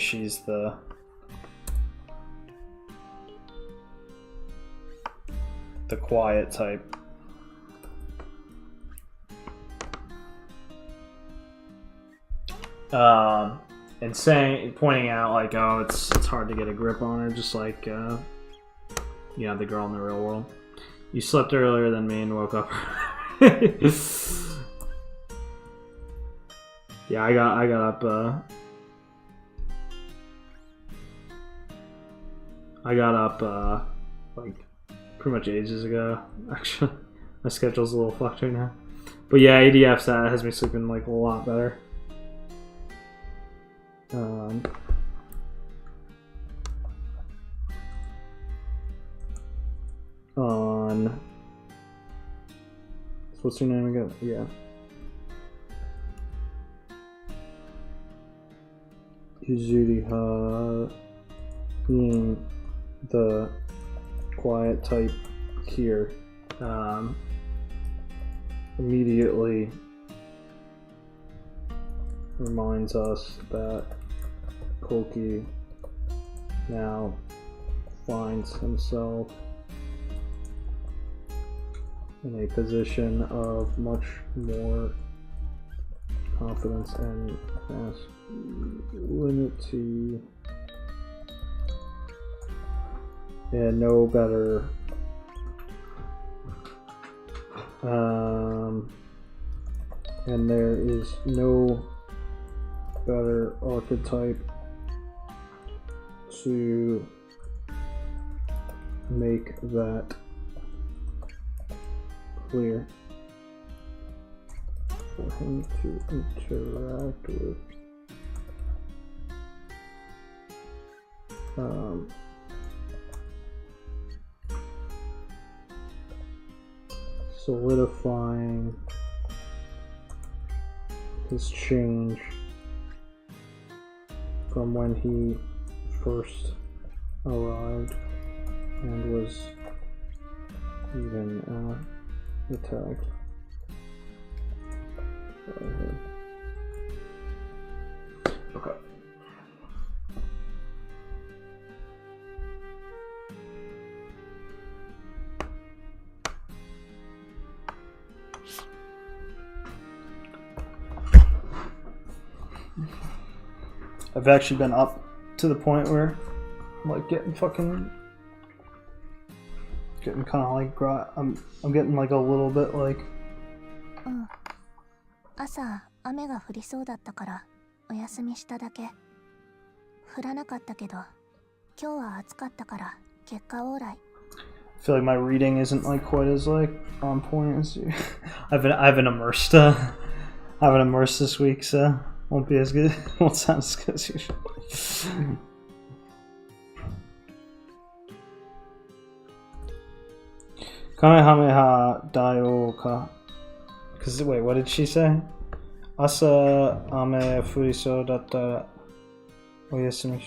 she's the quiet type. And pointing out, like, oh, it's hard to get a grip on her, just like, yeah, the girl in the real world. You slept earlier than me and woke up. Yeah, I got up, like, pretty much ages ago, actually. My schedule's a little fucked right now. But yeah, ADF has me sleeping, like, a lot better. On what's her name again? Yeah. Yuzuriha being the quiet type here, immediately reminds us that Koki now finds himself in a position of much more confidence and masculinity, and no better and there is no better archetype to make that clear for him to interact with. Solidifying his change from when he first arrived and was even attacked by him. Okay. I've actually been up to the point where I'm like getting kind of like I'm getting like a little bit like 朝雨が降りそうだったからお休みしただけ。降らなかったけど今日は暑かったから結果オーライ。 I feel like my reading isn't like quite as like on point as you. I've been immersed this week, so won't be as good. Won't sound as good as usual. Kamehameha Daioka. Cause wait, what did she say? Asa ame furiso datta oyasumi.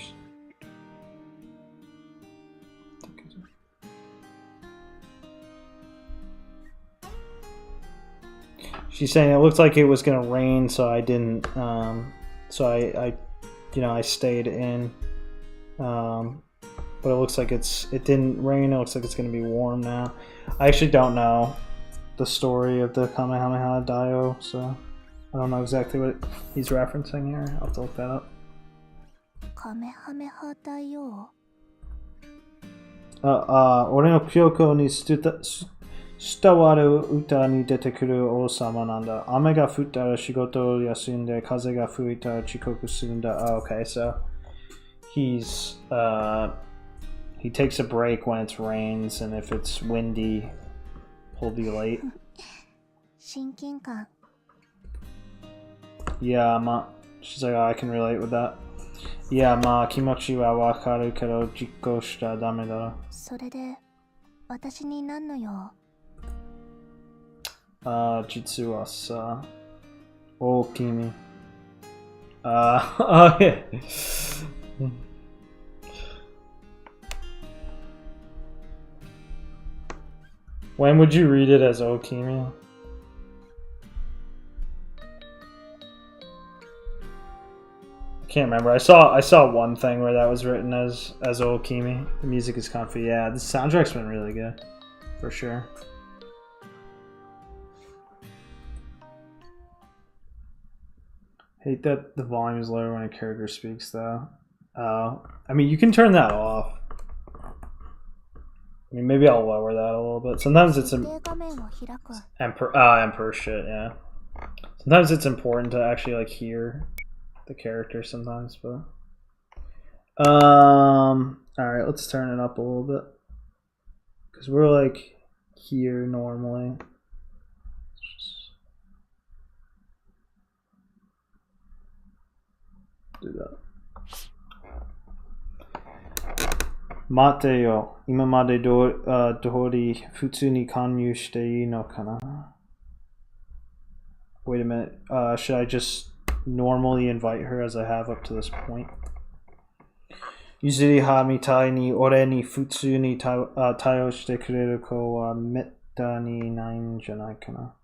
She's saying it looked like it was gonna rain, so I didn't. So I stayed in. But it looks like it didn't rain. It looks like it's gonna be warm now. I actually don't know the story of the Kamehameha Dio, so I don't know exactly what he's referencing here. I'll have to look that up. Kamehameha Dio. 俺の記憶に捨て伝わる歌に出てくる王様なんだ。雨が降ったら仕事を休んで、風が吹いたら遅刻するんだ。Oh, okay, so he takes a break when it rains, and if it's windy, he'll be late. 親近感。 Yeah, she's like, oh, I can relate with that. Yeah, 気持ちはわかるけど実行したらダメだ。それで私に何の用？実はさ、君。oh yeah. When would you read it as Okimi? Can't remember. I saw one thing where that was written as Okimi. The music is comfy. Yeah, the soundtrack's been really good, for sure. Hate that the volume is lower when a character speaks, though. I mean, you can turn that off. I mean, maybe I'll lower that a little bit. Sometimes it's Emperor shit, yeah. Sometimes it's important to actually like hear the character sometimes, but alright, let's turn it up a little bit. Cause we're like here normally. Do that. 待てよ。今まで通り普通に勧誘していいのかな? Wait a minute. Should I just normally invite her as I have up to this point? ゆずりはみたいに俺に普通に対応してくれる子はめったにないんじゃないかな。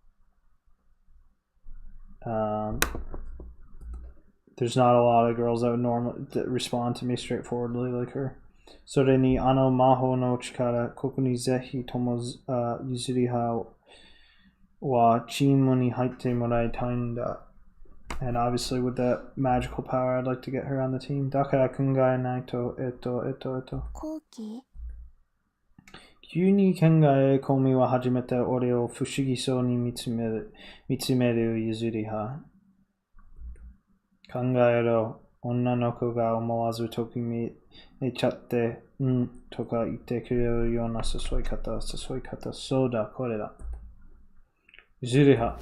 There's not a lot of girls that would respond to me straightforwardly like her. それに魔法の力、ここにぜひともゆずりははチームに入ってもらいたいんだ。And obviously with that magical power, I'd like to get her on the team. だから考えないと、後期？急に考え込みは初めて俺を不思議そうに見つめるゆずりは。考えろ。女の子が思わずときめいちゃって、とか言ってくれるような誘い方。そうだ、これだ。ゆずりは。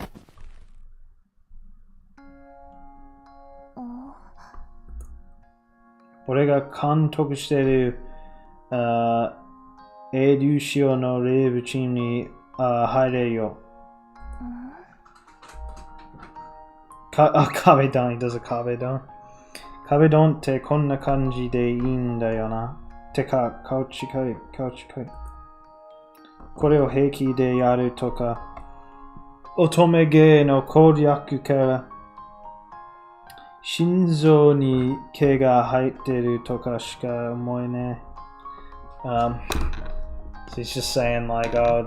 俺が監督してるエデュシオのレーブチームに入れよ。壁ドン、he does a 壁ドン。壁ドンってこんな感じでいいんだよな。てか、顔近い。これを平気でやるとか、乙女芸の攻略から心臓に毛が入ってるとかしか思えねえ。So he's just saying like, oh,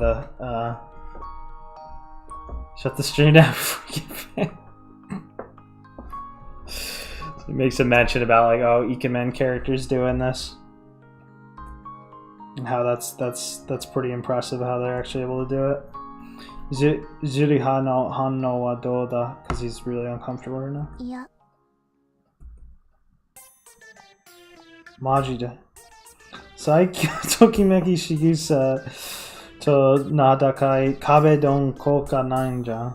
shut the stream down before you get banned. He makes a mention about like, oh, Ikemen characters doing this, and how that's pretty impressive how they're actually able to do it. Zuriha no Hanno wa dou da? Because he's really uncomfortable right now. いや、マジで。最強ときめき仕草と名高い壁ドン効果ないんじゃん。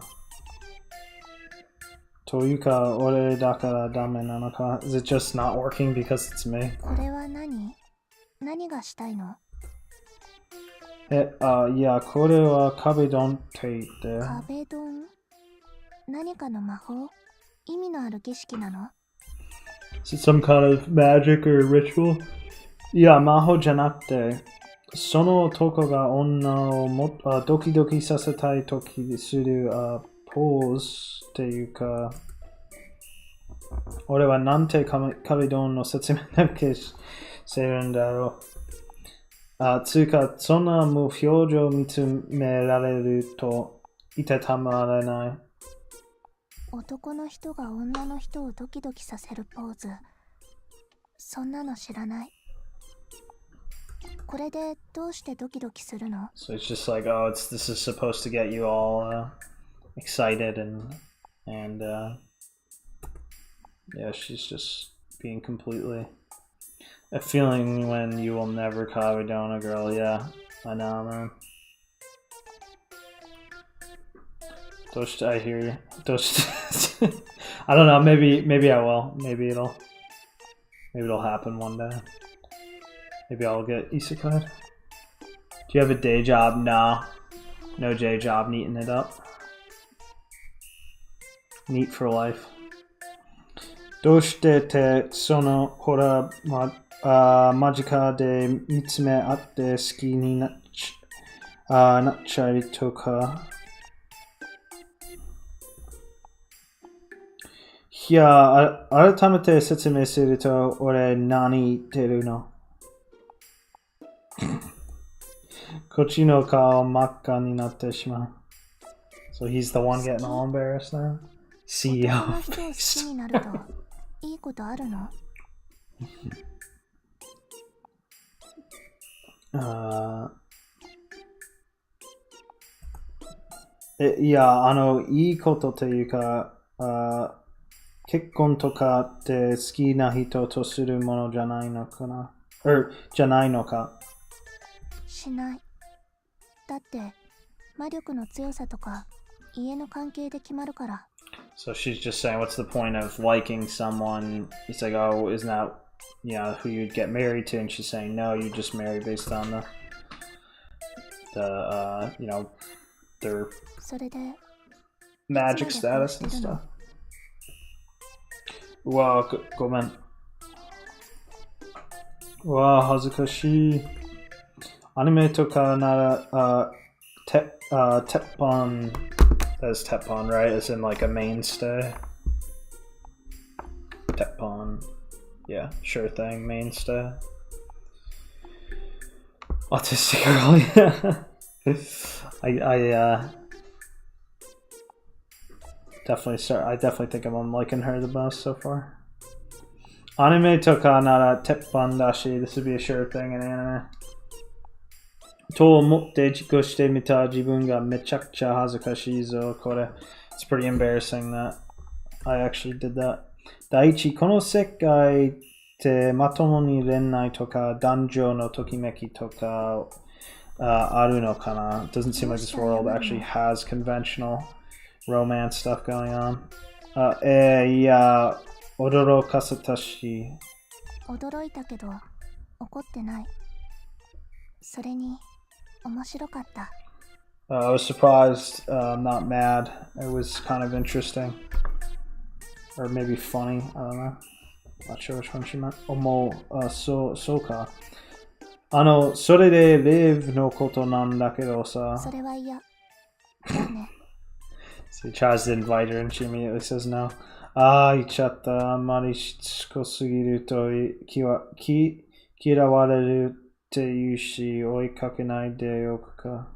というか、俺だからダメなのか。Is it just not working because it's me? これは何がしたいの？いや、これは壁ドンって言って。壁ドン？何かの魔法？意味のある儀式なの？ Is it some kind of magic or ritual? いや、魔法じゃなくて、その男が女をドキドキさせたいときするポーズっていうか、俺はなんて壁ドンの説明だけしてるんだろう。つうか、そんな無表情見つめられるといてたまらない。男の人が女の人をドキドキさせるポーズ。そんなの知らない。これでどうしてドキドキするの？ So it's just like, oh, this is supposed to get you all excited and yeah, she's just being completely a feeling when you will never Kawadona girl. Yeah, I know, man. I hear you. I don't know. Maybe I will. Maybe it'll happen one day. Maybe I'll get isekai. Do you have a day job? Nah. No day job. Neating it up. Neat for life. どうしててそのほら間近で見つめ合って好きになっちゃいとか。いや、改めて説明すると、俺何言ってるの？こっちの顔真っ赤になってしまう。So he's the one getting all embarrassed now? CEO. 男の人を好きになるといいことあるの？いや、いいことというか、結婚とかって好きな人とするものじゃないのかな？じゃないのか？しない。だって、魔力の強さとか、家の関係で決まるから。So she's just saying, what's the point of liking someone? It's like, oh, isn't that, who you'd get married to? And she's saying, no, you just marry based on their それで、magic status and stuff. うわぁ、ごめん。うわぁ、恥ずかしい。アニメとかなら、鉄板 That's Teppan, right? As in like a mainstay. Teppan. Yeah, sure thing, mainstay. Autistic girl, yeah. I definitely think I'm liking her the most so far. Anime toka nara teppan dashi. This would be a sure thing in anime. と思って自己してみた自分がめちゃくちゃ恥ずかしいぞ。これ。It's pretty embarrassing that I actually did that. 第一、この世界ってまともに恋愛とか男女のときめきとかあるのかな？ It doesn't seem like this world actually has conventional romance stuff going on. いや、驚かせたし。驚いたけど、怒ってない。それに、面白かった。I was surprised, not mad. It was kind of interesting. Or maybe funny, I don't know. Not sure which one she meant. そうか。それでレイブのことなんだけどさ。それは嫌。ね。So he tries to invite her and she immediately says no. 言っちゃった。あんまりしつこすぎると嫌われるっていうし、追いかけないでおくか。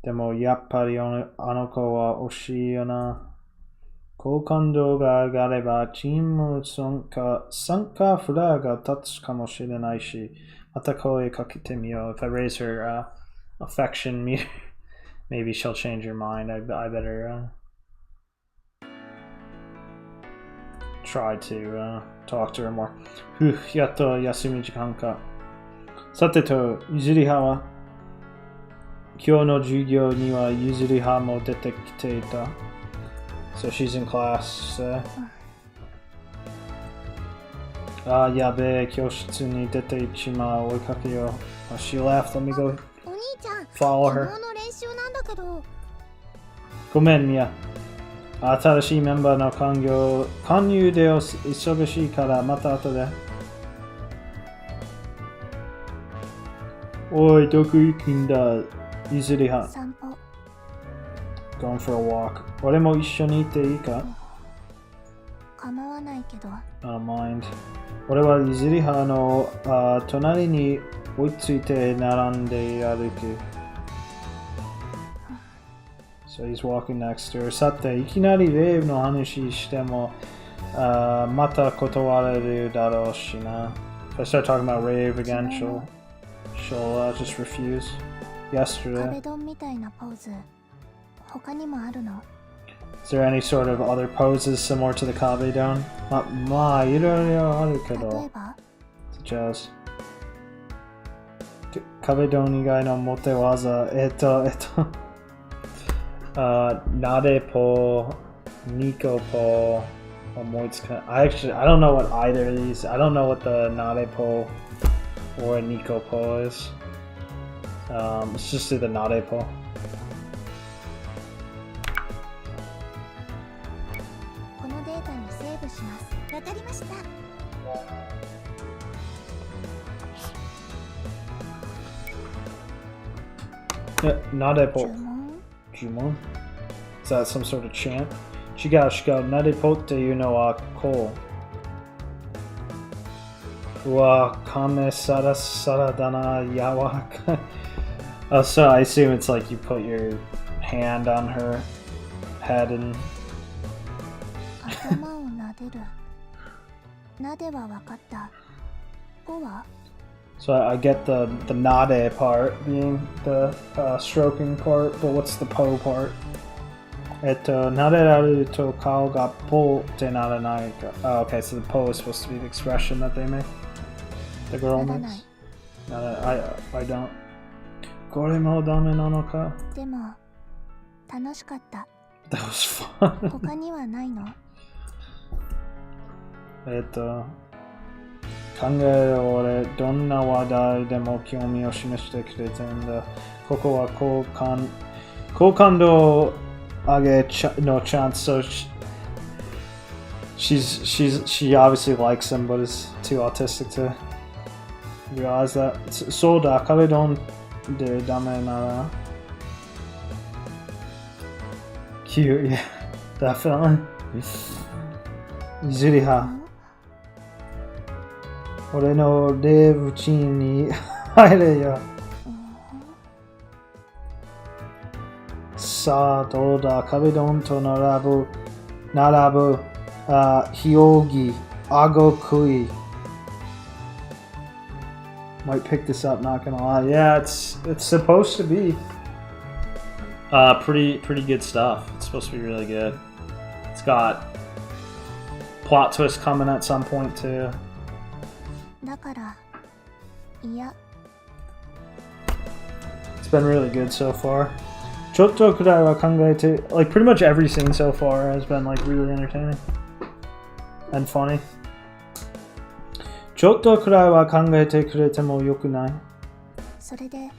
でもやっぱりあの子は惜しいよな。好感度が上がればチーム参加フラが立つかもしれないし、また声かけてみよう。If I raise her affection meter, maybe she'll change her mind. I better try to talk to her more. やっと休み時間か。さてと、ゆずりはは今日の授業にはゆずりはも出てきていた。So she's in class. やべえ、教室に出ていっちまう。追いかけよう。She left. Let me go お兄ちゃん、 follow 昨 her. 日の練習なんだけど。ごめん、ミヤ。新しいメンバーの勧誘で忙しいからまた後で。おい、どこ行くんだ？ゆずりは。散歩。Going for a walk. 俺も一緒に行っていいか？構わないけど。mind. 俺はゆずりはの隣に追いついて並んで歩く。So he's walking next to her. さて、いきなりレイブの話しても、また断られるだろうしな。If I start talking about rave again, she'll just refuse. Yesterday. 壁ドンみたいなポーズ他にもあるの？ Is there any sort of other poses similar to the Kabe Don? まあ、いろいろあるけど。例えば such as Kabe Don 以外のモテ技、Nade po, Nico po, I don't know what either of these. I don't know what the Nade po or a Nico po is. Let's just do the Nade po. このデータにセーブします。わかりました。 Nade po. 注文 Jumon? Is that some sort of chant? Shiga nade po te you no wa ko. Wa kame sara dana yawa. Oh, so I assume it's like you put your hand on her head and 頭を撫でる。撫ではわかった。こは so I get the nade part being the stroking part, but what's the po part? Naderaru to kao ga po te naranai ka. Oh, okay, so the po is supposed to be the expression that they make. The girl なら makes. ない。 I don't. Kore mo dame nano ka? でも楽しかった。 That was fun. 他にはないの？考える俺どんな話題でも興味を示してくれてんだ。ここは好感度上げのチャンス。So she obviously likes him, but is too autistic to realize that. そうだ、壁ドンでダメなら。Cute, yeah, definitely. いじりは。俺のレブチンに入れよ。さあどうだ、壁ドンと並ぶヒオギアゴクイ。Might pick this up, not gonna lie. Yeah, it's supposed to be pretty good stuff. It's supposed to be really good. It's got plot twist coming at some point too. だからいや It's been really good so far. ちょっとくらいは考えて like pretty much every scene so far has been like really entertaining and funny. ちょっとくらいは考えてくれてもよくない？それで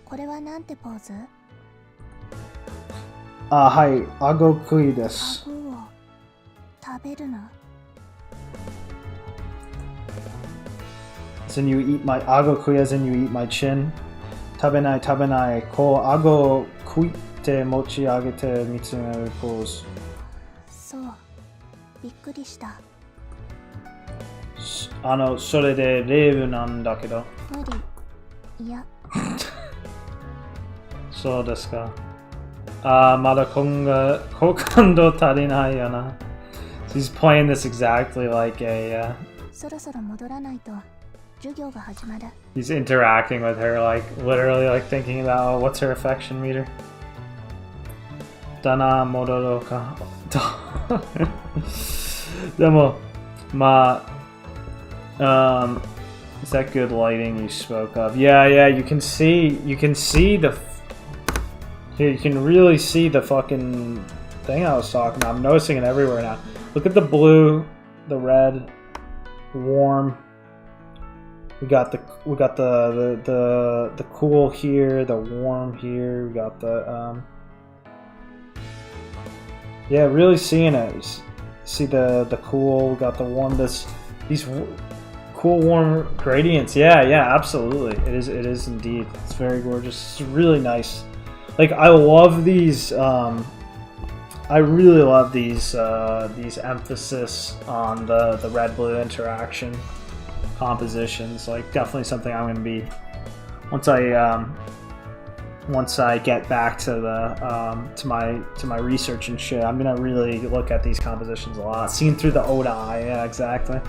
これはなんてポーズ？あ、はい、顎食いです。顎を食べるの？ As in you eat my 顎食い as in you eat my chin. 食べない。こう顎を食いて持ち上げて見つめるポーズ。そう。びっくりした。それでレーブなんだけど。無理。いや。そうですか。まだ好感度足りないよな。He's playing this exactly like a. そろそろ戻らないと授業が始まる。He's interacting with her, like literally, like thinking about what's her affection meter. だな、戻ろうか。でも、まあ。Is that good lighting you spoke of? Yeah, you can see the here, you can really see the fucking thing I was talking about. I'm noticing it everywhere now. Look at the blue, the red, warm. We got the cool here, the warm here. We got the yeah, really seeing it. See the cool. We got the warm. These cool warm gradients. Yeah, absolutely. It is indeed. It's very gorgeous. It's really nice. Like I love these. I really love these emphasis on the red blue interaction compositions. Like definitely something I'm gonna be once I get back to the to my research and shit. I'm gonna really look at these compositions a lot. Seen through the Oda eye. Yeah, exactly.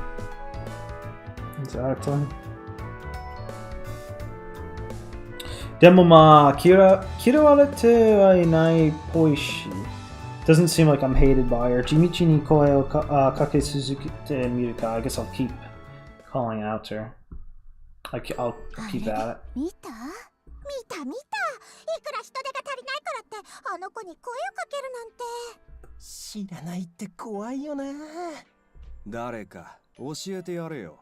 Exactly. でもまあ、嫌われてはいないっぽいし。Doesn't seem like I'm hated by her. 地道に声をかけ続けてみるか。I guess I'll keep calling out to her. I'll keep at it. 見たいくら人手が足りないからってあの子に声をかけるなんて。知らないって怖いよな。誰か教えてやれよ。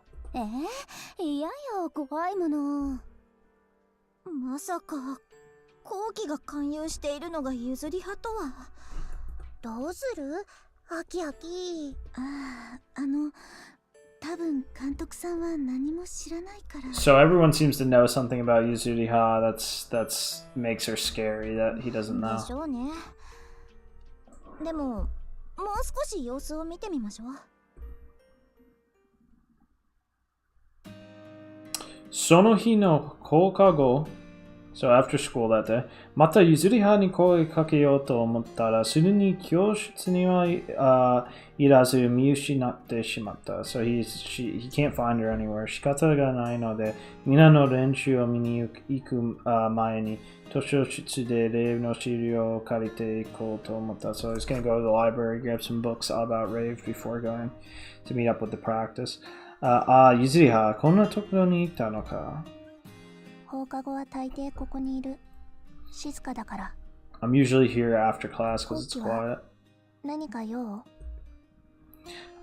嫌よ、怖いもの。まさか後期が勧誘しているのが譲り派とは。どうする？アキアキ。多分監督さんは何も知らないから。 So everyone seems to know something about Yuzuriha. That's makes her scary that he doesn't で know. しょうね。でももう少し様子を見てみましょう。その日の放課後 So after school that day, またYuzurihaに声かけようと思ったら、すぐに教室にはいらず見失ってしまった。So he can't find her anywhere. 仕方がないので、みんなの練習を見に行く前に、図書室でレイブの資料を借りていこうと思った。So he's gonna go to the library, grab some books about Rave before going to meet up with the practice. Yuzuriha, こんなところにいたのか。放課後は大抵ここにいる。静かだから。I'm usually here after class because it's quiet. 何か用？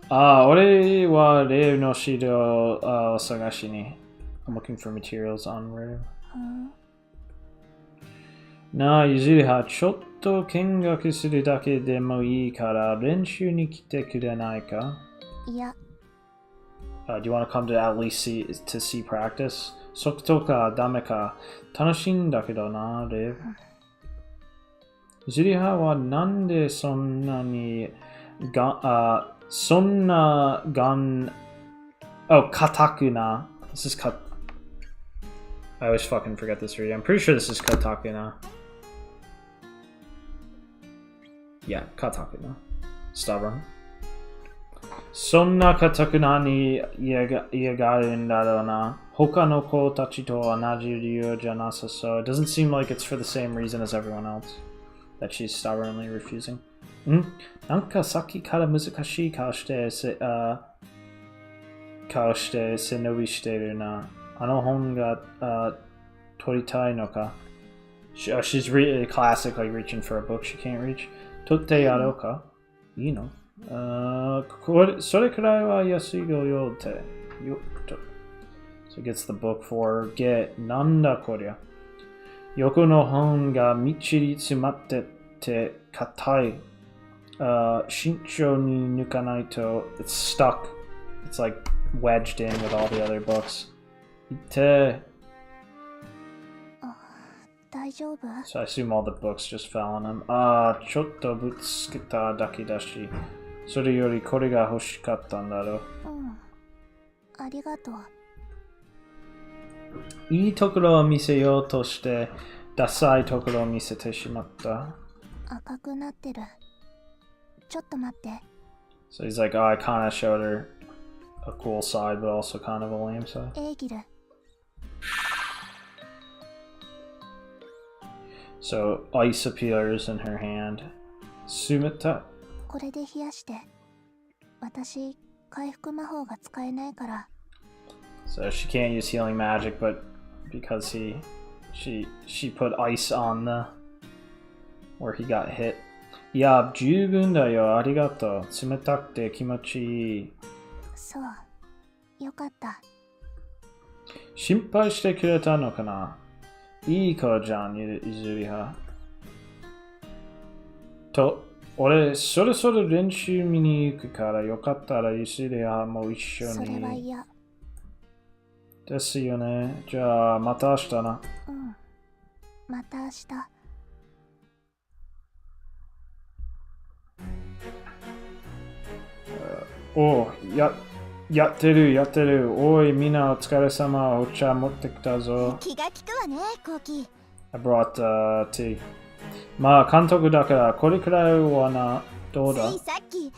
俺はレイの資料を探しに。I'm looking for materials on Rave. なあ、Yuzuriha、ちょっと見学するだけでもいいから練習に来てくれないか？いや。Do you want to come to at least see practice? 即答かダメか楽しいんだけどな、レイブ。Yuzurihaはなんでそんな硬くな。This is cut. I always fucking forget this reading. I'm pretty sure this is katakuna. Yeah, katakuna. Stubborn. そんな硬くなに嫌がるんだろうな。他の子たちと同じ理由じゃなさそう。It doesn't seem like it's for the same reason as everyone else. That she's stubbornly refusing. なんかさっきから難しい顔して背伸びしてるな。あの本が取りたいのか。She's really classic, like reaching for a book she can't reach. 取ってやろうか？いいの？それくらいは安いご用って。よっと。So it gets the book for get. なんだこりゃ。横の本がみっちり詰まってて硬い。慎重に抜かないと。It's stuck. It's like wedged in with all the other books. 痛い。大丈夫？ So I assume all the books just fell on him. ちょっとぶつけただけだし。それよりこれが欲しかったんだろう。ありがとう。いいところを見せようとして、ダサいところを見せてしまった。赤くなってる。ちょっと待って。So he's like, I kind of showed her a cool side, but also kind of a lame side. エーギル。So ice appears in her hand. Sumita. これで冷やして。私、回復魔法が使えないから。So she can't use healing magic, but because she put ice on where he got hit. いや、十分だよ。ありがとう。冷たくて気持ちいい。そう。よかった。心配してくれたのかな？いい子じゃん、Yuzuriha。と、俺、そろそろ練習見に行くからよかったらYuzurihaも一緒に。それは嫌。ですよね。じゃあ、また明日な。また明日。やってる。おい、みんなお疲れ様。お茶持ってきたぞ。気が利くわね、コウキ。I brought tea. まあ、監督だから、これくらいはな、どうだ？ついさっき、1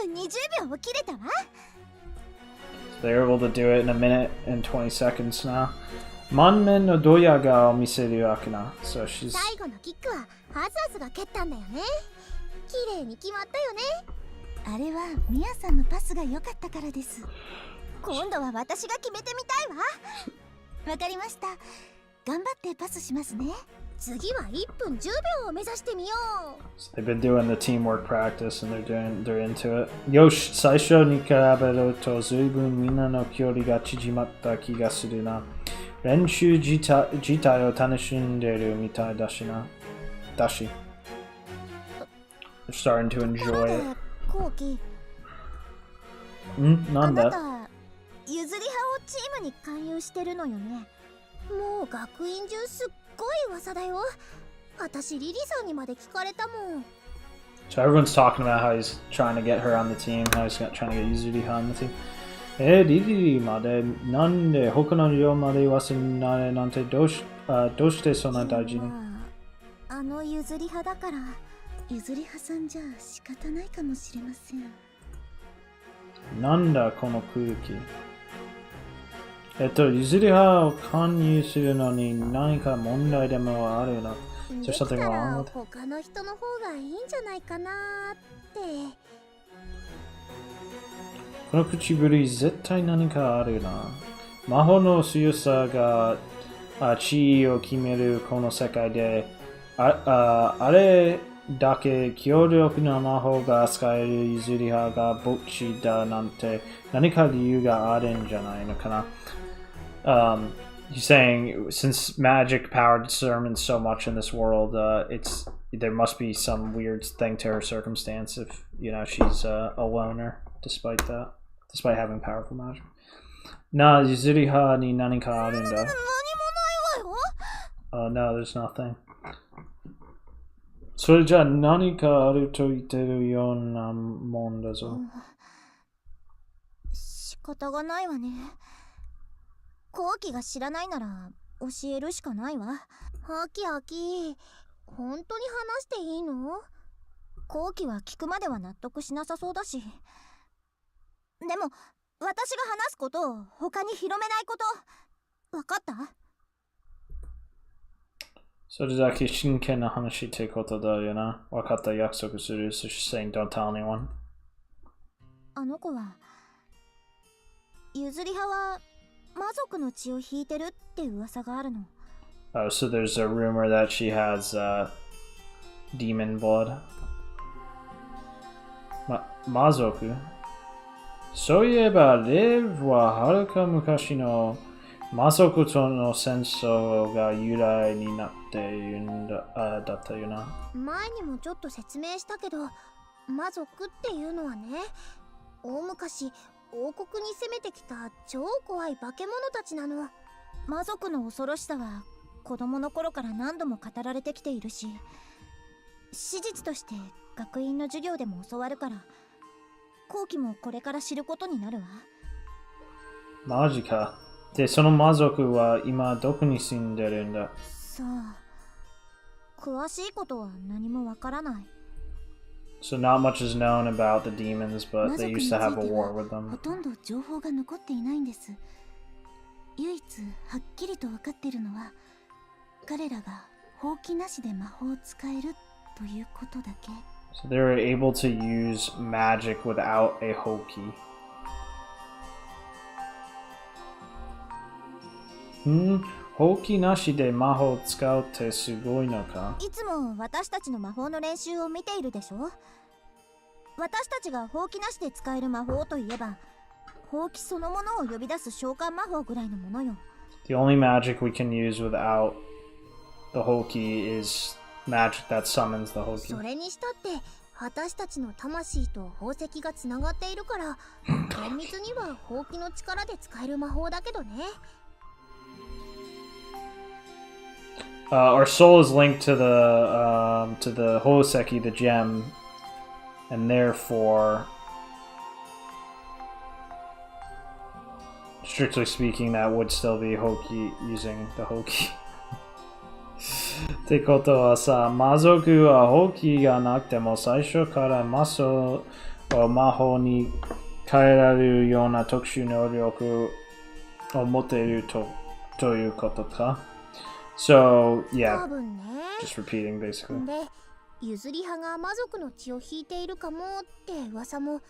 分20秒も切れたわ。They're able to do it in a minute and 20 seconds now. Manmen no doya ga omiseru akina. So she's 最後のキックはハズハズが蹴ったんだよね。綺麗に決まったよね。あれはミヤさんのパスが良かったからです。今度は私が決めてみたいわ。わかりました。頑張ってパスしますね。次は1分10秒を目指してみよう。 So they've been doing the teamwork practice and they're into it. Yosh, saisho ni karaberu to zuibun minna no kyori ga chijimatta kiga suru na. Renshu jitai o tanoshinderu mitai dashi na. Dashi. They're starting to enjoy it. 後期、なあんだなた譲り派をチームに勧誘してるのよね。もう学院中すっごい噂だよ。私リリさんにまで聞かれたもん。 So everyone's talking about how he's trying to get her on the team, how he's trying to get Yuzuriha on the team. リリまでなんで他の寮まで忘れないなんてどうしてそんな大事に？あの譲り派だから。譲り派さんじゃ仕方ないかもしれません。なんだこの空気。譲り派を勧誘するのに何か問題でもあるの？できたら他の人の方がいいんじゃないかなって。この口ぶり絶対何かあるな。魔法の強さが地位を決めるこの世界で、あれだけ強力な魔法が使える譲り派が墓地だなんて何か理由があるんじゃないのかな。He's saying since magic power determines so much in this world, there must be some weird thing to her circumstance if she's a loner despite having powerful magic. なあ、譲り派に何かあるんだ。何もないわよ。Oh no, there's nothing. それじゃあ何かあると言ってるようなもんだぞ。仕方がないわね。後期が知らないなら教えるしかないわ。ハキハキ、本当に話していいの？後期は聞くまでは納得しなさそうだし。でも私が話すことを他に広めないこと、わかった？それだけ真剣な話ってことだよな。わかった、約束する。So she's saying don't tell anyone. あの子は譲り派は魔族の血を引いてるって噂があるの。Oh, so there's a rumor that she has demon blood. 魔族？そういえば、レヴははるか昔の魔族との戦争が由来になっているんだったよな。前にもちょっと説明したけど、魔族っていうのはね、大昔王国に攻めてきた超怖い化け物たちなの。魔族の恐ろしさは子供の頃から何度も語られてきているし、史実として学院の授業でも教わるから、後期もこれから知ることになるわ。マジか。で、その魔族は今どこに住んでるんだ？さあ、詳しいことは何もわからない。So not much is known about the demons, but they used to have a war with ほ them. とんど情報が残っていないんです。唯一はっきりと分かっているのは、彼らが放棄なしで魔法を使えるということだけ。So they were able to use magic without a Hoki. ほうきなしで魔法を使うってすごいのか？いつも私たちの魔法の練習を見ているでしょ。私たちがほうきなしで使える魔法といえば、ほうきそのものを呼び出す召喚魔法ぐらいのものよ。The only magic we can use without the Hoki is magic that summons the Hoki. それにしたって私たちの魂と宝石がつながっているから、厳密にはほうきの力で使える魔法だけどね。Our soul is linked to the Hoseki, the gem, and therefore, strictly speaking, that would still be Hoki using the Hoki. ってことはさ、魔族はホキがなくても最初から魔法に変えられるような特殊能力を持っているということか。So, 多 yeah, 分ね。 just repeating basically. で、譲り派が魔族の血を引いているかもって噂も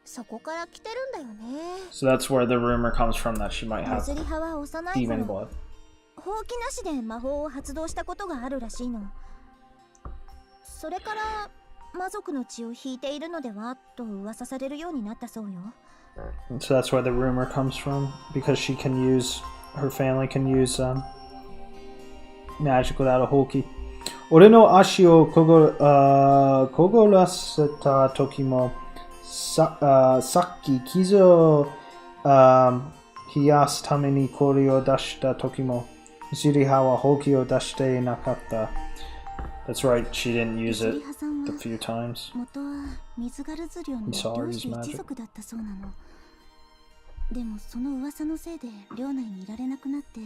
そこから来てるんだよね。 So that's where the rumor comes from that she might have 譲り派は幼い demon 頃 blood. ほうきなしで魔法を発動したことがあるらしいの。それから魔族の血を引いているのではと噂されるようになったそうよ。 And so that's where the rumor comes from, because her family can use magic without a hoki. 俺の足をこごらせた時もさっき傷を冷やすために氷を出した時も譲り派はホキを出していなかった。That's right, she didn't use it a few times. 元は水ガルズ寮の We saw her 領 use 主 magic. 一族だったそうなの。でもその噂のせいで寮内にいられなくなって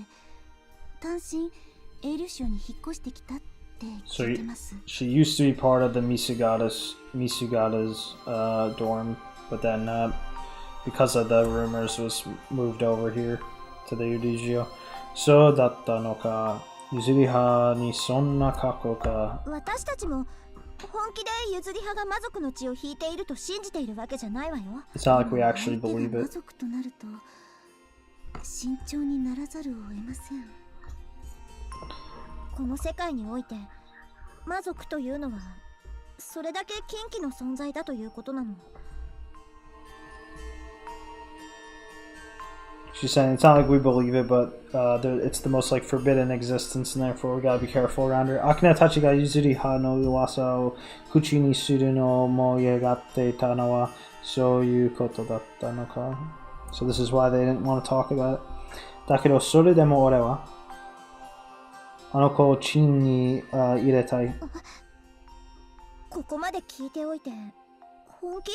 単身エイル省に引っ越してきたって聞いてます。 She used to be part of the Misugata's dorm, but then because of the rumors was moved over here to the Udijio. そうだったのか。譲り派にそんな過去か。私たちも本気で譲り派が魔族の血を引いていると信じているわけじゃないわよ。 It's not like we actually 相手 believe が魔 it. 族となると慎重にならざるを得ません。この世界において魔族というのはそれだけ禁忌の存在だということなの。 She's saying it's not like we believe it, but it's the most like forbidden existence, and therefore we gotta be careful around her. Akina tachi ga yuzuri ha no uwasa o kuchi ni suru no moyegatte ita no wa souyu koto datta no ka. So this is why they didn't want to talk about it. Dakedo sore demo ore wa ano ko o chin ni iretai. ここまで聞いておいて本気？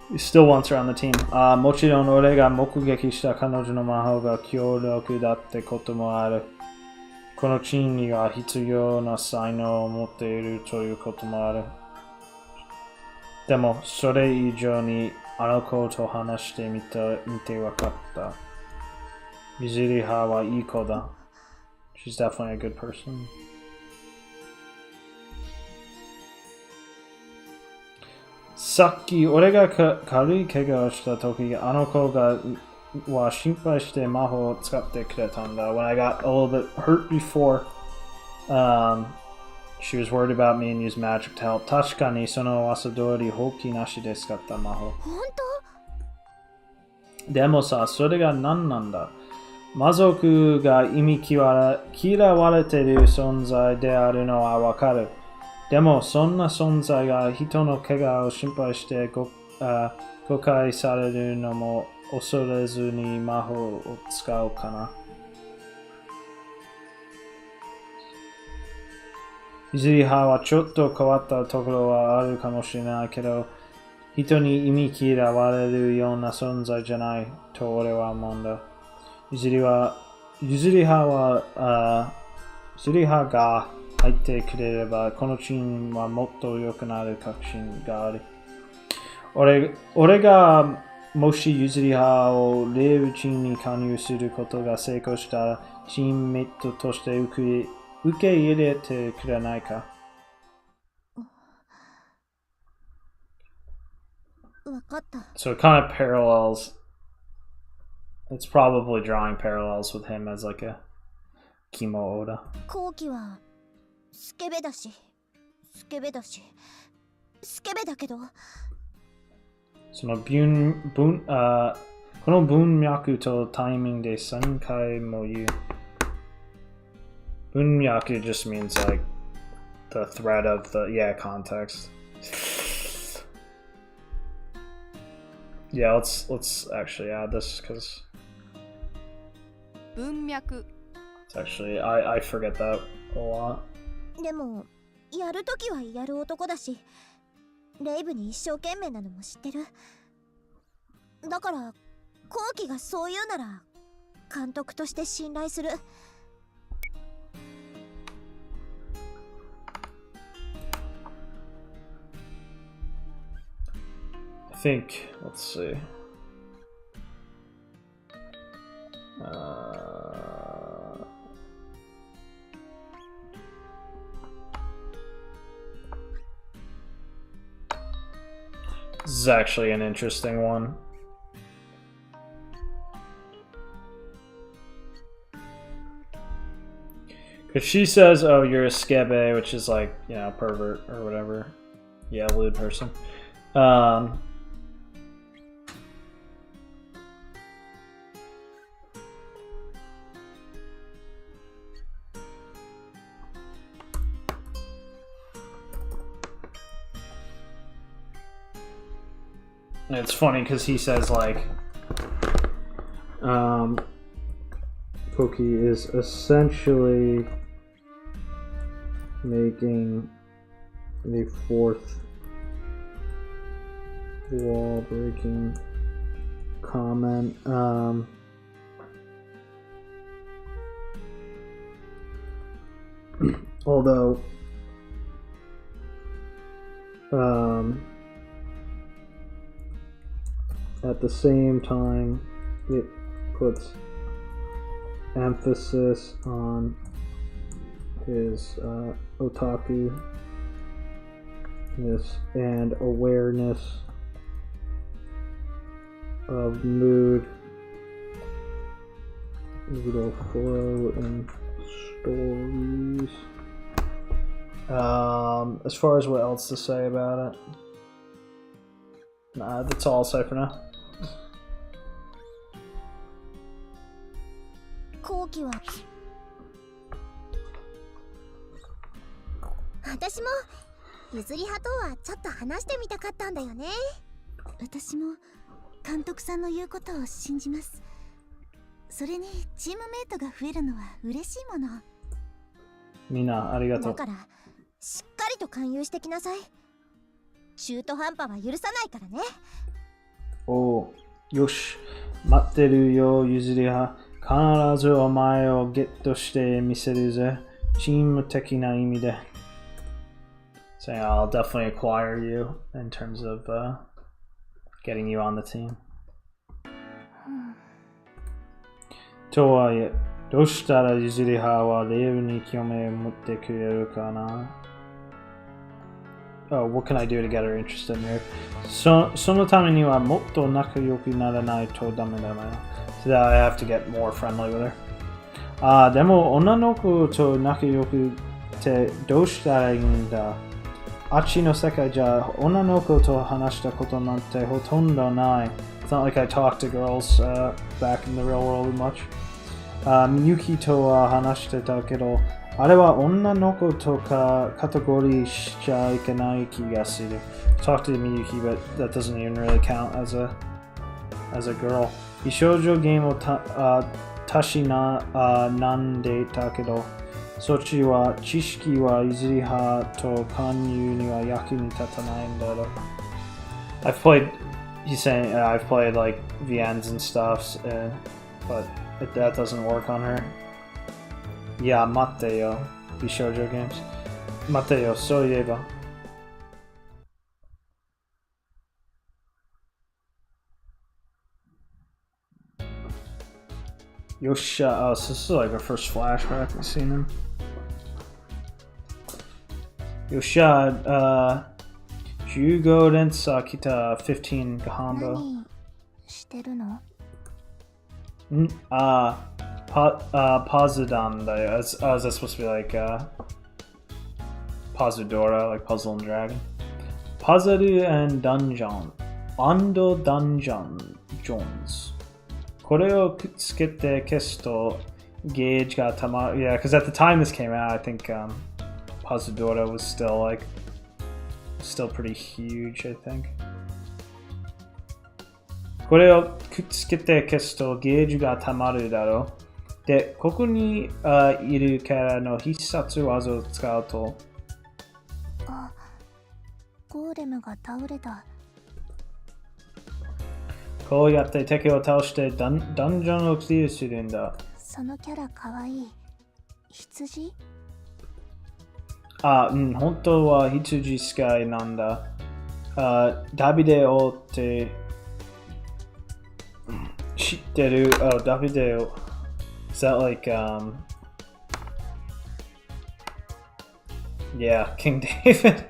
He still wants her on the team. もちろん俺が目撃した彼女の魔法が強力だってこともある。このチームには必要な才能を持っているということもある。でも、それ以上にあの子と話してみて分かった。譲り派はいい子だ。She's definitely a good person. さっき俺が軽い怪我をした時、あの子は心配して魔法を使ってくれたんだ。When I got a little bit hurt before, she was worried about me and used magic to help. 確かにその噂通り放棄なしで使った魔法。本当？でもさ、それが何なんだ？魔族が意味嫌われている存在であるのはわかる。でもそんな存在が人の怪我を心配して誤解されるのも恐れずに魔法を使うかな。譲り派はちょっと変わったところはあるかもしれないけど、人に意味嫌われるような存在じゃないと俺は思うんだ。譲り派が入ってくれればこのチームはもっと良くなる確信がある。俺がもし譲り派をレールチームに加入することが成功したらチームメイトとして受け入れてくれないか？わかった。 So it kind of parallels. It's probably drawing parallels with him as like a Kimo Oda. 後期はスケベだしスケベだけど、そのこの文脈とタイミングで3回も言う。文脈 just means like the thread of the context. Yeah, let's actually add this because 文脈 it's actually I forget that a lot. でもやるときはやる男だしレイブに一生懸命なのも知ってる。だから後期がそう言うなら監督として信頼する。think, let's see. This is actually an interesting one. Because she says, oh, you're a skebe, which is like, you know, pervert or whatever. Yeah, lewd person. And it's funny because he says like, Koki is essentially making the fourth wall breaking comment. Although at the same time it puts emphasis on his otaku-ness and awareness of mood. It'll flow in stories. As far as what else to say about it, nah, that's all I'll say for now. 後期は私も譲り派とはちょっと話してみたかったんだよね。私も監督さんの言うことを信じます。それにチームメイトが増えるのは嬉しいもの。みんなありがとう。だからしっかりと勧誘してきなさい。中途半端は許さないからね。おう、よし、待ってるよ、譲り派。必ずお前をゲットしてみせるぜ。チーム的な意味で。Saying I'll definitely acquire you in terms of getting you on the team. とはいえ、どうしたら譲り派はレイブに興味を持ってくれるかな? Oh, what can I do to get her interested in her? そのためにはもっと仲良くならないとダメだな。So that I have to get more friendly with her. でも女の子と仲良くってどうしたらいいんだ? あっちの世界じゃ女の子と話したことなんてほとんどない。It's not like I talk to girls back in the real world much. みゆきとは話してたけど、あれは女の子とかカテゴリーしちゃいけない気がする。Talk to Miyuki, but that doesn't even really count as a girl. 美少女ゲームをたしなんでたけど、そっちは知識は譲り派と勧誘には役に立たないんだろう。I've played, he's saying, I've played like VNs and stuff, but that doesn't work on her. Yeah, 待ってよ。美少女ゲーム。待ってよ、そういえば。よっしゃ、so this is like our first flashback we've seen him. よっしゃ、15連鎖来た15 combo. 何してるの? Pazudan だよ。Is that supposed to be like Pazudora, like Puzzle and Dragon? Puzzle and Dungeon. Ando Dungeons. これをくっつけて消すとゲージがたまる。Yeah, because at the time this came out, I think Pazudora was still pretty huge, I think. これをくっつけて消すとゲージがたまるだろう。で、ここにいるキャラの必殺技を使うと。あ、ゴーレムが倒れた。こうやって敵を倒してダンジョンをクリアするんだ。そのキャラかわいい。羊？本当は羊使いなんだ。Davide te shitteru. Oh, Davide. Is that like yeah, King David.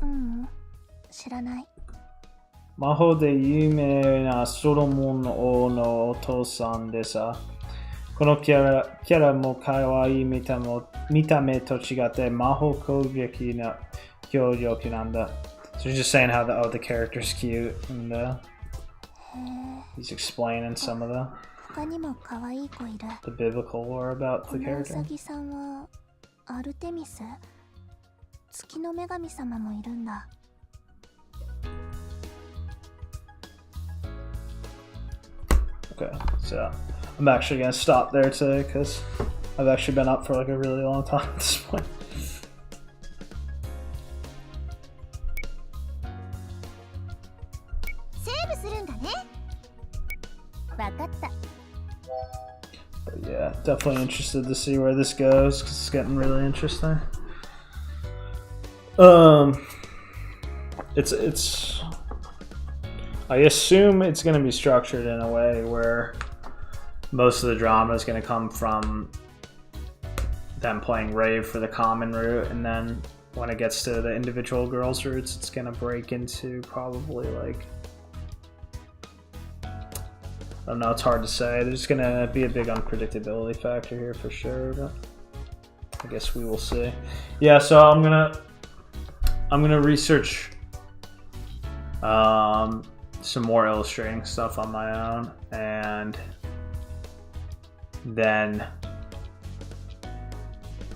うん、知らない。魔法で有名なソロモン王のお父さんでさ、このキャラも可愛い見た目と違って魔法攻撃の強力なんだ。So you're just saying how the character's cute and he's explaining some of 他にも可愛い子いる。 the biblical lore about こ the のウ character. サギさんはアルテミス、月の女神様もいるんだ。Okay, so I'm actually gonna stop there today because I've actually been up for like a really long time at this point. セーブするんだね。わかった。 But yeah, definitely interested to see where this goes because it's getting really interesting. It's I assume it's going to be structured in a way where most of the drama is going to come from them playing Rave for the common route, and then when it gets to the individual girls' routes, it's going to break into probably like, I don't know, it's hard to say. There's going to be a big unpredictability factor here for sure, but I guess we will see. Yeah, so I'm gonna research some more illustrating stuff on my own, and then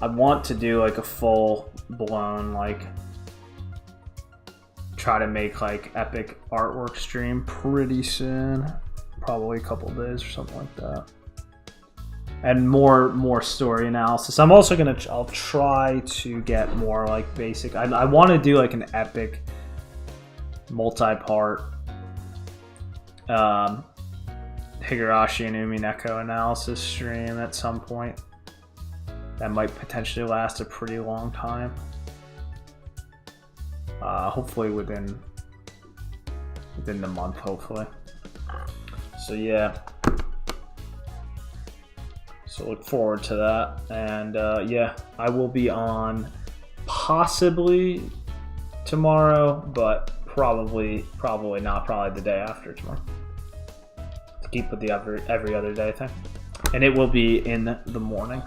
I want to do like a full blown like try to make like epic artwork stream pretty soon, probably a couple of days or something like that, and more story analysis. I'm also gonna I'll try to get more like basic. I want to do like an epic multi-part Higurashi and Umineko analysis stream at some point. That might potentially last a pretty long time. Hopefully within the month, hopefully. So yeah. So look forward to that. And yeah, I will be on possibly tomorrow, but probably not, probably the day after tomorrow, to keep with the every other day thing, and it will be in the morning.